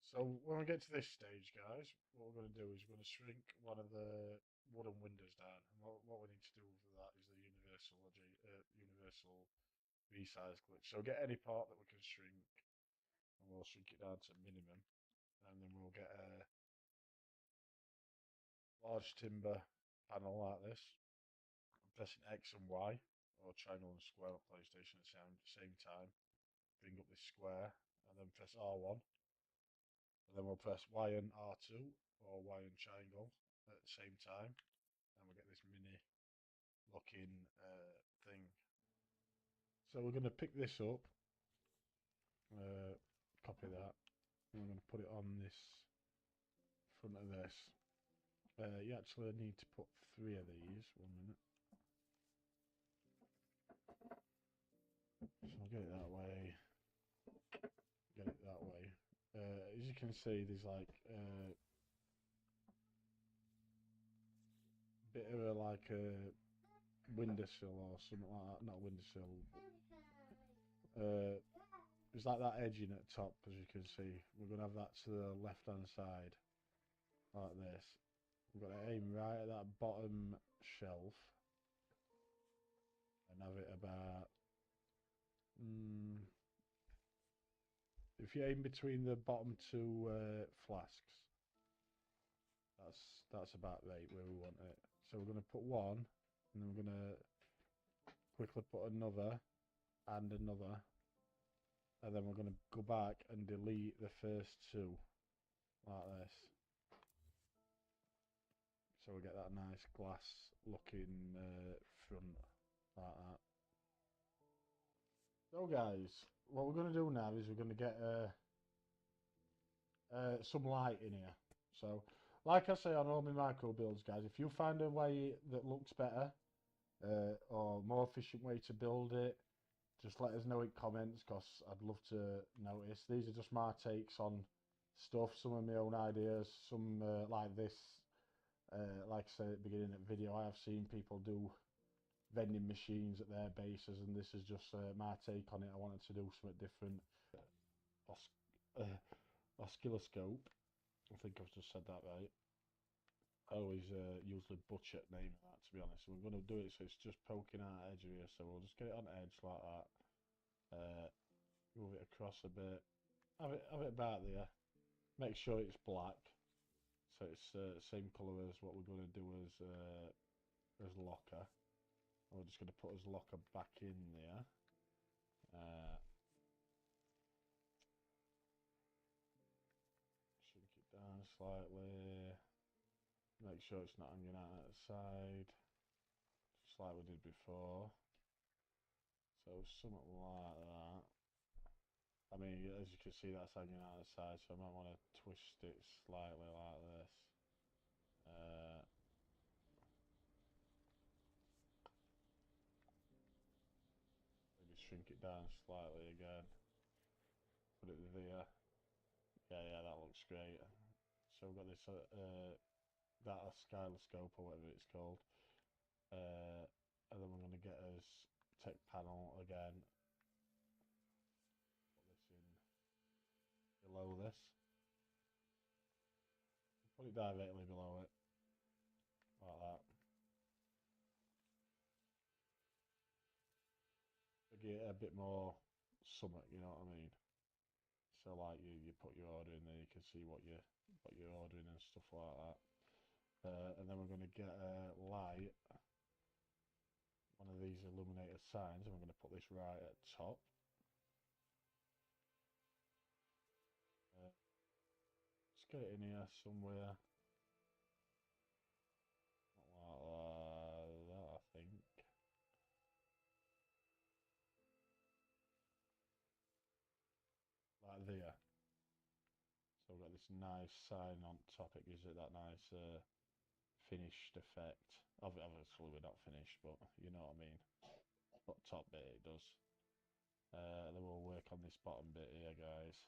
So when we get to this stage, guys, what we're going to do is we're going to shrink one of the wooden windows down. And what we need to do for that is the universal resize glitch. So get any part that we can shrink, and we'll shrink it down to minimum, and then we'll get a large timber panel like this. I'm pressing X and Y, or triangle and square on PlayStation at the same time. Bring up this square, and then press R1. And then we'll press Y and R2, or Y and triangle at the same time. And we'll get this mini looking thing. So we're going to pick this up, copy that, and we're going to put it on this front of this. You actually need to put 3 of these. 1 minute. So I'll get it that way. Get it that way. As you can see, there's like bit of a windowsill or something like that. Not a windowsill. There's like that edging at the top, as you can see. We're going to have that to the left-hand side, like this. We've got to aim right at that bottom shelf and have it about. If you aim between the bottom 2 flasks, that's about right where we want it. So we're going to put one, and then we're going to quickly put another and another, and then we're going to go back and delete the first 2 like this. So we get that nice glass looking front like that. So guys, what we're going to do now is we're going to get some light in here. So, like I say on all my micro builds, guys, if you find a way that looks better or more efficient way to build it, just let us know in comments, because I'd love to notice. These are just my takes on stuff, some of my own ideas, some like this. Like I said at the beginning of the video, I have seen people do vending machines at their bases, and this is just my take on it. I wanted to do something different. Os Oscilloscope. I think I've just said that right. I always usually butcher the name of that, to be honest. We're going to do it so it's just poking out edge of here, so we'll just get it on edge like that. Move it across a bit. Have it about there. Make sure it's black, so it's the same colour as what we're going to do as locker. And we're just going to put his locker back in there. Shrink it down slightly. Make sure it's not hanging out at the side, just like we did before. So something like that. I mean, as you can see, that's hanging out the side, so I might want to twist it slightly like this. Maybe shrink it down slightly again. Put it there. Yeah, that looks great. So we've got this, that oscilloscope or whatever it's called. And then we're going to get us tech panel again. Put this in below this. Put it directly below it, like that. To get a bit more summit, you know what I mean? So like you put your order in there, you can see what you're ordering and stuff like that. And then we're going to get a light, one of these illuminated signs, and we're going to put this right at top. Let's get it in here somewhere. Like that, I think. Like there. So we've got this nice sign on top. It gives it that nice finished effect. Obviously we're not finished, but you know what I mean. But top bit it does. Then we'll work on this bottom bit here, guys.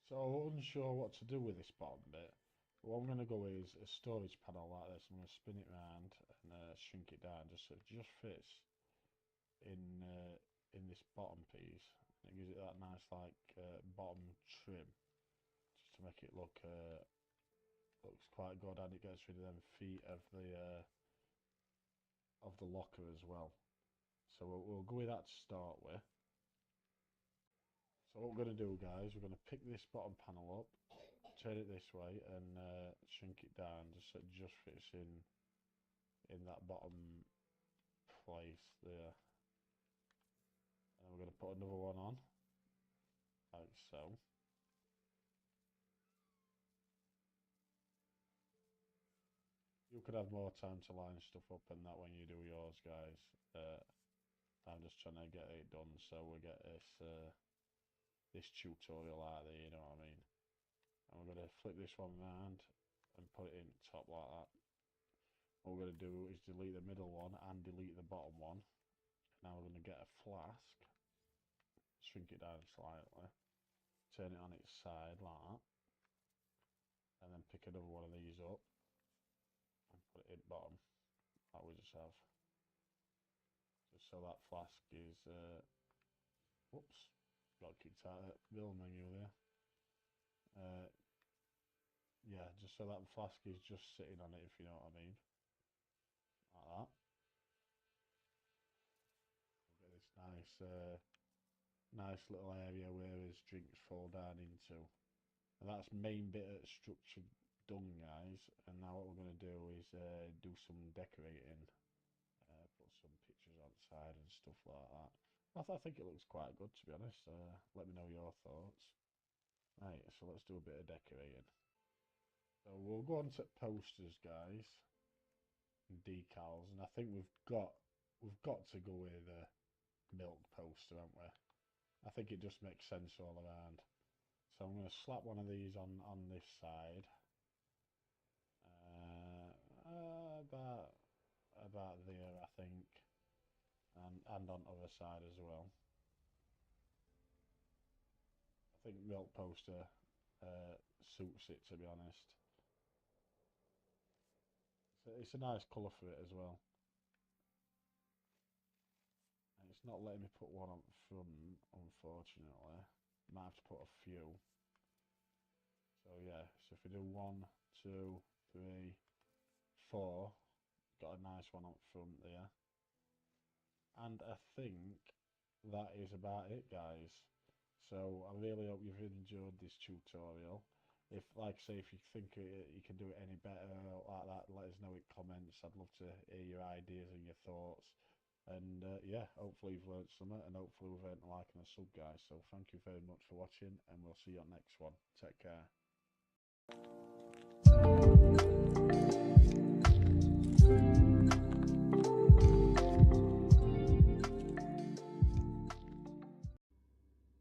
So unsure what to do with this bottom bit. What I'm going to go is a storage panel like this. I'm going to spin it around and shrink it down just so it just fits in this bottom piece. It gives it that nice like bottom trim, just to make it look looks quite good, and it gets rid of them feet of the locker as well. So we'll go with that to start with. So what we're going to do, guys, we're going to pick this bottom panel up, turn it this way, and shrink it down just so it just fits in that bottom place there. And then we're going to put another one on, like so. You could have more time to line stuff up than that when you do yours, guys. I'm just trying to get it done so we get this tutorial out there, you know what I mean. And we're going to flip this one around and put it in top like that. What we're going to do is delete the middle one and delete the bottom one. Now we're going to get a flask, shrink it down slightly, turn it on its side like that, and then pick another one of these up and put it in bottom, like we just have. Just so that flask is, whoops, got kicked out of the build menu there. Yeah, just so that flask is just sitting on it, if you know what I mean. Like that. We'll get this nice little area where his drinks fall down into. And that's main bit of structure done, guys. And now what we're going to do is do some decorating. Put some pictures outside and stuff like that. I think it looks quite good, to be honest. Let me know your thoughts. Right, so let's do a bit of decorating. So we'll go on to posters, guys, and decals, and I think we've got to go with milk poster, haven't we? I think it just makes sense all around. So I'm going to slap one of these on this side. About there, I think. And on the other side as well. I think milk poster suits it, to be honest. So it's a nice colour for it as well. And it's not letting me put one on front, unfortunately. Might have to put a few. So yeah, so if we do 1, 2, 3, 4, got a nice one up front there. And I think that is about it, guys. So I really hope you've enjoyed this tutorial. If, like I say, if you think you can do it any better like that, let us know in comments. I'd love to hear your ideas and your thoughts. And yeah, hopefully you've learned something, and hopefully we've earned a like and a sub, guys. So thank you very much for watching, and we'll see you on the next one. Take care.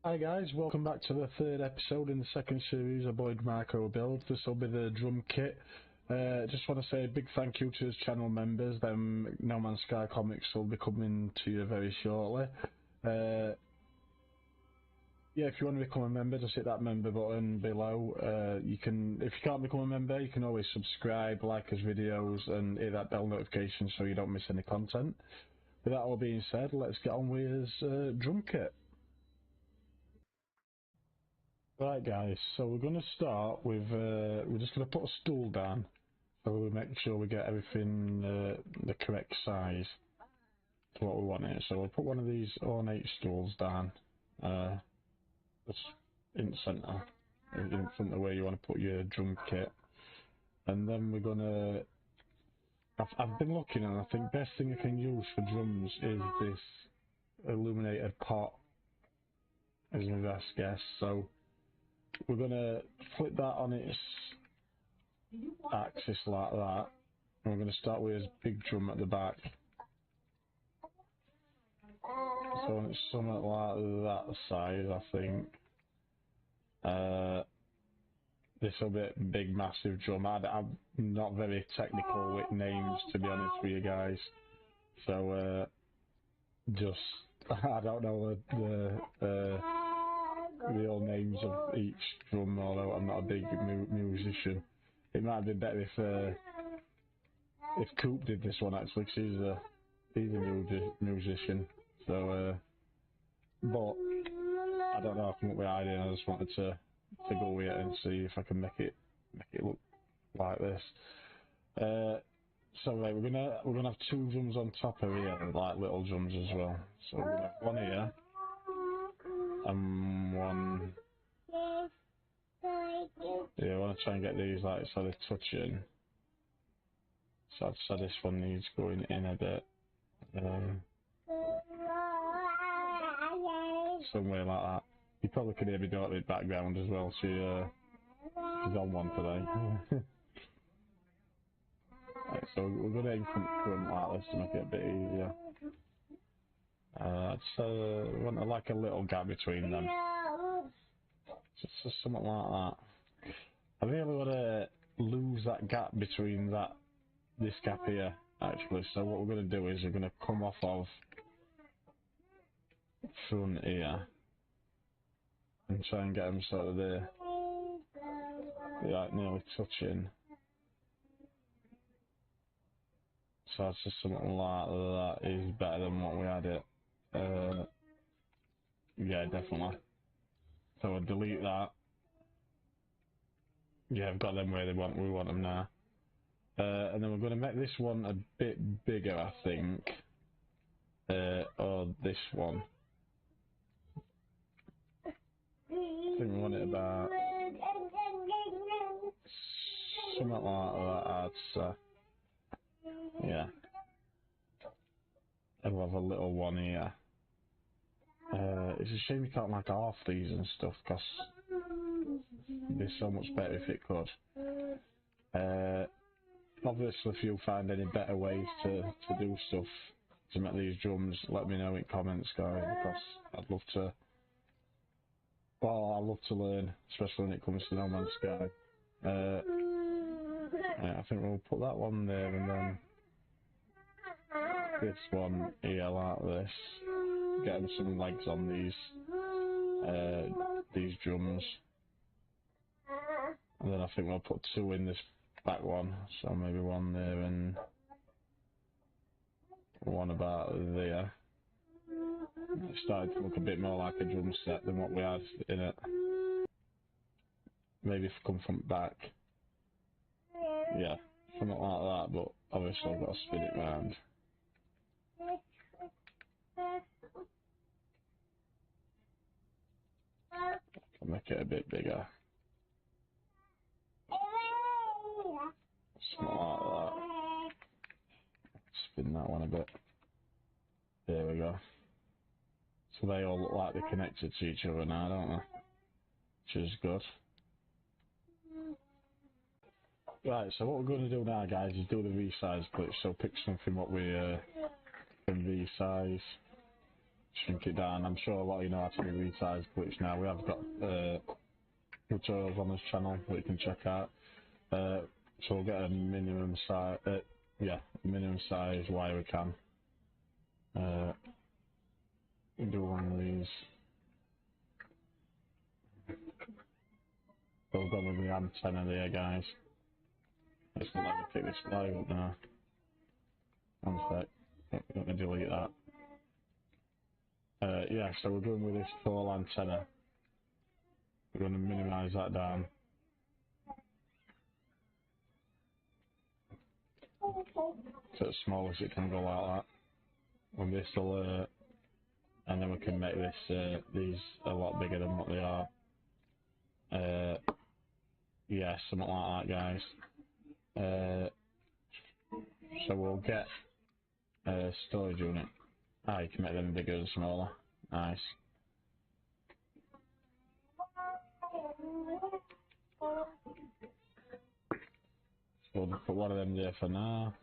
Hi guys, welcome back to the third episode in the second series of Boyd Micro Build. This will be the drum kit. Just want to say a big thank you to his channel members. No Man's Sky Comics will be coming to you very shortly. Yeah, if you want to become a member, just hit that member button below. You can, if you can't become a member, you can always subscribe, like his videos, and hit that bell notification so you don't miss any content. With that all being said, let's get on with his drum kit. Right guys, so we're going to start with, we're just going to put a stool down, so we make sure we get everything the correct size to what we want here. So we'll put one of these ornate stools down, just in the centre, in front of where you want to put your drum kit. And then we're going to, I've been looking and I think best thing I can use for drums is this illuminated pot, is my best guess. So we're going to flip that on its axis like that, and we're going to start with his big drum at the back. So when it's something like that size, I think this will be a big massive drum. I'm not very technical with names, to be honest with you guys, so just I don't know the real names of each drum, although I'm not a big musician. It might be better if Coop did this one actually, because he's a musician. So, but I don't know. I come up with an idea, and I just wanted to go with it and see if I can make it look like this. So right, we're gonna have two drums on top of here, like little drums as well. So we're gonna have one here and one. Yeah, I want to try and get these like so they're touching. So I'd say this one needs going in a bit. Somewhere like that. You probably can hear me daughter in the background as well. She's on one today. Right, so we're going to aim front like this to make it a bit easier. So we want like a little gap between them. Just something like that. I really want to lose that gap between this gap here, actually. So what we're going to do is we're going to come off of front here and try and get them sort of there, like nearly touching. So that's just something like that is better than what we had it. Yeah, definitely. So we'll delete that. Yeah, I've got them where we want them now. And then we're going to make this one a bit bigger, I think. Or this one. I think we want it about something like that, I'd say. Yeah. And we'll have a little one here. It's a shame you can't like half these and stuff, because it'd be so much better if it could. Obviously, if you find any better ways to do stuff, to make these drums, let me know in comments, guys, because I'd love to. Well, I love to learn, especially when it comes to No Man's Sky. Yeah, I think we'll put that one there, and then this one here like this. Getting some legs on these drums, and then I think we'll put 2 in this back one. So maybe 1 there and 1 about there. It started to look a bit more like a drum set than what we had in it. Maybe if I come from back. Yeah, something like that, but obviously I've got to spin it round. I'll make it a bit bigger. Something like that. Spin that one a bit. There we go. So they all look like they're connected to each other now, don't they? Which is good. Right, so what we're going to do now, guys, is do the resize glitch. So pick something what we can resize, shrink it down. I'm sure a lot of you know how to do resize glitch now. We have got tutorials on this channel that you can check out. So we'll get a minimum size, minimum size wire we can. Do one of these. So we've got with the antenna there, guys. Let's not let me pick this live up now. One sec. Let me delete that. Yeah, so we're going with this tall antenna. We're going to minimise that down. So as small as it can go like that. And this will, and then we can make this these a lot bigger than what they are. Yeah, something like that, guys. So we'll get a storage unit. Ah, you can make them bigger and smaller. Nice. So we'll put one of them there for now.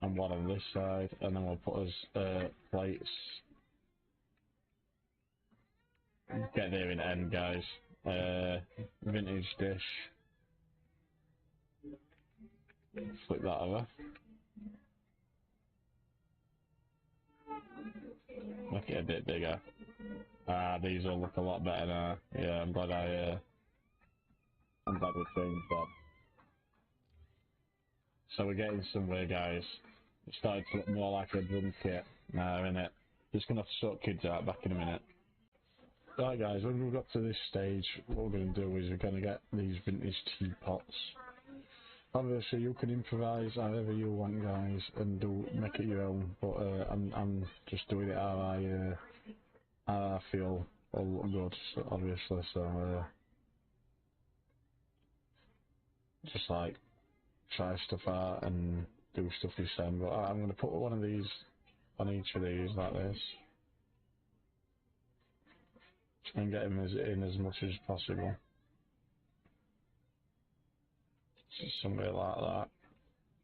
And one on this side, and then we'll put us plates. Get there in the end, guys. Vintage dish. Flip that over. Make it a bit bigger. These will look a lot better now. Yeah, I'm glad we changed that. So we're getting somewhere, guys. It started to look more like a drum kit now, innit? Just gonna have to sort kids out back in a minute. Right, guys, when we've got to this stage, what we're going to do is we're going to get these vintage teapots. Obviously, you can improvise however you want, guys, and make it your own. But I'm just doing it how I feel all good, obviously. So just like try stuff out and do stuff this time. But I'm going to put one of these on each of these like this. And get him in as much as possible. Just somewhere like that.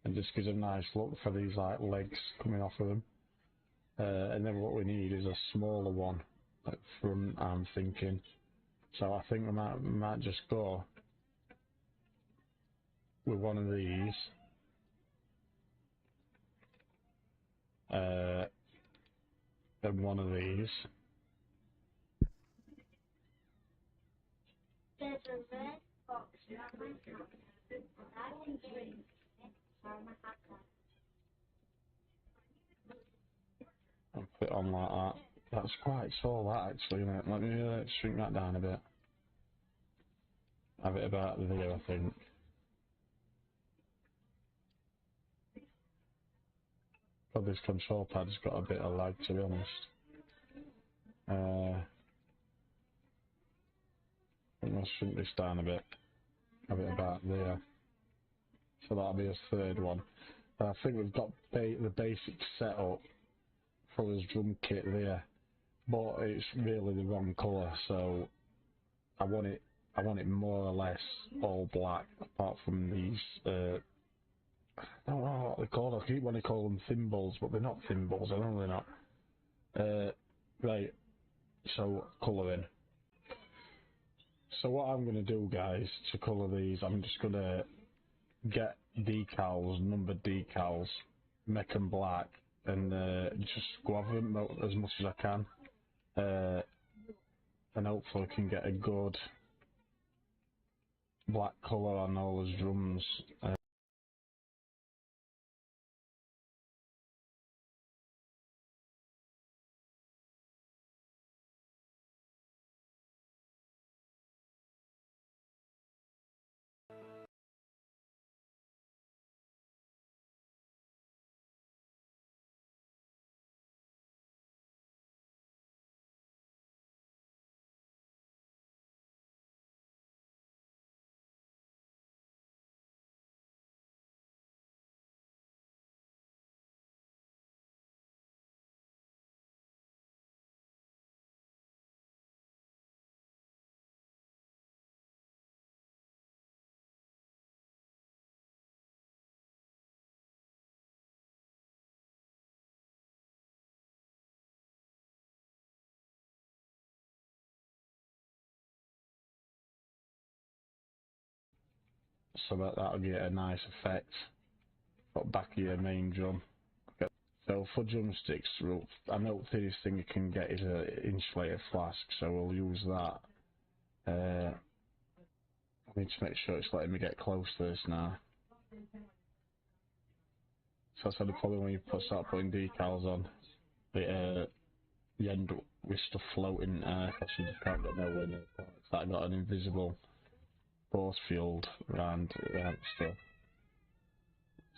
And just gives a nice look for these like legs coming off of them. And then what we need is a smaller one at front, I'm thinking. So I think we might just go with one of these. And one of these. There's a red box around my house. I can drink it. And put it on like that. That's quite tall, that actually, isn't it? Let me shrink that down a bit. Have it about there, I think. But this control pad's got a bit of lag, to be honest. I'm going to shrink this down a bit. Have it about there. So that'll be his third one. I think we've got the basic setup for his drum kit there, but it's really the wrong colour. So I want it more or less all black, apart from these I don't know what they're called. I keep wanting to call them thimbles, but they're not thimbles. I know they're not. Right. So colouring. So what I'm gonna do, guys, to colour these, I'm just gonna get decals, numbered decals, make them black, and just go over them as much as I can, and hopefully I can get a good black colour on all his drums. So that'll get a nice effect at back of your main drum. Okay. So for drumsticks, I know the thinnest thing you can get is an insulated flask, so we'll use that. I need to make sure it's letting me get close to this now. So that's the problem when you start putting decals on. You end up with stuff floating because you just can't get nowhere near it. It's like got an invisible force field around stuff.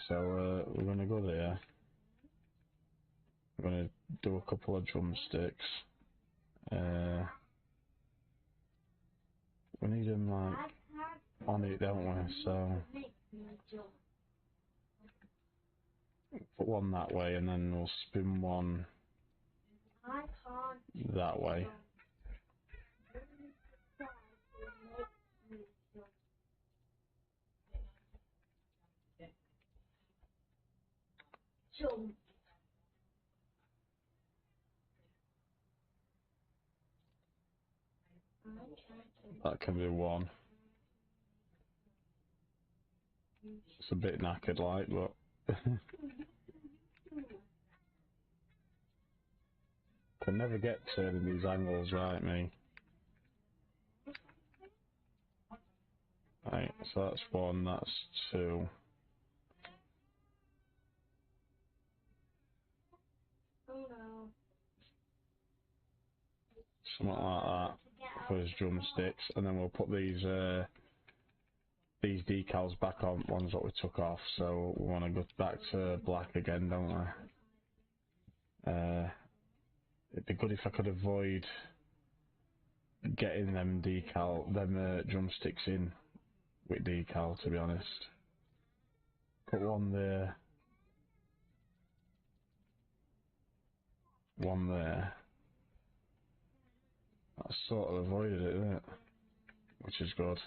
So we're going to go there. We're going to do a couple of drumsticks. We need them like on it, don't we? So put one that way and then we'll spin one that way. That can be one. It's a bit knackered like, but can never get turning these angles right, me. Right, so that's one, that's two. Something like that for his drumsticks, and then we'll put these decals back on, ones that we took off. So we want to go back to black again, don't we? It'd be good if I could avoid getting them drumsticks in with decal, to be honest. Put one there, one there. That sort of avoided it, isn't it? Which is good.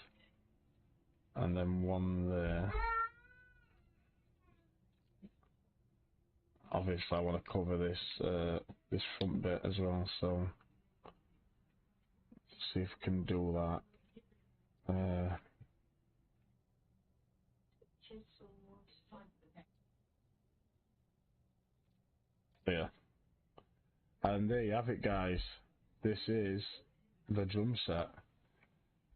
And then one there. Obviously I want to cover this front bit as well, so see if we can do that. Yeah. And there you have it, guys. This is the drum set.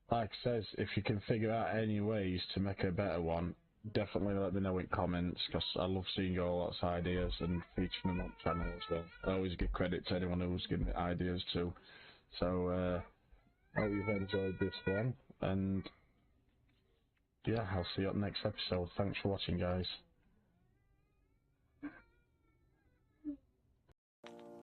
Like I says, if you can figure out any ways to make a better one, definitely let me know in comments, because I love seeing your lots of ideas and featuring them on the channel as well. I always give credit to anyone who's giving me ideas too. So I hope you've enjoyed this one, and yeah, I'll see you on the next episode. Thanks for watching, guys.